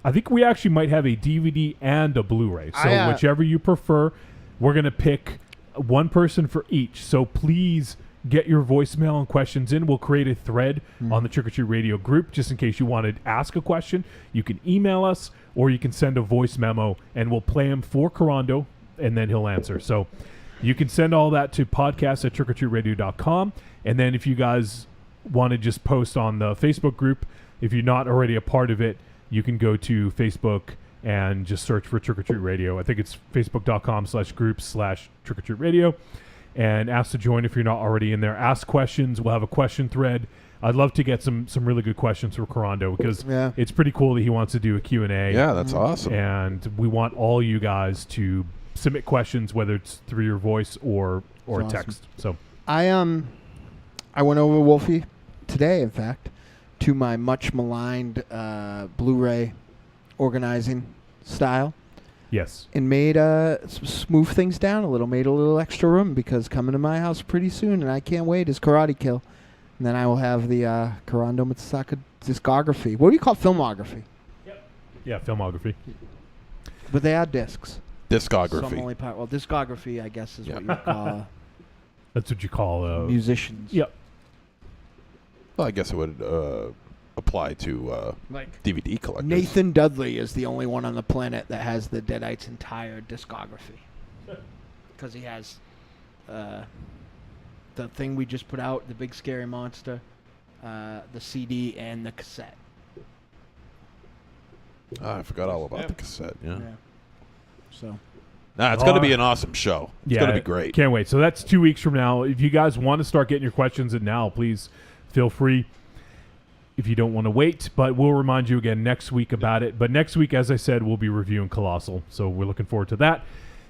I think we actually might have a DVD and a Blu-ray. So whichever you prefer, we're going to pick one person for each. So please get your voicemail and questions in. We'll create a thread on the Trick or Treat Radio group just in case you want to ask a question. You can email us or you can send a voice memo and we'll play him for Kurando and then he'll answer. So you can send all that to podcast@trickortreatradio.com. And then if you guys want to just post on the Facebook group, if you're not already a part of it, you can go to Facebook and just search for Trick or Treat Radio. I think it's facebook.com/groups/Trick or Treat Radio. And ask to join if you're not already in there. Ask questions. We'll have a question thread. I'd love to get some really good questions for Kurando because it's pretty cool that he wants to do a Q&A. Yeah, that's awesome. And we want all you guys to submit questions, whether it's through your voice or text. So I went over Wolfie today, in fact, to my much maligned Blu-ray organizing style. Yes. And made smooth things down a little, made a little extra room because coming to my house pretty soon, and I can't wait, is Karate Kill. And then I will have the Kurando Mitsutake discography. What do you call filmography? Yep. Yeah, filmography. But they are discs. Discography. Some only part. Well, discography, I guess, is what you would call. That's what you call musicians. Yep. Well, I guess it would apply to DVD collectors. Nathan Dudley is the only one on the planet that has the Deadites' entire discography. Because he has the thing we just put out, the Big Scary Monster, the CD, and the cassette. I forgot all about the cassette. Yeah. So. Nah, it's going to be an awesome show. It's going to be great. Can't wait. So that's 2 weeks from now. If you guys want to start getting your questions in now, please feel free. if you don't want to wait. But we'll remind you again next week about it. But next week, as I said, we'll be reviewing Colossal. So we're looking forward to that.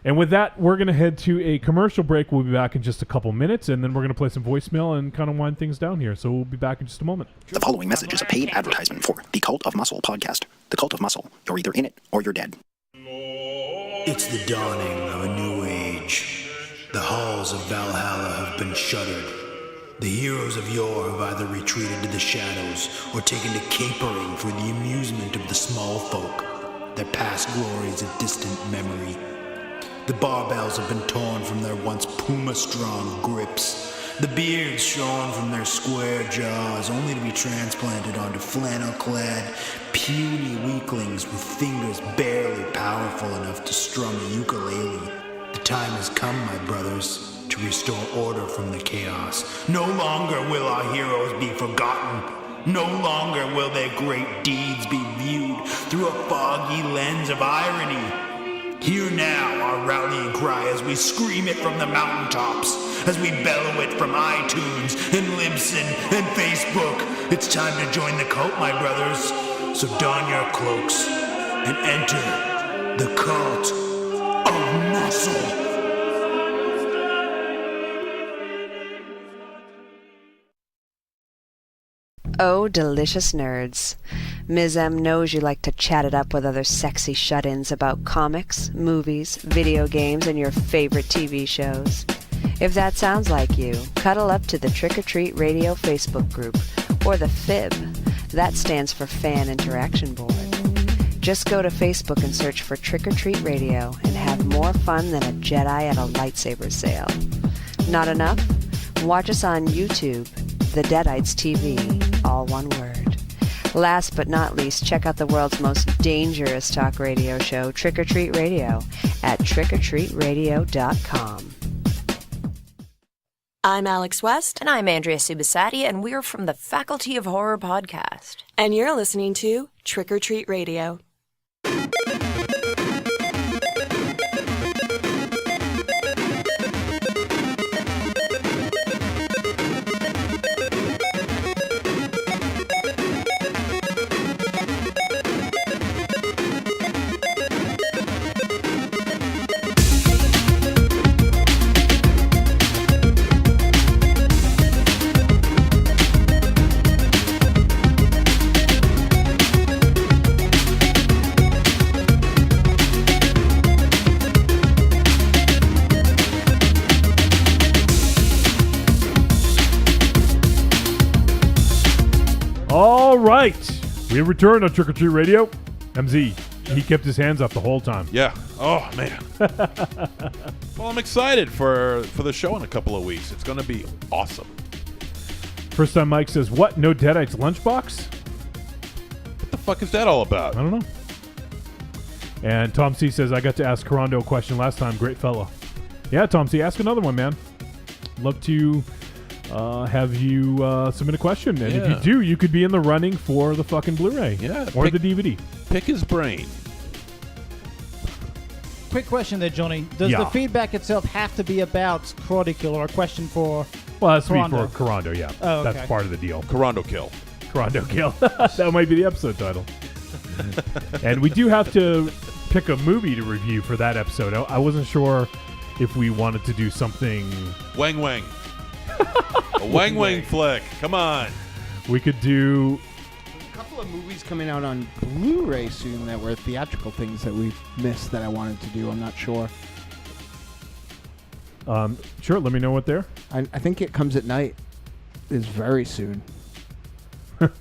And with that, we're going to head to a commercial break. We'll be back in just a couple minutes, and then we're going to play some voicemail and kind of wind things down here. So we'll be back in just a moment. The following message is a paid advertisement for the Cult of Muscle podcast. The Cult of Muscle. You're either in it or you're dead. It's the dawning of a new age. The halls of Valhalla have been shuttered. The heroes of yore have either retreated to the shadows or taken to capering for the amusement of the small folk. Their past glories a distant memory. The barbells have been torn from their once puma-strong grips. The beards shorn from their square jaws, only to be transplanted onto flannel-clad, puny weaklings with fingers barely powerful enough to strum a ukulele. The time has come, my brothers, to restore order from the chaos. No longer will our heroes be forgotten. No longer will their great deeds be viewed through a foggy lens of irony. Hear now our rallying cry as we scream it from the mountaintops, as we bellow it from iTunes and Libsyn and Facebook. It's time to join the cult, my brothers. So don your cloaks and enter the Cult of Muscle. Oh, delicious nerds. Ms. M knows you like to chat it up with other sexy shut-ins about comics, movies, video games, and your favorite TV shows. If that sounds like you, cuddle up to the Trick or Treat Radio Facebook group, or the FIB. That stands for Fan Interaction Board. Just go to Facebook and search for Trick or Treat Radio and have more fun than a Jedi at a lightsaber sale. Not enough? Watch us on YouTube, The Deadites TV, all one word. Last but not least, check out the world's most dangerous talk radio show, Trick or Treat Radio, at trickortreatradio.com. I'm Alex West. And I'm Andrea Subasati, and we're from the Faculty of Horror podcast. And you're listening to Trick or Treat Radio. All right. We return on Trick or Treat Radio. MZ, he kept his hands up the whole time. Yeah. Oh, man. Well, I'm excited for the show in a couple of weeks. It's going to be awesome. First time Mike says, what? No Deadites lunchbox? What the fuck is that all about? I don't know. And Tom C says, I got to ask Carando a question last time. Great fella. Yeah, Tom C, ask another one, man. Love to have you submit a question. And if you do, you could be in the running for the fucking Blu-ray. Yeah. Or the DVD. Pick his brain. Quick question there, Johnny. Does the feedback itself have to be about Karate Kill or a question for Well, that's Carando? for Carando, yeah. Oh, okay. That's part of the deal. Carando Kill. Carando Kill. That might be the episode title. And we do have to pick a movie to review for that episode. I wasn't sure if we wanted to do something... Wang Wang. A Wang Wang flick. Come on. We could do... A couple of movies coming out on Blu-ray soon that were theatrical things that we've missed that I wanted to do. I'm not sure. Sure, let me know what they're. I think It Comes at Night is very soon.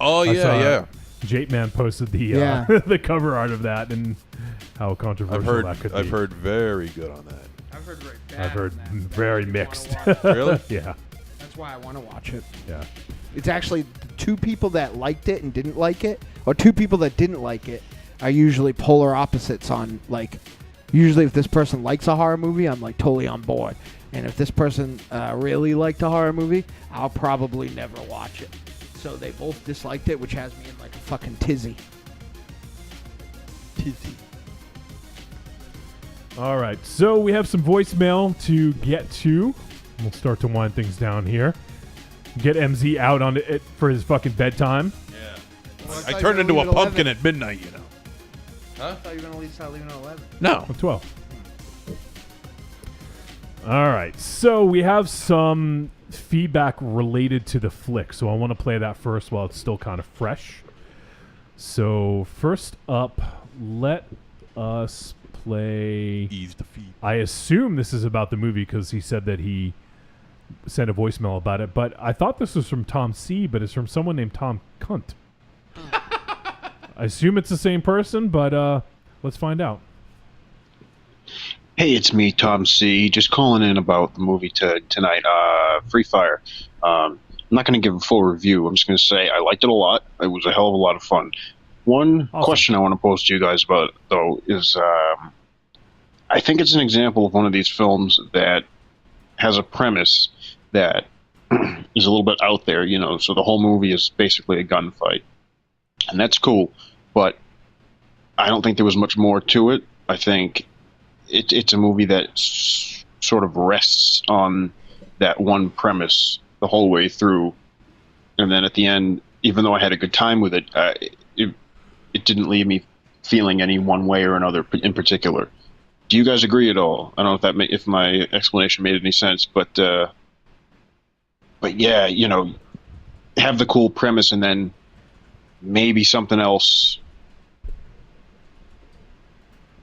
Oh, yeah. Jate Man posted the the cover art of that and how controversial that could be. I've heard very good on that. I've heard very bad. I've heard very mixed. Really? Yeah. That's why I want to watch it. Yeah. It's actually two people that liked it and didn't like it, or two people that didn't like it are usually polar opposites on, like, usually if this person likes a horror movie, I'm, like, totally on board. And if this person really liked a horror movie, I'll probably never watch it. So they both disliked it, which has me in, like, a fucking tizzy. All right, so we have some voicemail to get to. We'll start to wind things down here. Get MZ out on it for his fucking bedtime. Yeah. I turned into a pumpkin at midnight, you know. I thought you were going to start leaving at 11. No. 12. All right. So we have some feedback related to the flick. So I want to play that first while it's still kind of fresh. So first up, let us play... Ease the feed. I assume this is about the movie because he said that he sent a voicemail about it. But I thought this was from Tom C., but it's from someone named Tom Cunt. I assume it's the same person, but let's find out. Hey, it's me, Tom C. Just calling in about the movie tonight, Free Fire. I'm not going to give a full review. I'm just going to say I liked it a lot. It was a hell of a lot of fun. One question I want to pose to you guys about, though, is I think it's an example of one of these films that has a premise that is a little bit out there, you know, so the whole movie is basically a gunfight. And that's cool, but I don't think there was much more to it. I think it's a movie that sort of rests on that one premise the whole way through. And then at the end, even though I had a good time with it, it didn't leave me feeling any one way or another in particular. Do you guys agree at all? I don't know if my explanation made any sense, but yeah, you know, have the cool premise and then maybe something else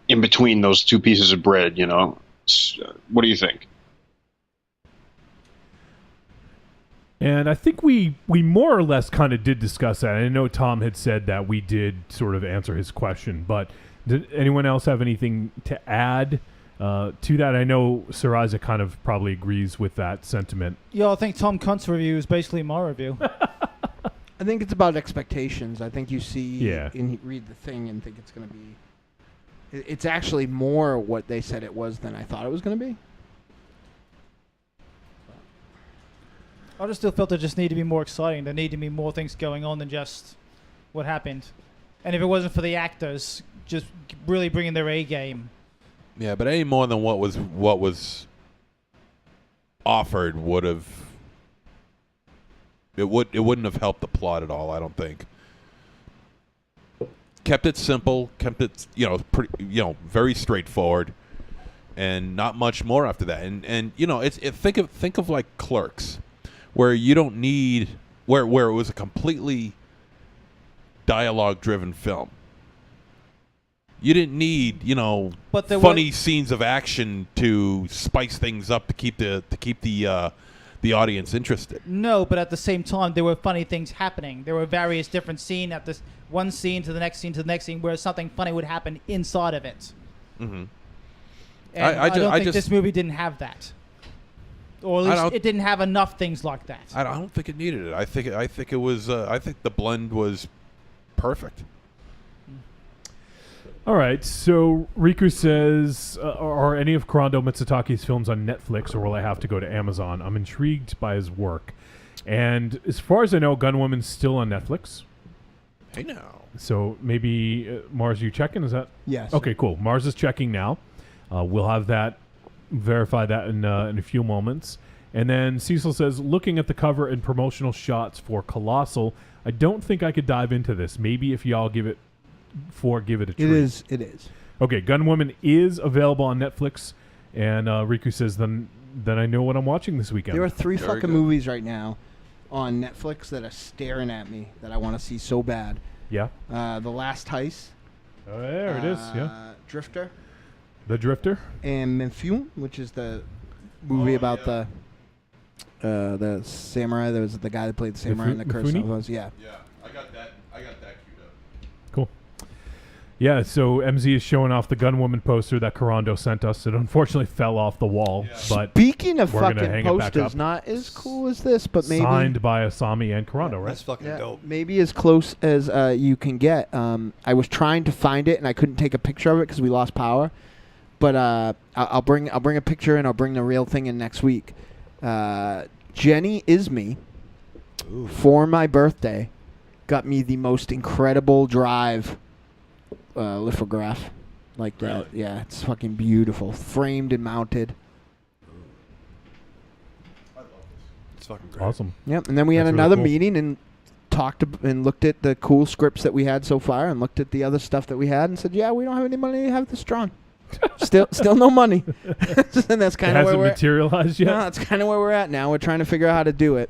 in between those two pieces of bread, you know? What do you think? And I think we more or less kind of did discuss that. I know Tom had said that we did sort of answer his question, but did anyone else have anything to add to that? I know Sir Isaac kind of probably agrees with that sentiment. Yeah, I think Tom Cunt's review is basically my review. I think it's about expectations. I think you see and read the thing and think it's going to be... It's actually more what they said it was than I thought it was going to be. I just still felt it just needed to be more exciting. There needed to be more things going on than just what happened. And if it wasn't for the actors just really bringing their A game. Yeah, but any more than what was offered would have... It wouldn't have helped the plot at all, I don't think. Kept it simple, kept it, very straightforward, and not much more after that. And think of like Clerks, where you don't need where it was a completely dialogue-driven film. You didn't need, but funny scenes of action to spice things up to keep the audience interested. No, but at the same time, there were funny things happening. There were various different scenes at this one scene to the next scene to the next scene where something funny would happen inside of it. Mm-hmm. And I don't think this movie didn't have that, or at least it didn't have enough things like that. I don't think it needed it. I think it was. I think the blend was perfect. All right, so Riku says, are any of Kurando Mitsutake's films on Netflix, or will I have to go to Amazon? I'm intrigued by his work. And as far as I know, Gunwoman's still on Netflix. Hey, now. So maybe, Mars, you checking? Is that? Yes. Okay, cool. Mars is checking now. We'll have that, verify that in a few moments. And then Cecil says, looking at the cover and promotional shots for Colossal, I don't think I could dive into this. Maybe if y'all give it a treat. It is. Okay, Gunwoman is available on Netflix, and Riku says, then I know what I'm watching this weekend. There are three fucking movies right now on Netflix that are staring at me that I want to see so bad. Yeah. The Last Heist. Oh, there it is, yeah. Drifter. The Drifter. And Minfune, which is the movie about the samurai. There was the guy that played the samurai in the Curse of Oz. Yeah. Yeah, I got that queued up. Cool. Yeah, so MZ is showing off the Gunwoman poster that Kurando sent us. It unfortunately fell off the wall, but speaking of we're gonna fucking hang it back posters, up. not as cool as this, but maybe signed by Asami and Kurando, right? That's fucking dope. Maybe as close as you can get. I was trying to find it and I couldn't take a picture of it because we lost power. But I'll bring a picture and I'll bring the real thing in next week. Jenny Isme, for my birthday, got me the most incredible drive lithograph like that. Really? Yeah, it's fucking beautiful, framed and mounted. It's fucking great. Awesome. Yep. And then we had That's really another cool. meeting and talked and looked at the cool scripts that we had so far, and looked at the other stuff that we had, and said, "Yeah, we don't have any money to have this drawn. Still no money." And that's kind of where hasn't we're materialized yet. No, that's kind of where we're at now. We're trying to figure out how to do it.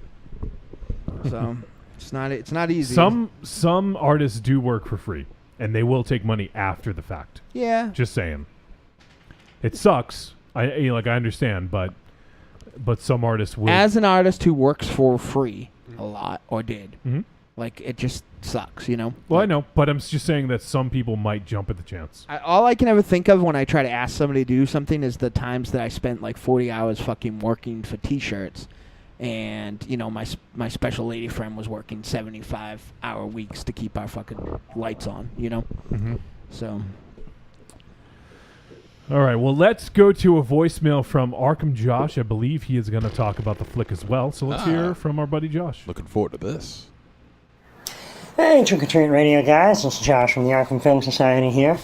So it's not easy. Some artists do work for free, and they will take money after the fact. Yeah. Just saying. It sucks. I understand, but some artists will. As an artist who works for free a lot, or did, Mhm. like, it just sucks, you know? Well, I know, but I'm just saying that some people might jump at the chance. All I can ever think of when I try to ask somebody to do something is the times that I spent like 40 hours fucking working for T-shirts, and you know my special lady friend was working 75-hour weeks to keep our fucking lights on, you know. Mhm. So All right, well, let's go to a voicemail from Arkham Josh. I believe he is going to talk about the flick as well. So let's hear from our buddy Josh. Looking forward to this. Hey, Trick or Treat Radio guys, this is Josh from the Arkham Film Society here.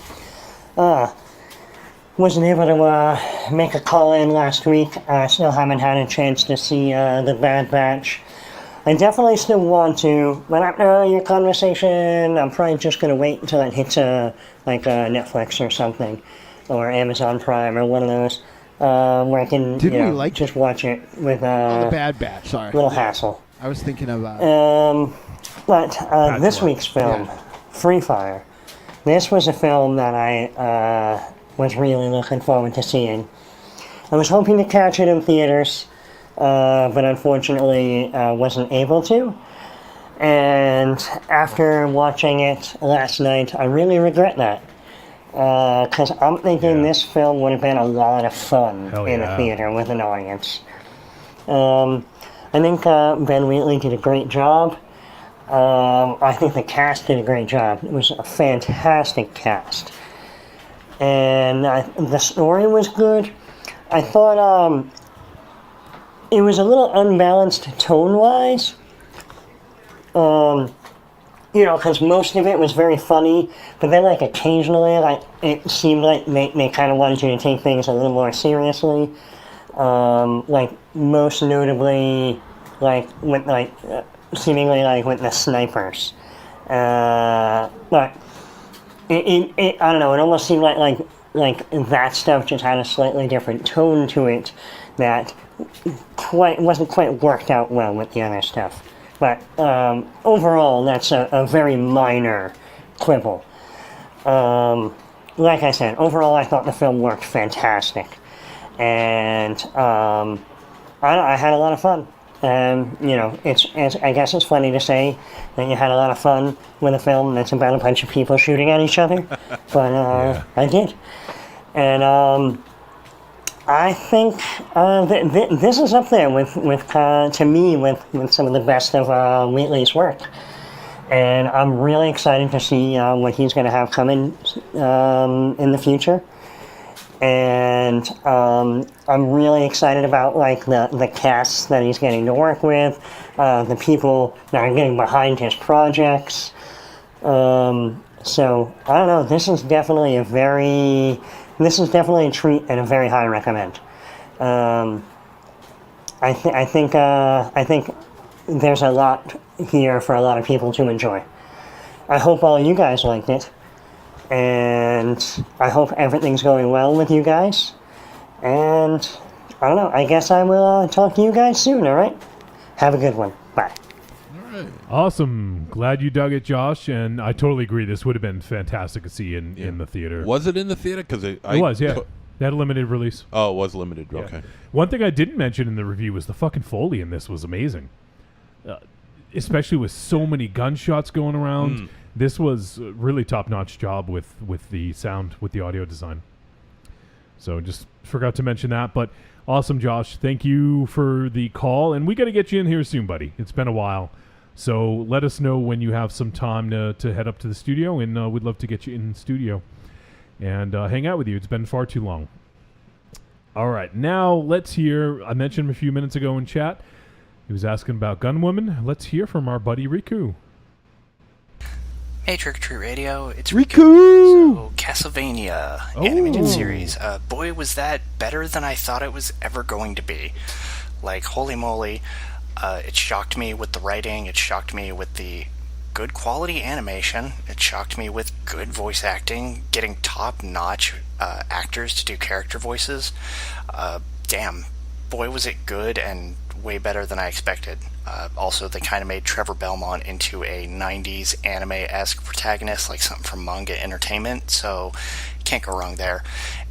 Wasn't able to make a call in last week. I still haven't had a chance to see The Bad Batch. I definitely still want to, but after your conversation, I'm probably just going to wait until it hits Netflix or something, or Amazon Prime or one of those, where I can just watch it with The Bad Batch, sorry. little hassle. I was thinking of But this week's film, Free Fire, this was a film that I was really looking forward to seeing. I was hoping to catch it in theaters, but unfortunately wasn't able to. And after watching it last night, I really regret that. Because I'm thinking this film would have been a lot of fun in a theater with an audience. I think Ben Wheatley did a great job. I think the cast did a great job. It was a fantastic cast. And the story was good. I thought it was a little unbalanced tone-wise. Because most of it was very funny, but then occasionally it seemed like they kind of wanted you to take things a little more seriously. Most notably, seemingly with the snipers. But I don't know, it almost seemed like that stuff just had a slightly different tone to it that wasn't quite worked out well with the other stuff. But overall, that's a very minor quibble. Like I said, overall I thought the film worked fantastic. And I had a lot of fun. I guess it's funny to say that you had a lot of fun with a film that's about a bunch of people shooting at each other, but I did. And I think this is up there with to me with some of the best of Wheatley's work, and I'm really excited to see what he's going to have coming in the future. And I'm really excited about the cast that he's getting to work with, the people that are getting behind his projects. So I don't know. This is definitely a treat and a very high recommend. I think there's a lot here for a lot of people to enjoy. I hope all you guys liked it. And I hope everything's going well with you guys. And I don't know, I guess I will talk to you guys soon, all right? Have a good one. Bye. Awesome. Glad you dug it, Josh. And I totally agree. This would have been fantastic to see in the theater. Was it in the theater? Because it was, yeah. They had a limited release. Oh, it was limited. Yeah. Okay. One thing I didn't mention in the review was the fucking Foley in this was amazing. Especially with so many gunshots going around. This was a really top-notch job with the sound, with the audio design. So just forgot to mention that. But awesome, Josh. Thank you for the call. And we got to get you in here soon, buddy. It's been a while. So let us know when you have some time to head up to the studio. And we'd love to get you in the studio and hang out with you. It's been far too long. All right. Now let's hear. I mentioned him a few minutes ago in chat. He was asking about Gunwoman. Let's hear from our buddy Riku. Hey, Trick or Treat Radio, it's Riku! So, Castlevania animated series. Boy, was that better than I thought it was ever going to be. Holy moly. It shocked me with the writing. It shocked me with the good quality animation. It shocked me with good voice acting, getting top-notch actors to do character voices. Damn, boy was it good and way better than I expected. Also, they kind of made Trevor Belmont into a 90s anime-esque protagonist, like something from Manga Entertainment, so can't go wrong there.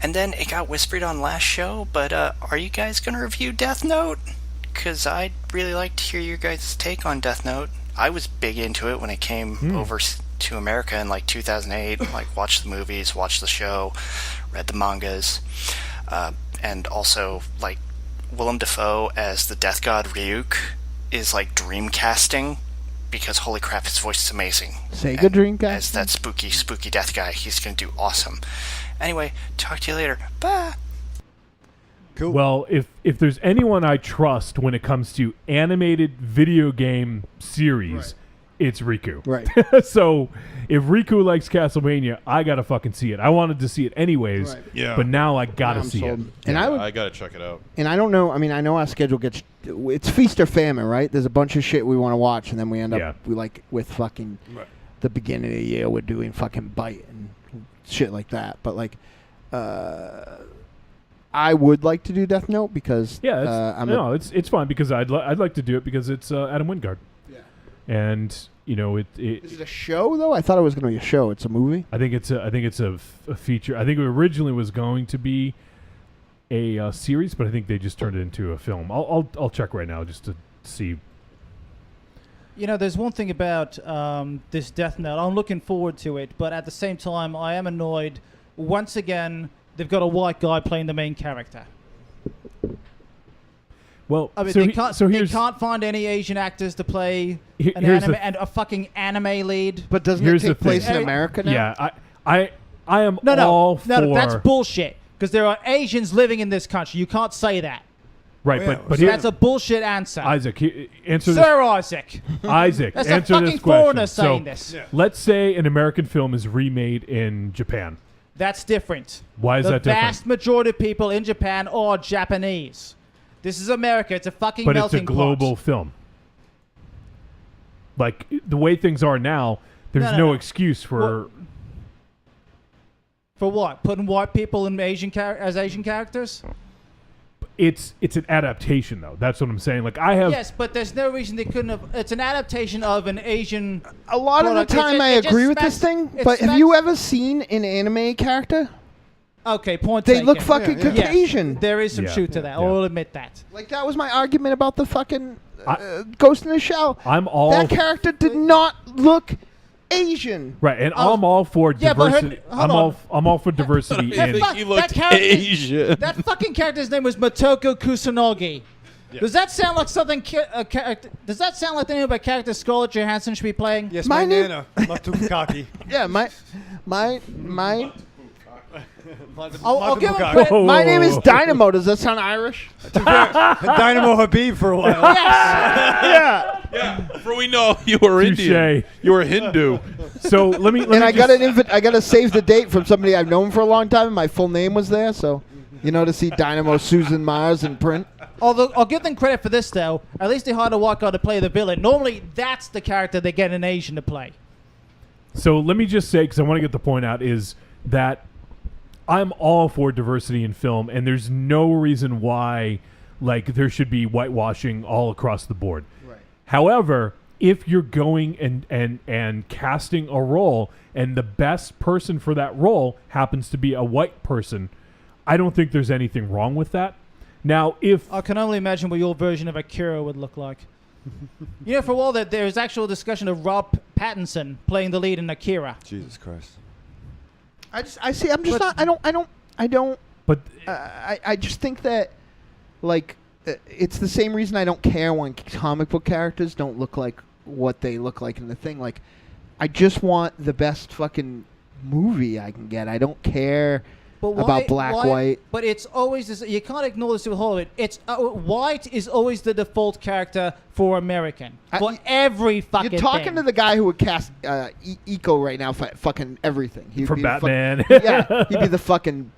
And then it got whispered on last show, but are you guys going to review Death Note? Because I'd really like to hear your guys' take on Death Note. I was big into it when it came over to America in like 2008. Like, watched the movies, watched the show, read the mangas, and also like Willem Dafoe as the Death God Ryuk is like dream casting, because holy crap, his voice is amazing. Sega Dreamcast? As that spooky death guy, he's gonna do awesome. Anyway, talk to you later. Bye. Cool. Well, if there's anyone I trust when it comes to animated video game series, it's Riku. Right. So if Riku likes Castlevania, I gotta fucking see it. I wanted to see it anyways, Yeah. but now I gotta I'm see sold. it. And I gotta check it out. And I don't know. I mean, I know our schedule gets. It's feast or famine, right? There's a bunch of shit we want to watch, and then we end up with fucking the beginning of the year. We're doing fucking Bite and shit like that. But like, I would like to do Death Note because it's fine because I'd like to do it because it's Adam Wingard. Yeah. And you know is it a show though? I thought it was going to be a show. It's a movie. I think it's a feature. I think it originally was going to be a series, but I think they just turned it into a film. I'll check right now just to see. You know, there's one thing about this Death Note. I'm looking forward to it, but at the same time, I am annoyed. Once again, they've got a white guy playing the main character. Well, I mean, so they can't find any Asian actors to play an anime and a fucking anime lead. But doesn't it take place in America now? Yeah, I am No, all for... that's bullshit. Because there are Asians living in this country. You can't say that. Right, but so that's a bullshit answer. Isaac, answer Sir this. Isaac. Isaac, That's a answer fucking this question. foreigner saying so, this. Yeah. Let's say an American film is remade in Japan. That's different. Why is that different? The vast majority of people in Japan are Japanese. This is America. It's a fucking But melting it's a global film. Like, the way things are now, there's no excuse for... For what? Putting white people in as Asian characters? It's an adaptation, though. That's what I'm saying. Like, I have... Yes, but there's no reason they couldn't have... It's an adaptation of an Asian... A lot of the time I agree with this thing, but have you ever seen an anime character? Okay, point They taken. look fucking Caucasian. Yes, there is some truth to that. I'll admit that. Like, that was my argument about the fucking Ghost in the Shell. I'm all... That character did not look Asian. Right, and I'm all for diversity. Hold I'm all for diversity in... He looked Asian. That fucking character's name was Motoko Kusanagi. Yeah. Does that sound like something? Does that sound like the name of a character Scarlett Johansson should be playing? Yes, my Nana, Matukaki. Yeah, my. I'll give him credit. My name is Dynamo. Does that sound Irish? Dynamo Habib for a while. Yes. Yeah. For we know you were Indian. You were Hindu. So let me. And I got I got to save the date from somebody I've known for a long time. And my full name was there, so to see Dynamo Susan Mars in print. Although I'll give them credit for this though. At least they hired a white guy to play the villain. Normally, that's the character they get an Asian to play. So let me just say, because I want to get the point out, is that I'm all for diversity in film, and there's no reason why, like, there should be whitewashing all across the board. Right. However, if you're going and casting a role, and the best person for that role happens to be a white person, I don't think there's anything wrong with that. Now, if I can only imagine what your version of Akira would look like. For a while there was actual discussion of Rob Pattinson playing the lead in Akira. Jesus Christ. I just think that, like, it's the same reason I don't care when comic book characters don't look like what they look like in the thing. Like, I just want the best fucking movie I can get. I don't care about white. But it's always this. You can't ignore this with Hollywood. It's white is always the default character for American. For every fucking You're talking thing. to the guy who would cast Eco right now for fucking everything. He'd From be Batman. Yeah, he'd be the fucking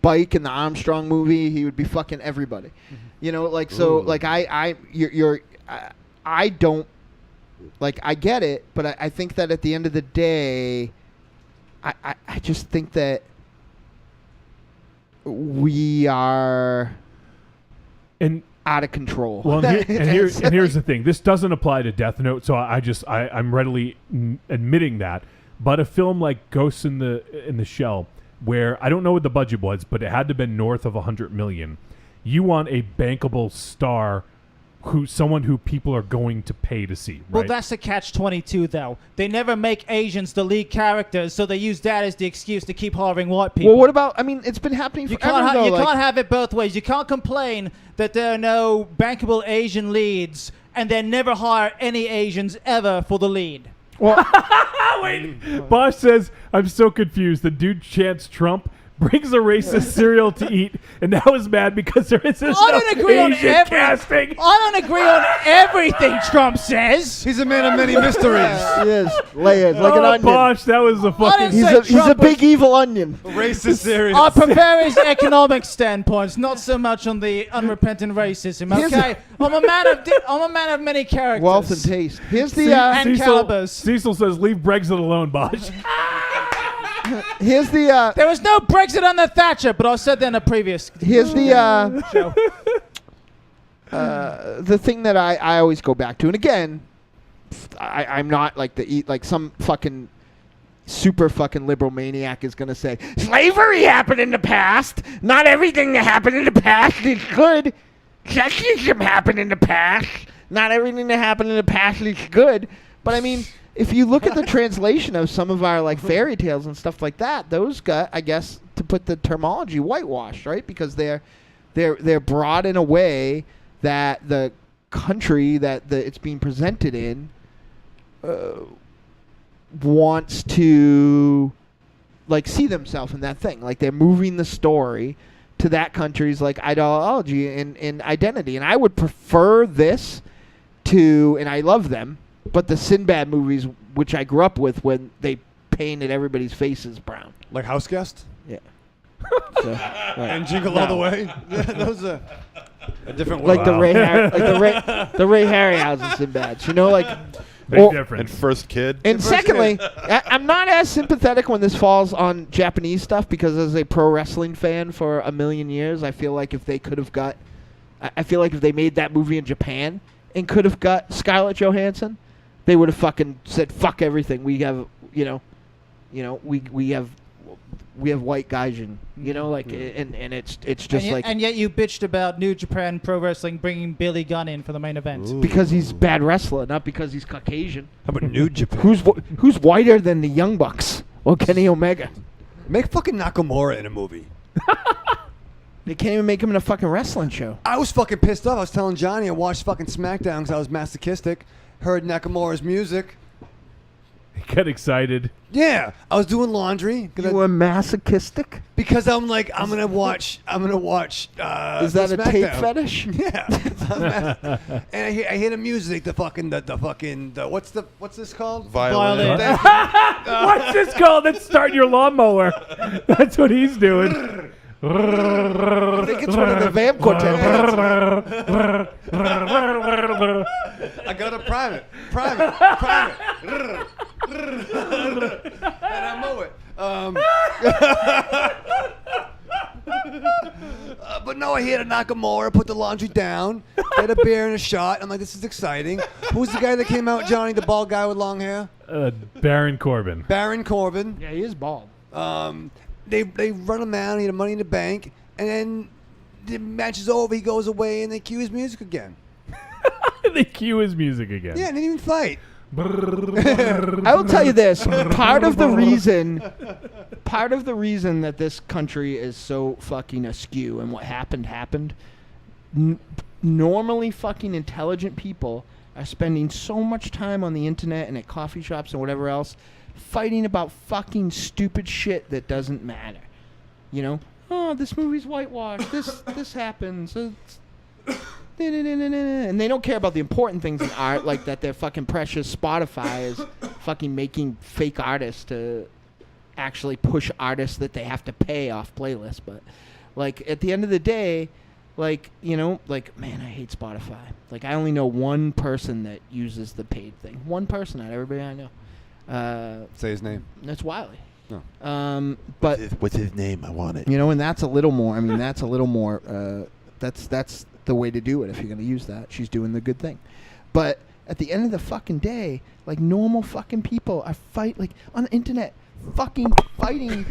Bike in the Armstrong movie. He would be fucking everybody. Mm-hmm. You're I don't like. I get it, but I think that at the end of the day, I just think that we are out of control. Well, and here's the thing. This doesn't apply to Death Note, so I'm readily admitting that. But a film like Ghost in the Shell, where I don't know what the budget was, but it had to have been north of $100 million. You want a bankable star, someone who people are going to pay to see. Right? Well, that's the catch-22, though. They never make Asians the lead characters, so they use that as the excuse to keep hiring white people. Well, what about? I mean, it's been happening forever. You can't have it both ways. You can't complain that there are no bankable Asian leads, and then never hire any Asians ever for the lead. Well, wait. Bosch says, I'm so confused. The dude chants Trump, brings a racist cereal to eat, and now is mad because there is this Asian casting. I don't agree on everything Trump says. He's a man of many mysteries. He is. Layers, like an onion. Bosch, that was a fucking... He's a big evil onion. Racist cereal. I prefer his economic standpoints, not so much on the unrepentant racism. Okay, I'm a man of many characters. Wealth and taste. Here's the and calibers. Cecil says, leave Brexit alone, Bosch. Here's the. There was no Brexit under Thatcher, but I said that in a previous. Here's the. show. The thing that I always go back to, and again, I'm not like some fucking super fucking liberal maniac is gonna say slavery happened in the past. Not everything that happened in the past is good. Sexism happened in the past. Not everything that happened in the past is good. But I mean, if you look at the translation of some of our like fairy tales and stuff like that, those got, I guess, to put the terminology, whitewashed, right? Because they're brought in a way that the country that it's being presented in wants to like see themselves in that thing. Like they're moving the story to that country's like ideology and identity. And I would prefer this to, and I love them, but the Sinbad movies, which I grew up with when they painted everybody's faces brown. Like House Guest? Yeah. So, right. And Jingle All the Way? Yeah, those are a different like world. the Ray the Ray Harryhausen Sinbads, you know, like big difference. And First Kid. And secondly, I'm not as sympathetic when this falls on Japanese stuff because as a pro wrestling fan for a million years, I feel like if they could have got, I feel like if they made that movie in Japan and could have got Scarlett Johansson, they would have fucking said fuck everything. We have, we have white gaijin, like, and it's just like. And yet you bitched about New Japan Pro Wrestling bringing Billy Gunn in for the main event. Ooh. Because he's a bad wrestler, not because he's Caucasian. How about New Japan? Who's whiter than the Young Bucks or Kenny Omega? Make fucking Nakamura in a movie. They can't even make him in a fucking wrestling show. I was fucking pissed off. I was telling Johnny I watched fucking SmackDown because I was masochistic. Heard Nakamura's music. He got excited. Yeah, I was doing laundry. You were masochistic? Because I'm like, I'm gonna watch. Is that a tape fetish? Yeah. And I hear the music. The what's this called? Violin. What's this called? That's starting your lawnmower. That's what he's doing. I think it's one of the Vamp Quartet. I got a private. And I mow it. But no, I hear the Nakamura, put the laundry down, get a beer and a shot. I'm like, this is exciting. Who's the guy that came out, Johnny, the bald guy with long hair? Baron Corbin. Baron Corbin. Yeah, he is bald. They run him down, he had money in the bank, and then the match is over, he goes away, and they cue his music again. They cue his music again. Yeah, and they didn't even fight. I will tell you this. Part of the reason that this country is so fucking askew and what happened, normally fucking intelligent people are spending so much time on the internet and at coffee shops and whatever else fighting about fucking stupid shit that doesn't matter. Oh, this movie's whitewashed. This happens. And they don't care about the important things in art, like that their fucking precious Spotify is fucking making fake artists to actually push artists that they have to pay off playlists. But, like, at the end of the day, Like, you know, like, man, I hate Spotify. Like, I only know one person that uses the paid thing. One person out of everybody I know. Say his name. That's Wiley. No. But what's his name? I want it. you know, and that's a little more. I mean, that's a little more. That's the way to do it if you're going to use that. She's doing the good thing. But at the end of the fucking day, like, normal fucking people are on the internet, fucking fighting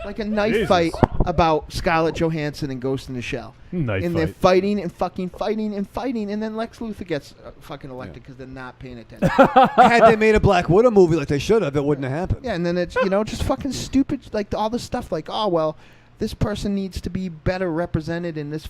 like a knife Jesus. fight about Scarlett Johansson and Ghost in the Shell. Knife and fight. they're fighting and fucking fighting and fighting, and then Lex Luthor gets fucking elected because they're not paying attention. Had they made a Black Widow movie like they should have, it wouldn't have happened. Yeah, and then it's, you know, just fucking stupid, like all the stuff like, oh, well, this person needs to be better represented in this.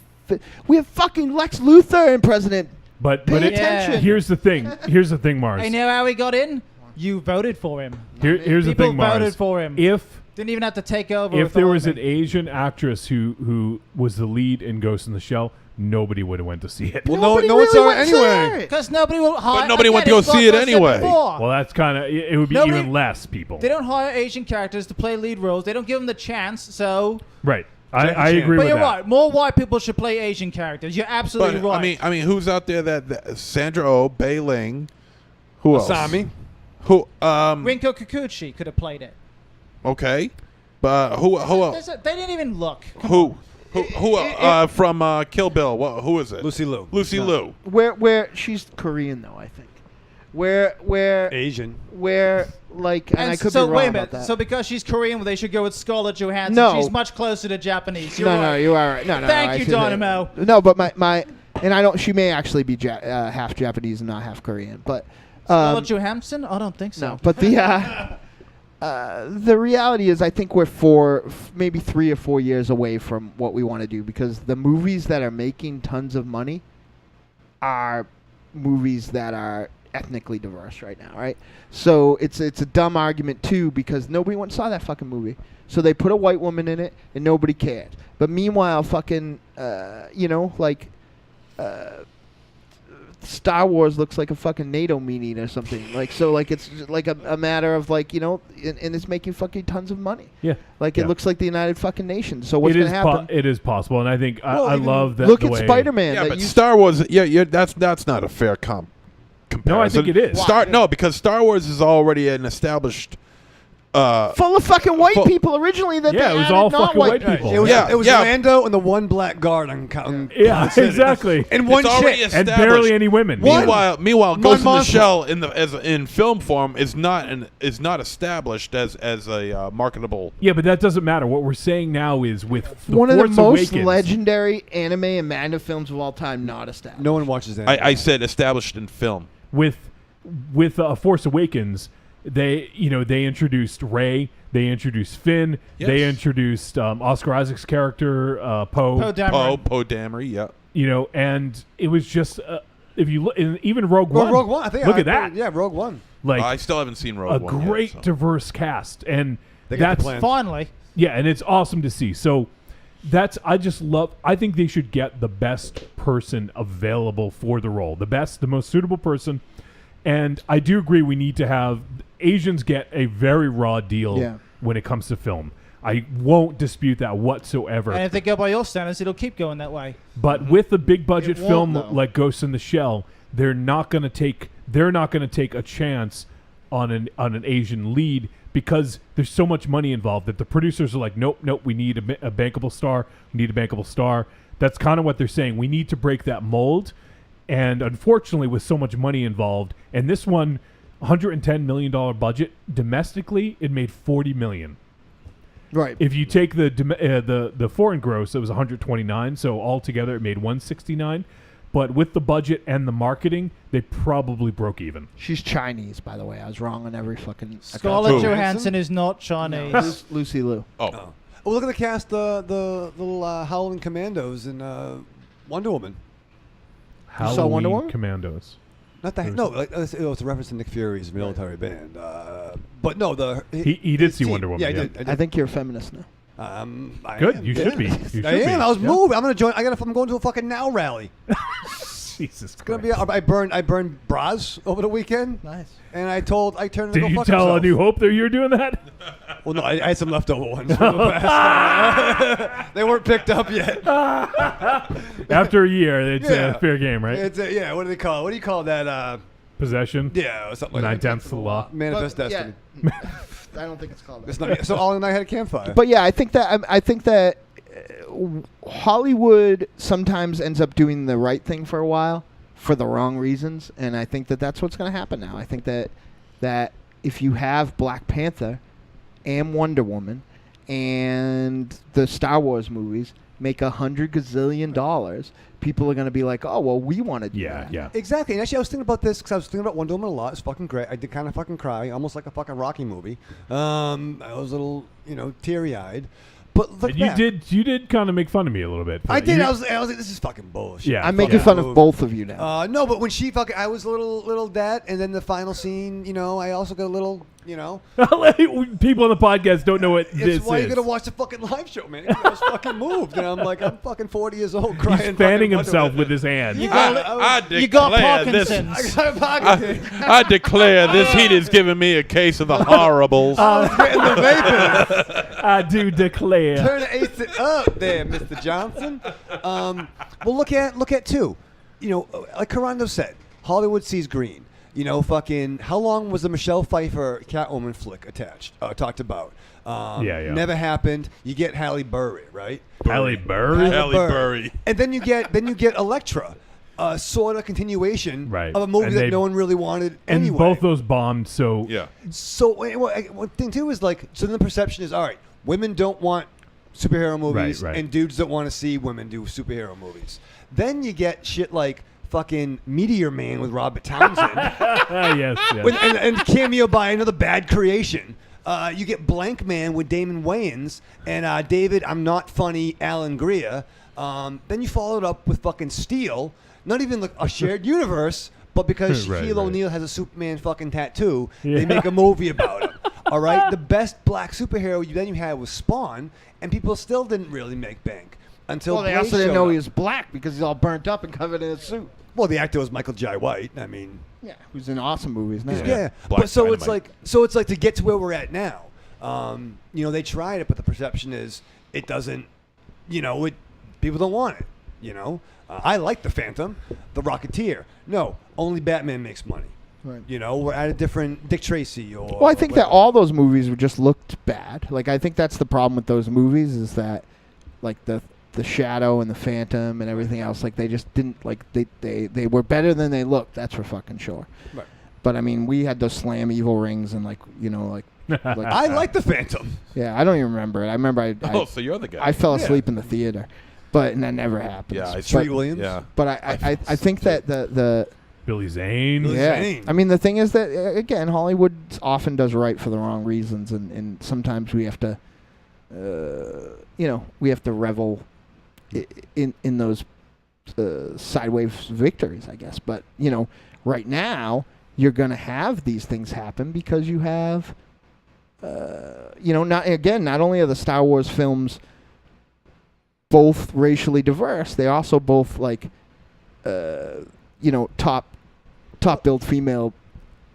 We have fucking Lex Luthor and President. But Pay attention. here's the thing. Here's the thing, Mars. I know how he got in. You voted for him. Here's the People thing, Mars. voted for him. Didn't even have to take over. If there was an Asian actress who was the lead in Ghost in the Shell, nobody would have went to see it. Well, no one saw it anyway. Because nobody will hire. But nobody went to go see it anyway. Well, that's kind of it. Would be Nobody- even less people. They don't hire Asian characters to play lead roles. They don't give them the chance. So. Right. I agree But with you're that. right. More white people should play Asian characters. You're absolutely But right. I mean, who's out there that Sandra Oh, Bei Ling, who else? Asami. Who? Rinko Kikuchi could have played it. Okay, but who else? They didn't even look. Who from Kill Bill? Who is it? Lucy Liu. Lucy Liu. Where she's Korean though, I think. Where Asian. Where like, and I could so be wrong wait a about minute. that. So because she's Korean, they should go with Scarlett Johansson. No. She's much closer to Japanese. You're no, right. you are right. No, Thank I you, see that. Dynamo. No, but my and I don't. She may actually be half Japanese and not half Korean, but Scarlett Johansson? I don't think so. no. But the reality is, I think we're maybe 3 or 4 years away from what we want to do, because the movies that are making tons of money are movies that are ethnically diverse right now, right? So it's a dumb argument too, because nobody went and saw that fucking movie. So they put a white woman in it and nobody cared. But meanwhile, fucking Star Wars looks like a fucking NATO meeting or something. Like, so like it's just like a matter of like, you know, and it's making fucking tons of money. Yeah. Like Yeah. it looks like the United fucking Nations. So what's It going is to happen? it is possible, and I think I even love that. look the at way- Spider-Man. Yeah, that but you- Star Wars. Yeah, that's not a fair comparison. No, I think it is. No, because Star Wars is already an established. full of fucking white people originally. That Yeah, they it was added all not fucking white people. people. It was, Yeah, it was yeah. Lando and the one black guard on Yeah, City. exactly. And one It's already chick. And established. barely any women. Meanwhile, Mon Ghost in the Mothma. Shell in film form is not established as a marketable. Yeah, but that doesn't matter. What we're saying now is with the One of Force the most Awakens, legendary anime and manga films of all time, not established. No one watches that. I said established in film. with Force Awakens, they introduced Rey, they introduced Finn, they Yes. introduced Oscar Isaac's character Poe. Poe Dameron. Poe Dameron, yeah. And it was just if you look, even Rogue Well, One. Rogue One. I think. Look at that. Yeah, Rogue One. Like I still haven't seen Rogue a One. great yet, so. diverse cast, and They got the that's plan. Finally. yeah, and it's awesome to see. So I think they should get the best person available for the role, the most suitable person. And I do agree we need to have Asians get a very raw deal when it comes to film. I won't dispute that whatsoever. And if they go by your standards, it'll keep going that way. But with a big budget It won't, film though. like Ghost in the Shell, they're not going to take a chance on an Asian lead, because there's so much money involved that the producers are like, nope, we need a bankable star. That's kind of what they're saying. We need to break that mold. And unfortunately, with so much money involved, and this one, $110 million budget domestically, it made $40 million. Right. If you take the foreign gross, it was 129. So altogether, it made 169. But with the budget and the marketing, they probably broke even. She's Chinese, by the way. I was wrong on every fucking. Scarlett Who? Johansson is not Chinese. No, Lucy Liu. Oh, Oh, look at the cast. The little Howling Commandos in Wonder Woman. Halloween Wonder Woman? Commandos. Not that. No, like, it's a reference to Nick Fury's military band. But no, He did his see team. Wonder Woman, Yeah, yeah. I did. I think you're a feminist now. I Good, am. you should be. You I should am. be. I was Yeah. moved. I'm gonna join. I'm going to a fucking Now rally. Jesus It's gonna be. I burned bras over the weekend. Nice. And I turned. Did to go you fuck tell himself. A New Hope that you were doing that? Well, no, I had some leftover ones. From the past. They weren't picked up yet. After a year, it's fair game, right? It's yeah. What do they call? What do you call that? Possession. Yeah, or something like 9/10 of the law. Manifest But, destiny. I don't think it's called that. It's not, so all in I had a campfire. But yeah, I think that Hollywood sometimes ends up doing the right thing for a while for the wrong reasons, and I think that that's what's going to happen now. I think that if you have Black Panther and Wonder Woman and the Star Wars movies make $100 gazillion, people are going to be like, oh, well, we want to do that. Yeah. Exactly. And actually, I was thinking about this because I was thinking about Wonder Woman a lot. It's fucking great. I did kind of fucking cry, almost like a fucking Rocky movie. I was a little, teary-eyed. But look back. You did kind of make fun of me a little bit. I did. I was like, this is fucking bullshit. Yeah. I'm making fun of both of you now. No, but when she fucking, I was a little that, and then the final scene, I also got a little, People on the podcast don't know what this is. It's why you gotta watch the fucking live show, man. I was fucking moved, and I'm like, I'm fucking 40 years old, crying. He's fanning himself with his hand. I got Parkinson's. I declare this heat is giving me a case of the horribles. Getting the vapors. I do declare. Turn the AC up there, Mr. Johnson. Well, look at two. Like Carando said, Hollywood sees green. Fucking how long was the Michelle Pfeiffer Catwoman flick talked about? Yeah. Never happened. You get Halle Berry, right? Halle Berry. And then you get Elektra. Sort of continuation of a movie And that no one really wanted and anyway. both those bombed, so... Yeah. So one thing, too, is like, so then the perception is, all right, women don't want superhero movies, Right. and dudes don't want to see women do superhero movies. Then you get shit like fucking Meteor Man with Robert Townsend. yes. And cameo by another bad creation. You get Blank Man with Damon Wayans and David, I'm Not Funny, Alan Greer. Then you follow it up with fucking Steel. Not even like a shared universe, but because Shaquille O'Neal has a Superman fucking tattoo, they make a movie about him. All right? The best black superhero you had was Spawn, and people still didn't really make bank until They Blade also didn't showed know up. he was black because he's all burnt up and covered in a suit. Well, the actor was Michael Jai White. I mean, Yeah, who's in awesome movies now. yeah. Black But so Dynamite. it's like to get to where we're at now. They tried it, but the perception is it doesn't. People don't want it. I like the Phantom, the Rocketeer. No, only Batman makes money. Right. We're at a different Dick Tracy or. Well, I think that all those movies just looked bad. Like, I think that's the problem with those movies is that, like, the Shadow and the Phantom and everything else, like, they just didn't, like, they were better than they looked. That's for fucking sure. Right. But, I mean, we had those Slam Evil rings and, like, I like the Phantom. Yeah, I don't even remember it. I remember so you're the guy. I fell asleep in the theater. And that never happened. Yeah, Street Williams. Yeah. But I think that the Billy Zane. yeah. I mean, the thing is that, again, Hollywood often does right for the wrong reasons, and sometimes we have to, we have to revel in those sideways victories, I guess. But, right now, you're going to have these things happen because you have, not only are the Star Wars films both racially diverse, they also both, like, top billed female.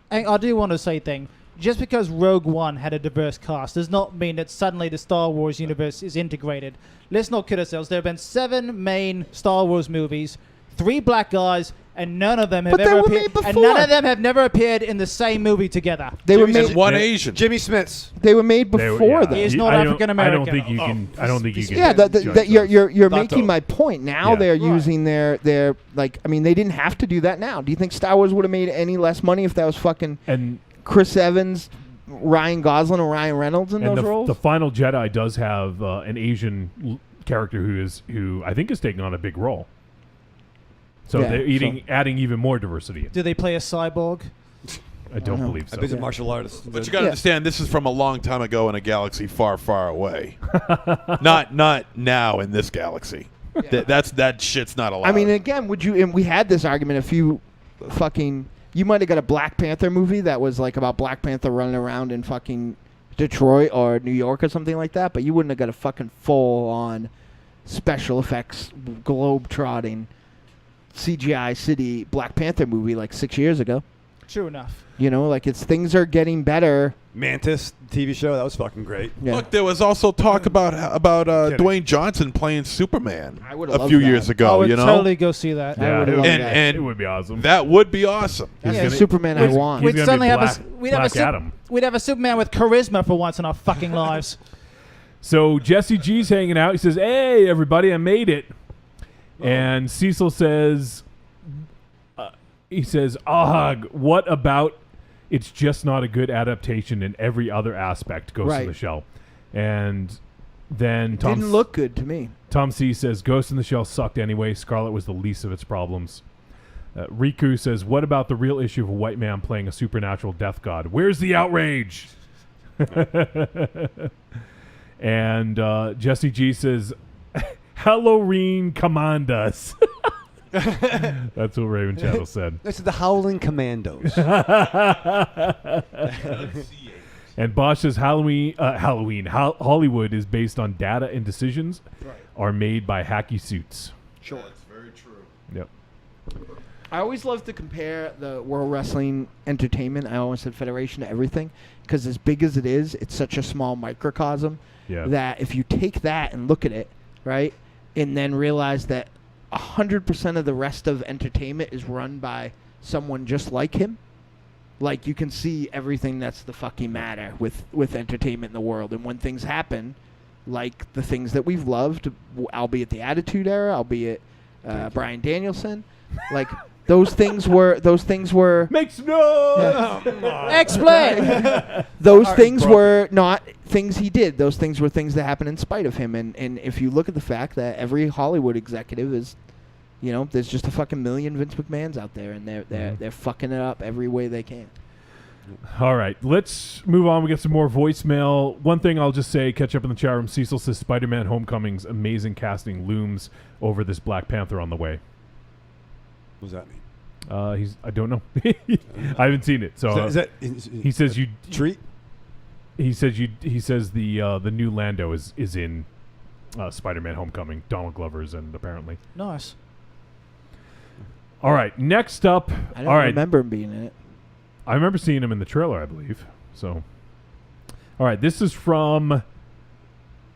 I do want to say thing. Just because Rogue One had a diverse cast does not mean that suddenly the Star Wars universe is integrated. Let's not kid ourselves. There have been 7 main Star Wars movies, 3 black guys, and none of them have ever appeared. And none of them have never appeared in the same movie together. They were made one Asian. Jimmy Smits. They were made before that. He is not African American. I don't think you can. I don't think you can. Yeah, judge you're those. making my point. Now Yeah. they're using their like. I mean, they didn't have to do that now. Do you think Star Wars would have made any less money if that was fucking And Chris Evans, Ryan Gosling, and Ryan Reynolds in and those roles? the Final Jedi does have an Asian character who I think is taking on a big role. So Yeah, they're adding even more diversity. Do they play a cyborg? I don't believe so. I bet he's a martial artist. But you got to understand, this is from a long time ago in a galaxy far, far away. not now in this galaxy. That shit's not allowed. I mean, again, would you? And we had this argument if you fucking. You might have got a Black Panther movie that was like about Black Panther running around in fucking Detroit or New York or something like that, but you wouldn't have got a fucking full on special effects globe trotting CGI City Black Panther movie like 6 years ago. True enough. You know, like things are getting better. Mantis TV show, that was fucking great. Yeah. Look, there was also talk about Dwayne Johnson playing Superman a few years ago. I would you know, totally go see that. Yeah, and it would be awesome. That would be awesome. That's the Superman I want. We'd suddenly have Black Adam. We'd have a Superman with charisma for once in our fucking lives. So Jesse G's hanging out. He says, "Hey, everybody, I made it." And Cecil says, "Ugh, what about it's just not a good adaptation in every other aspect, Ghost in the Shell." And then Tom Didn't look good to me. Tom C says, "Ghost in the Shell sucked anyway. Scarlet was the least of its problems." Riku says, "What about the real issue of a white man playing a supernatural death god? Where's the outrage?" And Jesse G says, "Halloween command us." That's what Raven Chattel said. This is the Howling Commandos. And Bosch says Hollywood is based on data and decisions are made by hacky suits. Sure. That's very true. Yep. I always love to compare the World Wrestling Entertainment, I always said Federation, to everything, because as big as it is, it's such a small microcosm that if you take that and look at it, right, and then realize that 100% of the rest of entertainment is run by someone just like him, like you can see everything that's the fucking matter with entertainment in the world. And when things happen, like the things that we've loved, albeit the Attitude Era, albeit Bryan Danielson, like those things were makes no explain. Those things were not things he did. Those things were things that happened in spite of him. And if you look at the fact that every Hollywood executive is, you know, there's just a fucking million Vince McMahons out there, and they're fucking it up every way they can. All right, let's move on. We got some more voicemail. One thing I'll just say, catch up in the chat room. Cecil says Spider-Man Homecoming's amazing casting looms over this Black Panther on the way. What does that mean? I don't know. I haven't seen it. So he says you treat. He says the new Lando is in Spider-Man Homecoming. Donald Glover's in, apparently. Nice. All right, next up. I don't remember him being in it. I remember seeing him in the trailer, I believe. So, all right, this is from.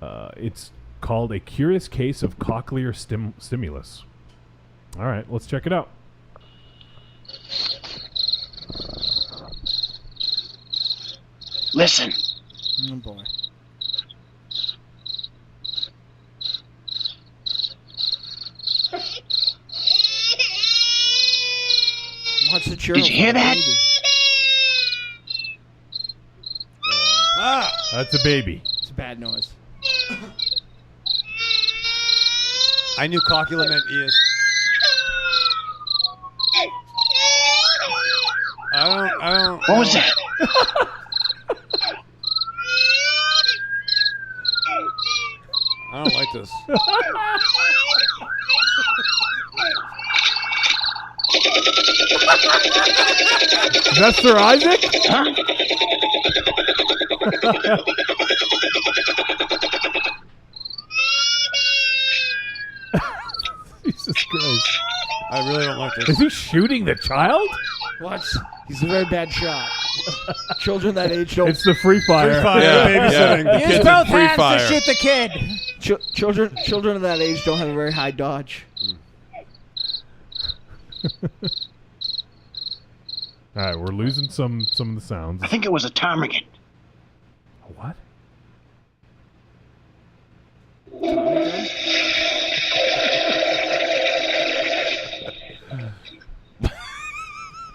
It's called A Curious Case of Cochlear Stimulus. All right, let's check it out. Listen. Oh boy. Did you hear that? That's a baby. It's a bad noise. I knew cocula meant ears. I don't. What was that? I don't like this. Is that Sir Isaac? Huh? Jesus Christ. I really don't like this. Is he shooting the child? What? He's a very bad shot. Children that age don't. It's the free fire. Free fire, babysitting. Use both hands to shoot the kid. Children of that age don't have a very high dodge. All right, we're losing some of the sounds. I think it was a ptarmigan. What?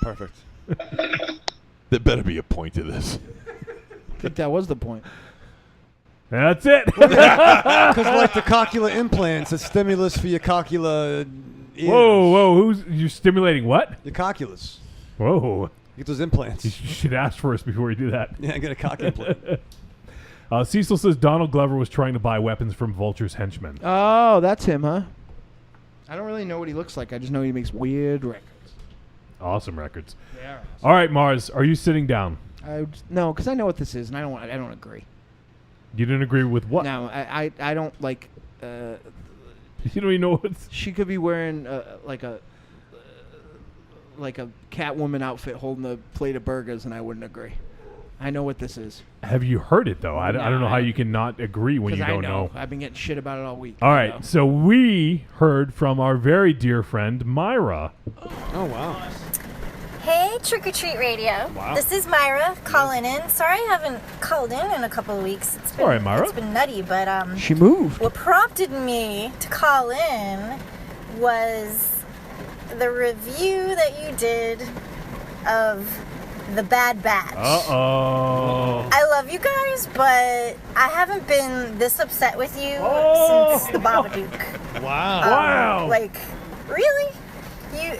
Perfect. There better be a point to this. I think that was the point. That's it. Because like the cocula implants, it's stimulus for your cocula ears. Whoa! You're stimulating what? Your coculus. Whoa! Get those implants. You should ask first before you do that. Yeah, get a cock implant. Cecil says Donald Glover was trying to buy weapons from Vulture's henchmen. Oh, that's him, huh? I don't really know what he looks like. I just know he makes weird records. Awesome records. They are awesome. All right, Mars, are you sitting down? No, because I know what this is, and I don't agree. You didn't agree with what? No, I don't like. You don't even know what. She could be wearing like a like a Catwoman outfit holding a plate of burgers, and I wouldn't agree. I know what this is. Have you heard it, though? I don't know how you can not agree when you Because I don't know. I've been getting shit about it all week. All I know. right, so we heard from our very dear friend, Myra. Oh, wow. Hey, Trick or Treat Radio. Wow. This is Myra calling in. Sorry I haven't called in a couple of weeks. It's been, All right, Myra. It's been nutty, but She moved. what prompted me to call in was the review that you did of The Bad Batch. Uh-oh. I love you guys, but I haven't been this upset with you since the Babadook. Wow. Like, really? You...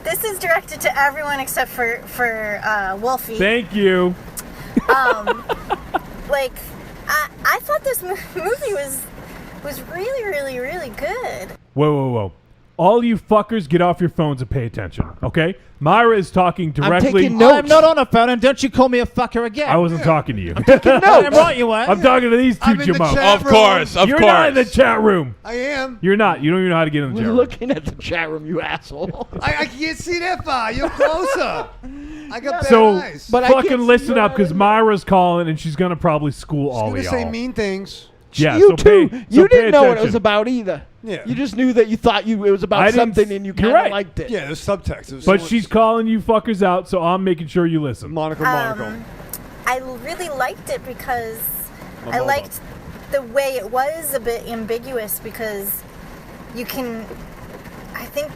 this is directed to everyone except for Wolfie. Thank you. Like, I thought this movie was really, really, really good. Whoa. All you fuckers get off your phones and pay attention, okay? Myra is talking directly. taking notes. I'm not on a phone, and don't you call me a fucker again. I wasn't talking to you. Damn right you were. I'm talking to these two I'm in the jamokes. chat Of course, of You're course. not in the chat room. I am. You're not. You don't even know how to get in the We're chat room. looking at the chat room, you asshole. I can't see that far. You're closer. I got bad So eyes. But I can't fucking see listen your up, because Myra's calling, and she's going to probably school all She's of gonna y'all. say mean things. Yeah, you so too. pay- You so pay didn't know what it was attention. about either. Yeah. You just knew that you thought it was I about didn't something, s- and you you're kind of right. liked it. Yeah, there's subtext. There's But so she's calling you fuckers out, so I'm making sure you listen. Monocle. I really liked it because I liked the way it was a bit ambiguous, because I think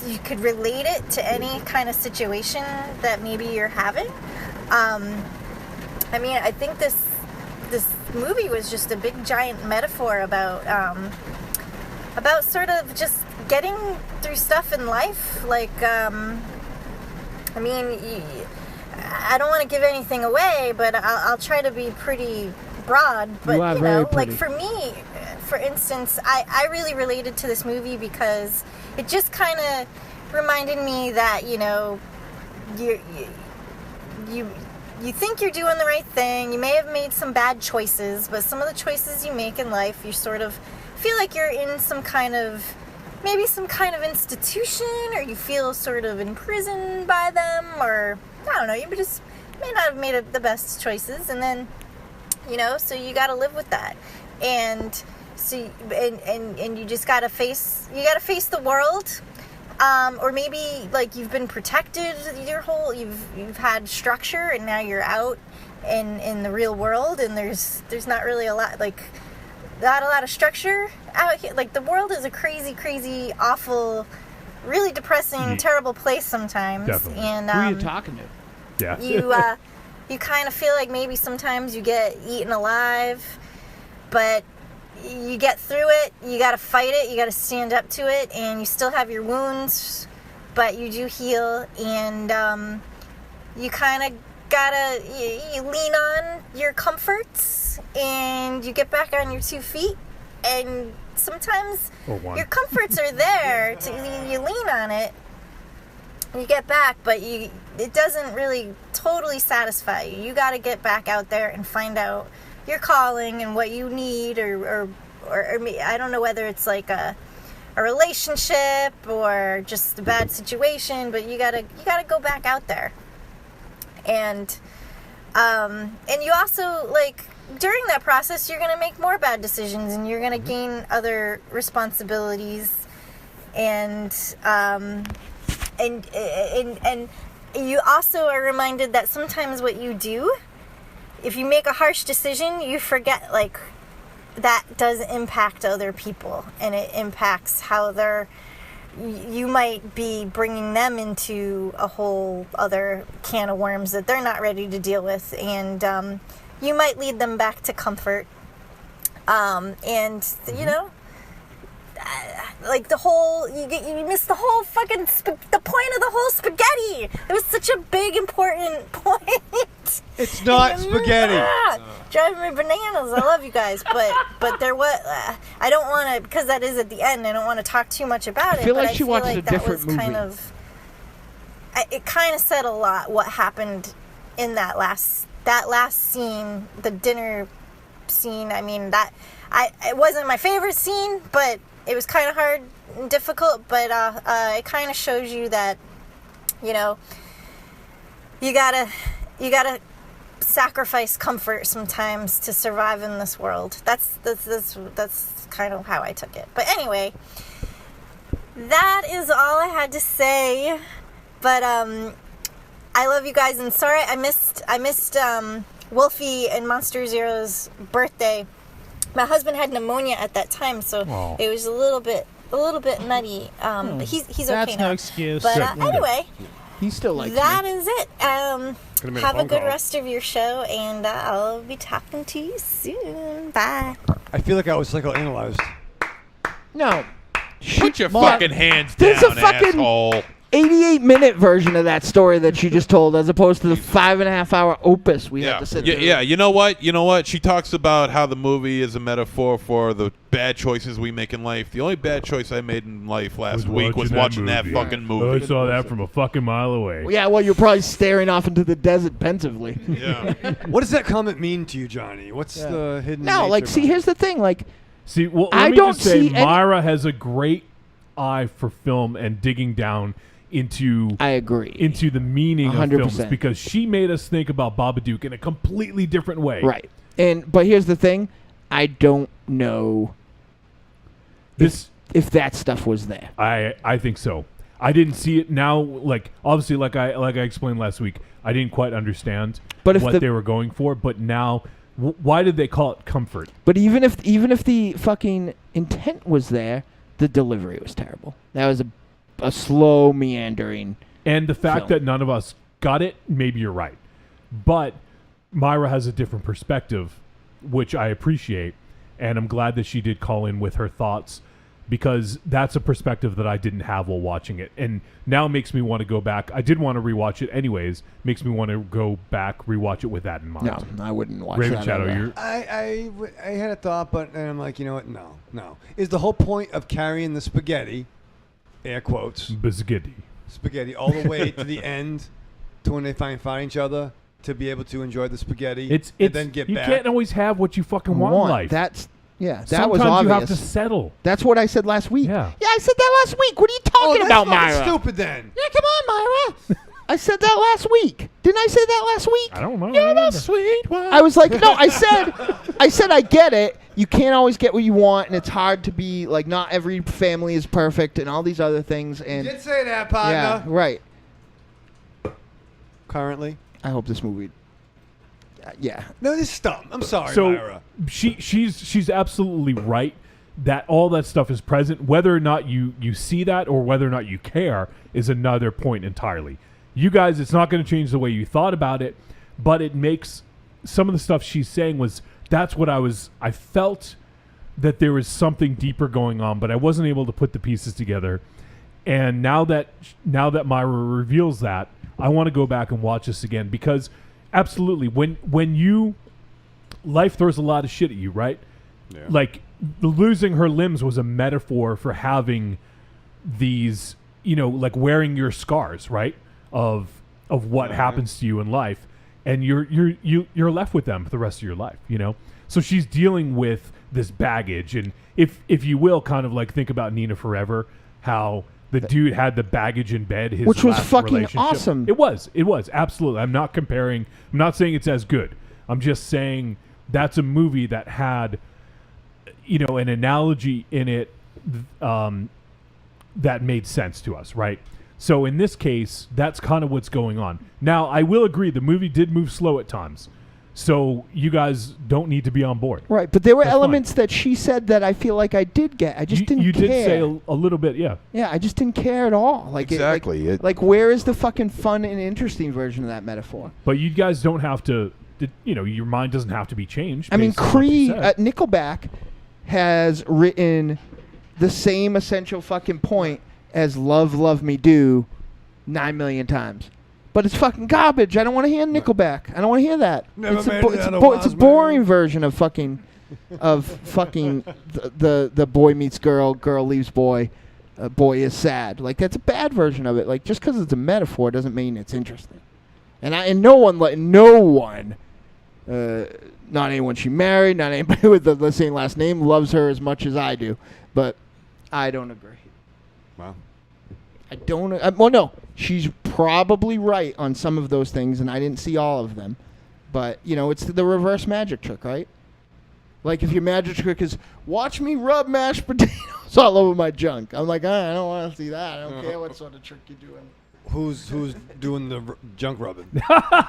you could relate it to any kind of situation that maybe you're having. I mean, I think this movie was just a big giant metaphor about sort of just getting through stuff in life. Like, I mean, I don't want to give anything away, but I'll try to be pretty broad. But, You are you very know, like pretty. for me, for instance, I really related to this movie because it just kind of reminded me that, you know, you think you're doing the right thing. You may have made some bad choices, but some of the choices you make in life, you sort of feel like you're in some kind of institution, or you feel sort of imprisoned by them, or I don't know, you just may not have made the best choices, and then, you know, so you got to live with that, and so and you just got to face the world. Or maybe like you've been protected you've had structure, and now you're out in the real world, and there's not really a lot of structure out here. Like, the world is a crazy, awful, really depressing, terrible place sometimes. Definitely. And Who are you talking to? Yeah. you kind of feel like maybe sometimes you get eaten alive, but you get through it. You got to fight it. You got to stand up to it, and you still have your wounds, but you do heal. And you kind of gotta you lean on your comforts, and you get back on your 2 feet. And sometimes your comforts are there you lean on it. You get back, but it doesn't really totally satisfy you. You got to get back out there and find out your calling and what you need, or I don't know whether it's like a relationship or just a bad situation, but you gotta go back out there. And you also, like, during that process, you're gonna make more bad decisions, and you're gonna gain other responsibilities, and you also are reminded that sometimes what you do, if you make a harsh decision, you forget, like, that does impact other people, and it impacts how you might be bringing them into a whole other can of worms that they're not ready to deal with, and you might lead them back to comfort, you know, like you missed the whole fucking the point of the whole spaghetti. It was such a big important point. It's not spaghetti. Driving me bananas. I love you guys, but there was I don't want to, because that is at the end. I don't want to talk too much about it. I feel but like she watched a different movie. It kind of said a lot what happened in that last scene, the dinner scene. I mean, it wasn't my favorite scene, but it was kind of hard and difficult, but it kind of shows you that, you know, you gotta sacrifice comfort sometimes to survive in this world. That's kind of how I took it. But anyway, that is all I had to say. But I love you guys, and sorry I missed Wolfie and Monster Zero's birthday. My husband had pneumonia at that time, so it was a little bit nutty. But he's okay now. That's no excuse. But anyway, he still likes that me. is it. Have a good rest of your show, and I'll be talking to you soon. Bye. I feel like I was psychoanalyzed. No. Put your Mark, fucking hands there's down, a fucking asshole. 88-minute version of that story that she just told, as opposed to the 5.5-hour opus we had to sit through. Yeah, you know what? She talks about how the movie is a metaphor for the bad choices we make in life. The only bad choice I made in life last week was watching that fucking movie. I saw that from a fucking mile away. Yeah, well, you're probably staring off into the desert pensively. Yeah. What does that comment mean to you, Johnny? What's the hidden No, nature like, see, behind here's the thing. Like, see, well, I let me don't just say, see any- Myra has a great eye for film and digging down into I agree into the meaning of 100%. films, because she made us think about Babadook in a completely different way. Right. But here's the thing. I don't know if that stuff was there. I think so. I didn't see it now. Like, obviously, like I explained last week, I didn't quite understand But if what they were going for. But now, why did they call it comfort? But even if the fucking intent was there, the delivery was terrible. That was a slow meandering. And the fact film. that none of us got it, maybe you're right. But Myra has a different perspective, which I appreciate. And I'm glad that she did call in with her thoughts, because that's a perspective that I didn't have while watching it. And now it makes me want to go back. I did want to rewatch it anyways. Makes me want to go back, rewatch it with that in mind. No, I wouldn't watch Raven that Shadow, either. you're... I had a thought, but then I'm like, you know what? No. Is the whole point of carrying the spaghetti, air quotes, spaghetti all the way to the end, to when they find each other, to be able to enjoy the spaghetti and then get you back? can't always have what you fucking want in life. That was Sometimes obvious. you have to settle. That's what I said last week. Yeah. Yeah, I said that last week. What are you talking that's about, fucking Myra? stupid then. Yeah, come on, Myra. I said that last week. Didn't I say that last week? I don't know. You're the sweet one. I was like, no, I said I get it. You can't always get what you want, and it's hard to be, like, not every family is perfect and all these other things. And You did say that, partner. yeah, right. Currently. I hope this movie. Yeah. No, this is dumb. I'm sorry, So Myra. she's absolutely right that all that stuff is present. Whether or not you see that or whether or not you care is another point entirely. You guys, it's not going to change the way you thought about it, but it makes some of the stuff she's saying that's what I felt that there was something deeper going on, but I wasn't able to put the pieces together. And now that Myra reveals that, I want to go back and watch this again, because absolutely, when life throws a lot of shit at you, right? Yeah. Like, losing her limbs was a metaphor for having these, like wearing your scars, right? Of what happens to you in life, and you're left with them for the rest of your life, So she's dealing with this baggage, and if you will, kind of like think about Nina Forever, how the dude had the baggage in bed, Which was last fucking relationship. awesome. It was absolutely. I'm not saying it's as good. I'm just saying that's a movie that had, an analogy in it that made sense to us, right? So in this case, that's kind of what's going on. Now, I will agree, the movie did move slow at times. So you guys don't need to be on board. Right, but there were That's elements that she said that I feel like I did get. I just didn't You care. did say a little bit, yeah. Yeah, I just didn't care at all. Like Exactly. Like where is the fucking fun and interesting version of that metaphor? But you guys don't have to, your mind doesn't have to be changed. I mean, based on what you Creed, said. Nickelback has written the same essential fucking point as Love, Love Me Do 9 million times. But it's fucking garbage. I don't want to hear Nickelback. I don't want to hear that. Never It's made a, it it's, out a of bo- it's a Waz, boring version of fucking the boy meets girl, girl leaves boy, boy is sad. Like, that's a bad version of it. Like, just because it's a metaphor doesn't mean it's interesting. And no one, not anyone she married, not anybody with the same last name loves her as much as I do. But I don't agree. Wow. I don't. Well, no, she's probably right on some of those things, and I didn't see all of them. But it's the reverse magic trick, right? Like if your magic trick is watch me rub mashed potatoes all over my junk, I'm like, I don't want to see that. I don't care what sort of trick you're doing. Who's doing the junk rubbing?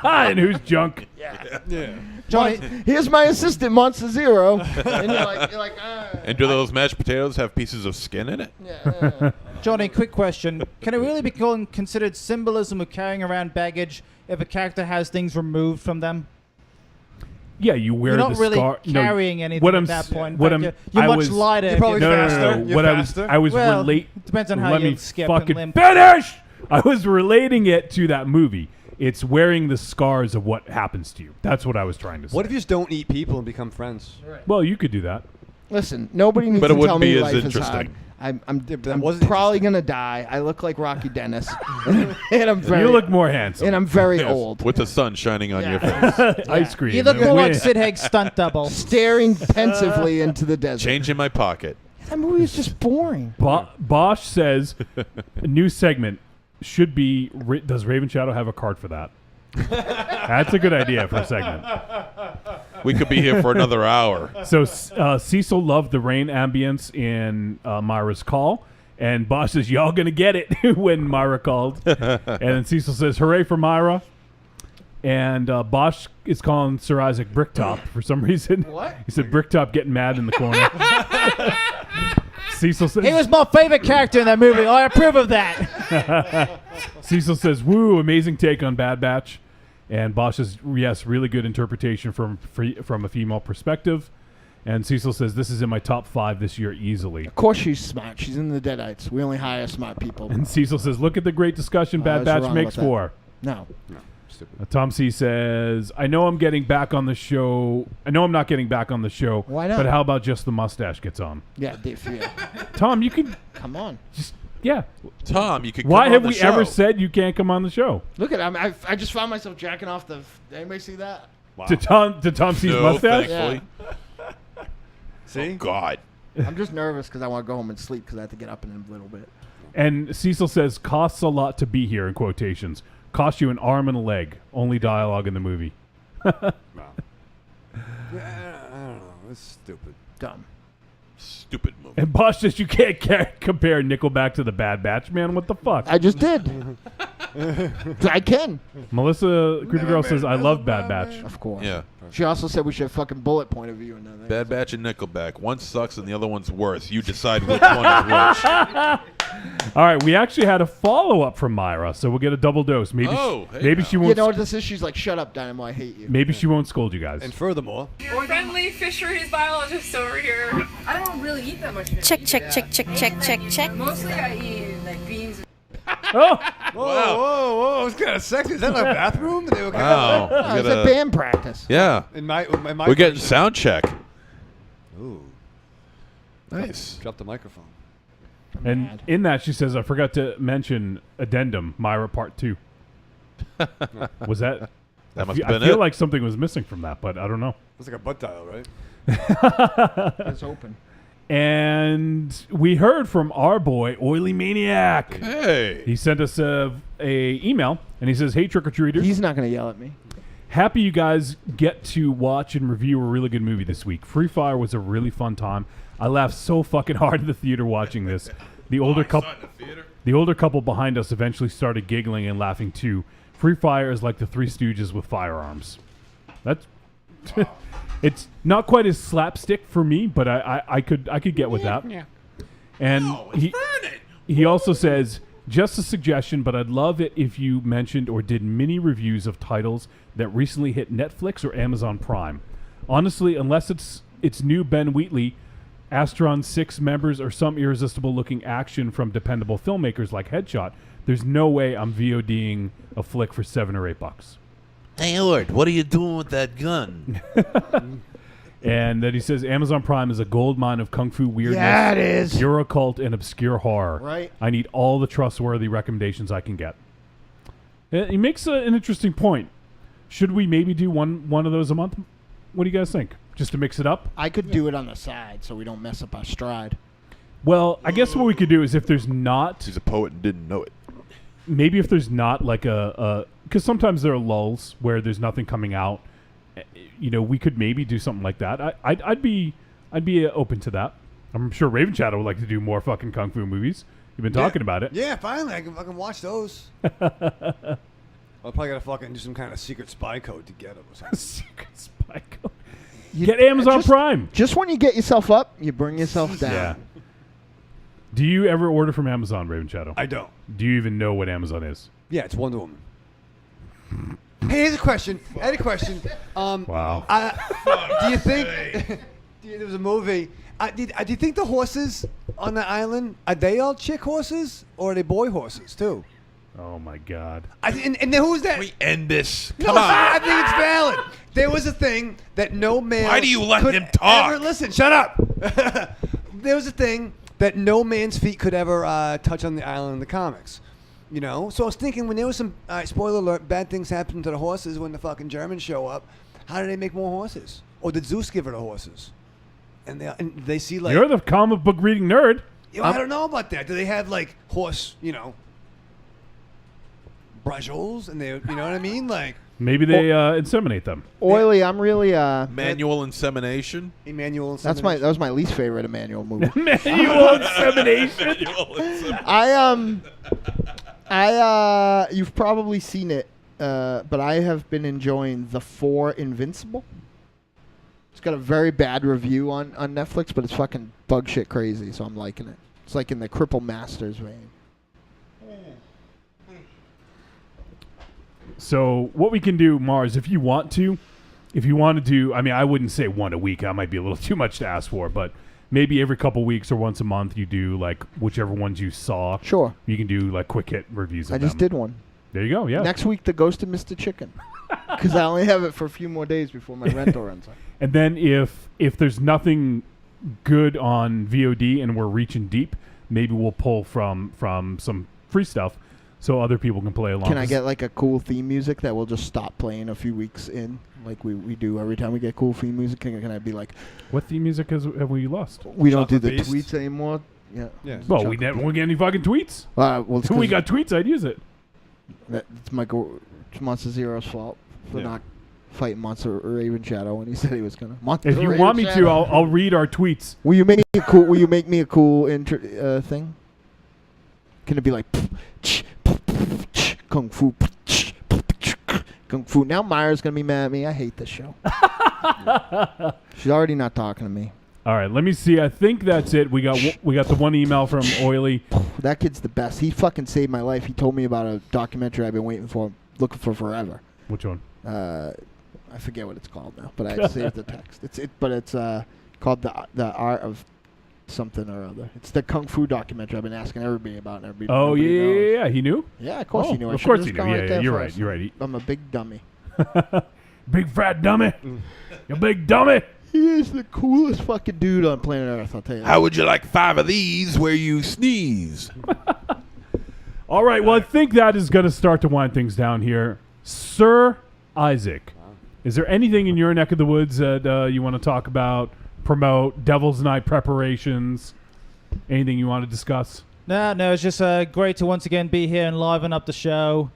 And who's junk? Yeah. Johnny, here's my assistant, Monster Zero, and you're like, And do those mashed potatoes have pieces of skin in it? Yeah. Johnny, quick question. Can it really be considered symbolism of carrying around baggage if a character has things removed from them? Yeah, you wear You're the not really scar. carrying anything what at I'm that s- point. What but I'm, you're I much was, lighter. You're if probably you're faster. No. You're What faster. I was Well, relate. depends on how let you me skip and fucking limp. finish. I was relating it to that movie. It's wearing the scars of what happens to you. That's what I was trying to say. What if you just don't eat people and become friends? Well, you could do that. Listen, nobody needs But it to wouldn't tell me be as life is interesting. hard. I'm wasn't probably gonna die. I look like Rocky Dennis, and I'm very. You look more handsome. and I'm very Yes, old. with the sun shining on your Yeah. face. Ice cream. You look more like Win. Sid Haig's stunt double. Staring pensively into the desert. Change in my pocket. That movie is just boring. Bosch says a new segment should be. Does Raven Shadow have a card for that? That's a good idea for a segment. We could be here for another hour. So Cecil loved the rain ambience in Myra's call, and Bosch says, "Y'all gonna get it" when Myra called, and then Cecil says, "Hooray for Myra!" And Bosch is calling Sir Isaac Bricktop for some reason. What? He said Bricktop getting mad in the corner. Cecil says, He was my favorite character in that movie. I approve of that. Cecil says, "Woo, amazing take on Bad Batch." And Bosch says, "Yes, really good interpretation from a female perspective." And Cecil says, "This is in my top 5 this year easily." Of course she's smart. She's in the Deadites. We only hire smart people. And Cecil says, "Look at the great discussion I Bad was Batch wrong makes about that. for." No. Tom C says, "I know I'm getting back on the show. I know I'm not getting back on the show. Why not? But how about just the mustache gets on?" Yeah, Dave. Yeah. Tom, you can Come on. just yeah. Tom, you could. Why come have on the we ever show. said you can't come on the show? Look at I just found myself jacking off the. Anybody see that? Wow. To Tom C's No, mustache? thankfully. See? Oh, God. I'm just nervous because I want to go home and sleep because I have to get up in a little bit. And Cecil says, "Costs a lot to be here," in quotations. Cost you an arm and a leg. Only dialogue in the movie. I don't know. It's stupid. Dumb. Stupid movie. And Bosch says, "You can't compare Nickelback to the Bad Batch, man. What the fuck?" I just did. I can. Melissa Creepy Girl says, "I love Bad Batch." Of course. Yeah. She also said we should have fucking bullet point of view and then. Bad Batch and Nickelback. One sucks and the other one's worse. You decide which one is which. All right, we actually had a follow-up from Myra, so we'll get a double dose. Maybe maybe she won't. You know what this is? She's like, "Shut up, Dynamo. I hate you." Maybe she won't scold you guys. And furthermore, Your friendly fisheries biologist over here. I don't really eat that much fish. Check. Mostly I eat like beans. Oh! Whoa! It's kind of sexy. Is that a bathroom? They were Wow. No, We it's gotta- a band practice. Yeah. In my We're getting sound check. Ooh. Nice. Drop the microphone. And in that, she says, "I forgot to mention addendum, Myra Part 2." Was that? That must have I been feel it. like something was missing from that, but I don't know. It's like a butt dial, right? It's open. And we heard from our boy, Oily Maniac. Hey. He sent us a email, and he says, "Hey, trick-or-treaters. He's not going to yell at me. Happy you guys get to watch and review a really good movie this week. Free Fire was a really fun time. I laughed so fucking hard in the theater watching this. The older couple behind us eventually started giggling and laughing too. Free Fire is like the Three Stooges with firearms." That's it's not quite as slapstick for me, but I could get with that. Yeah. And he also says, "Just a suggestion, but I'd love it if you mentioned or did mini reviews of titles that recently hit Netflix or Amazon Prime. Honestly, unless it's new Ben Wheatley, Astron 6 members, or some irresistible-looking action from dependable filmmakers like Headshot, there's no way I'm VODing a flick for $7 or $8. Hey, Howard, what are you doing with that gun? And then he says Amazon Prime is a gold mine of kung fu weirdness, Yeah, it is. Eurocult, and obscure horror. Right. I need all the trustworthy recommendations I can get. He makes an interesting point. Should we maybe do one of those a month? What do you guys think? Just to mix it up? I could do it on the side so we don't mess up our stride. Well, I guess what we could do is if there's not... He's a poet and didn't know it. Maybe if there's not like because sometimes there are lulls where there's nothing coming out. We could maybe do something like that. I'd be open to that. I'm sure Raven Shadow would like to do more fucking kung fu movies. You've been talking about it. Yeah, finally I can fucking watch those. I'll probably gotta fucking do some kind of secret spy code to get them or something. Secret spy code. Get Amazon Prime. Just when you get yourself up, you bring yourself down. Yeah. Do you ever order from Amazon, Raven Shadow? I don't. Do you even know what Amazon is? Yeah, it's Wonder Woman. Hey, here's a question. I had a question. Wow. Do you think there was a movie? Do you think the horses on the island are they all chick horses or are they boy horses too? Oh my God. And then who's that? We end this. No, Come on. I think it's valid. There was a thing that no man. Why do you let could him talk? Ever, listen, shut up. There was a thing that no man's feet could ever touch on the island in the comics. So I was thinking when there was some spoiler alert, bad things happen to the horses when the fucking Germans show up. How do they make more horses? Or did Zeus give her the horses? And they see like You're the comic book reading nerd. I don't know about that. Do they have like horse, brujos, and they, you know what I mean? Like maybe they inseminate them. Oily, I'm really Manual insemination. Emmanuel insemination. that was my least favorite Emmanuel movie. Manual insemination. You've probably seen it, but I have been enjoying The 4 Invincible. It's got a very bad review on Netflix, but it's fucking bug shit crazy, so I'm liking it. It's like in the Cripple Masters vein. So what we can do, Mars, if you want to do, I mean, I wouldn't say one a week. That might be a little too much to ask for, but maybe every couple weeks or once a month you do like whichever ones you saw. Sure. You can do like quick hit reviews of I just them. did one. There you go, yeah. Next week, The Ghost of Mr. Chicken. Because I only have it for a few more days before my rental runs out. And then if there's nothing good on VOD and we're reaching deep, maybe we'll pull from some free stuff so other people can play along. Can I get like a cool theme music that will just stop playing a few weeks in, like we do every time we get cool theme music? Can I be like, what theme music have we lost? We don't do the Beast. tweets anymore. Yeah. Well, we never won't get any fucking tweets. Well, if we got tweets, I'd use it. It's Monster Zero's fault for not fighting Monster Raven Shadow when he said he was gonna. If you want me to, I'll read our tweets. Will you make me a cool thing? Can it be like Kung Fu? Kung Fu. Now Myra's gonna be mad at me. I hate this show. She's already not talking to me. All right, let me see. I think that's it. We got the one email from Oily. That kid's the best. He fucking saved my life. He told me about a documentary I've been looking for forever. Which one? I forget what it's called now, but I saved the text. It's called the Art of something or other. It's the Kung Fu documentary I've been asking everybody about. And nobody knows. Yeah. He knew? Yeah, of course he knew. Of course he knew. Yeah, you're right. You're right. I'm a big dummy. Big fat dummy. You big dummy. He is the coolest fucking dude on planet Earth, I'll tell you that. How would you like 5 of these where you sneeze? All right, well, I think that is going to start to wind things down here. Sir Isaac, is there anything in your neck of the woods that you want to talk about, promote, Devil's Night preparations, anything you want to discuss? No, it's just great to once again be here and liven up the show.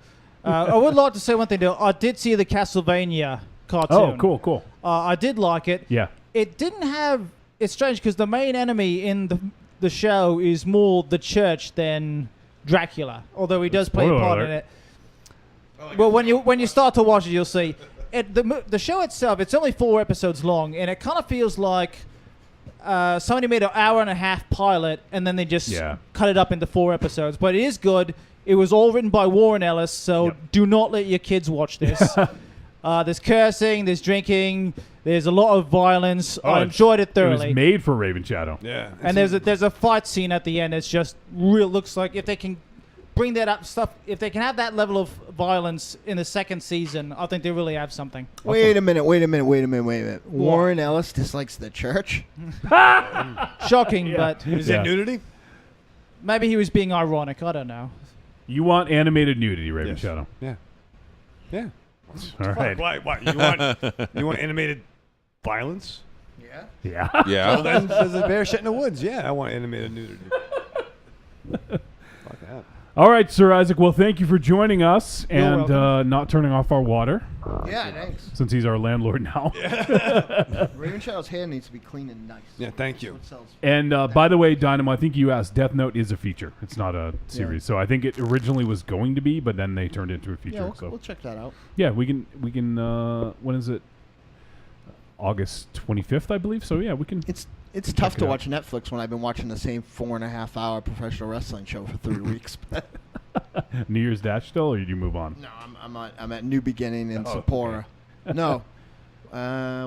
I would like to say one thing, though. I did see the Castlevania cartoon. Oh, cool. I did like it. Yeah. It didn't have... It's strange because the main enemy in the show is more the church than Dracula, although he does play a part in it. Well, when you start to watch it, you'll see. The show itself, it's only 4 episodes long, and it kind of feels like somebody made an hour-and-a-half pilot, and then they just cut it up into 4 episodes. But it is good. It was all written by Warren Ellis, so do not let your kids watch this. There's cursing, there's drinking, there's a lot of violence. I enjoyed it thoroughly. It was made for Raven Shadow. Yeah. And there's a fight scene at the end. It's just real. Looks like if they can bring that up if they can have that level of violence in the second season, I think they really have something. Wait a minute. Warren Ellis dislikes the church? Shocking, but... Is it nudity? Maybe he was being ironic. I don't know. You want animated nudity, Raven Shadow? Yeah. All right. Why? You want animated violence? Yeah. Yeah. Yeah. So then there's a bear shit in the woods. Yeah, I want animated nudity. Fuck that. All right, Sir Isaac. Well, thank you for joining us You're and welcome. not turning off our water. Yeah, thanks. Since he's our landlord now. Raven Shadow's hair needs to be clean and nice. Yeah, thank you. And by the way, Dynamo, I think you asked, Death Note is a feature. It's not a series. So I think it originally was going to be, but then they turned it into a feature. Yeah, so we'll check that out. yeah, we can. When is it? August 25th, I believe. So yeah, we can. It's tough to watch Netflix when I've been watching the same 4.5-hour professional wrestling show for 3 weeks. New Year's Dash still, or did you move on? No, I'm at New Beginning in Oh, Sapporo. No,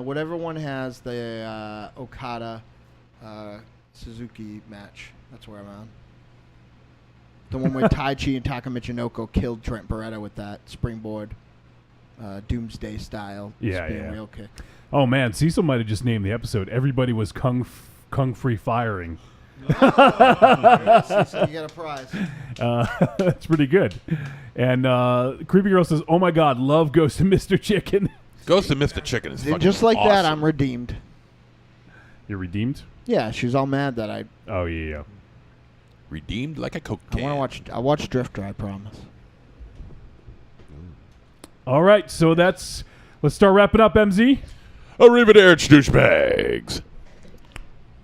whatever one has the Okada Suzuki match. That's where I'm on. The one where Tai Chi and Taka Michinoko killed Trent Beretta with that springboard, Doomsday style. Yeah, spin yeah. wheel kick. Oh man, Cecil might have just named the episode. Everybody was kung free firing. Cecil, you get a prize. That's pretty good. And Creepy Girl says, "Oh my God, love Ghost of Mr. Chicken." Ghost of Mr. Chicken is fucking Just like that, awesome. I'm redeemed. You're redeemed? Yeah, she's all mad that I. Oh yeah. Redeemed like a Coke I can. want to watch. I watch Drifter. I promise. All right, so let's start wrapping up, MZ. Arrivederci, douchebags.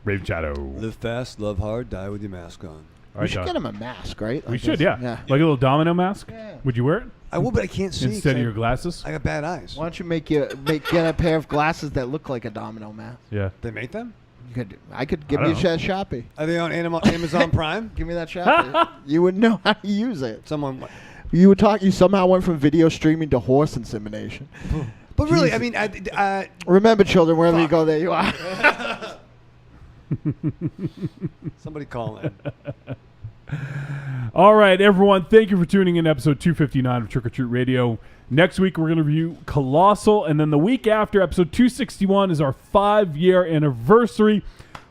Raven Shadow. Live fast, love hard, die with your mask on. All We right, should John. get him a mask, right? We Like should, this? yeah. Like a little domino mask. Yeah. Would you wear it? I will, but I can't see. Instead of your glasses? I got bad eyes. Why don't you get a pair of glasses that look like a domino mask? Yeah. They make them? I could give I you don't that Shopee. Are they on Amazon Prime? Give me that Shopee. You wouldn't know how to use it. Someone. You somehow went from video streaming to horse insemination. But really, Jesus. I mean, Remember, children, wherever you go, there you are. somebody call in. All right, everyone. Thank you for tuning in to episode 259 of Trick or Treat Radio. Next week, we're going to review Colossal. And then the week after, episode 261, is our 5-year anniversary.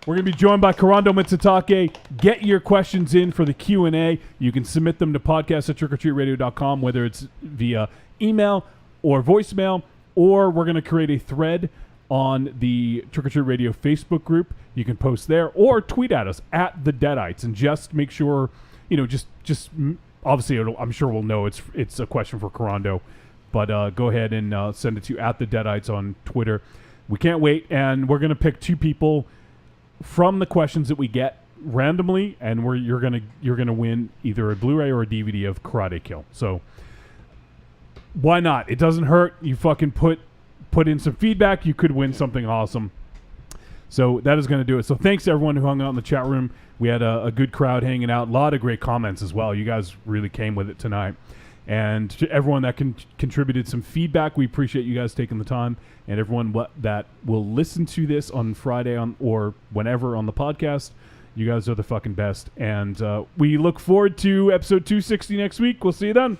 We're going to be joined by Karando Mitsutake. Get your questions in for the Q&A. You can submit them to podcast@trickortreatradio.com, whether it's via email or voicemail, or we're going to create a thread on the Trick or Treat Radio Facebook group. You can post there or tweet at us at the Deadites, and just make sure, just obviously I'm sure we'll know it's a question for Karando, but go ahead and send it to at the Deadites on Twitter. We can't wait, and we're gonna pick 2 people from the questions that we get randomly, and you're gonna win either a Blu-ray or a DVD of Karate Kill. So why not? It doesn't hurt. You fucking put in some feedback. You could win something awesome. So that is going to do it. So thanks to everyone who hung out in the chat room. We had a good crowd hanging out. A lot of great comments as well. You guys really came with it tonight. And to everyone that contributed some feedback, we appreciate you guys taking the time. And everyone that will listen to this on Friday or whenever on the podcast, you guys are the fucking best. And we look forward to episode 260 next week. We'll see you then.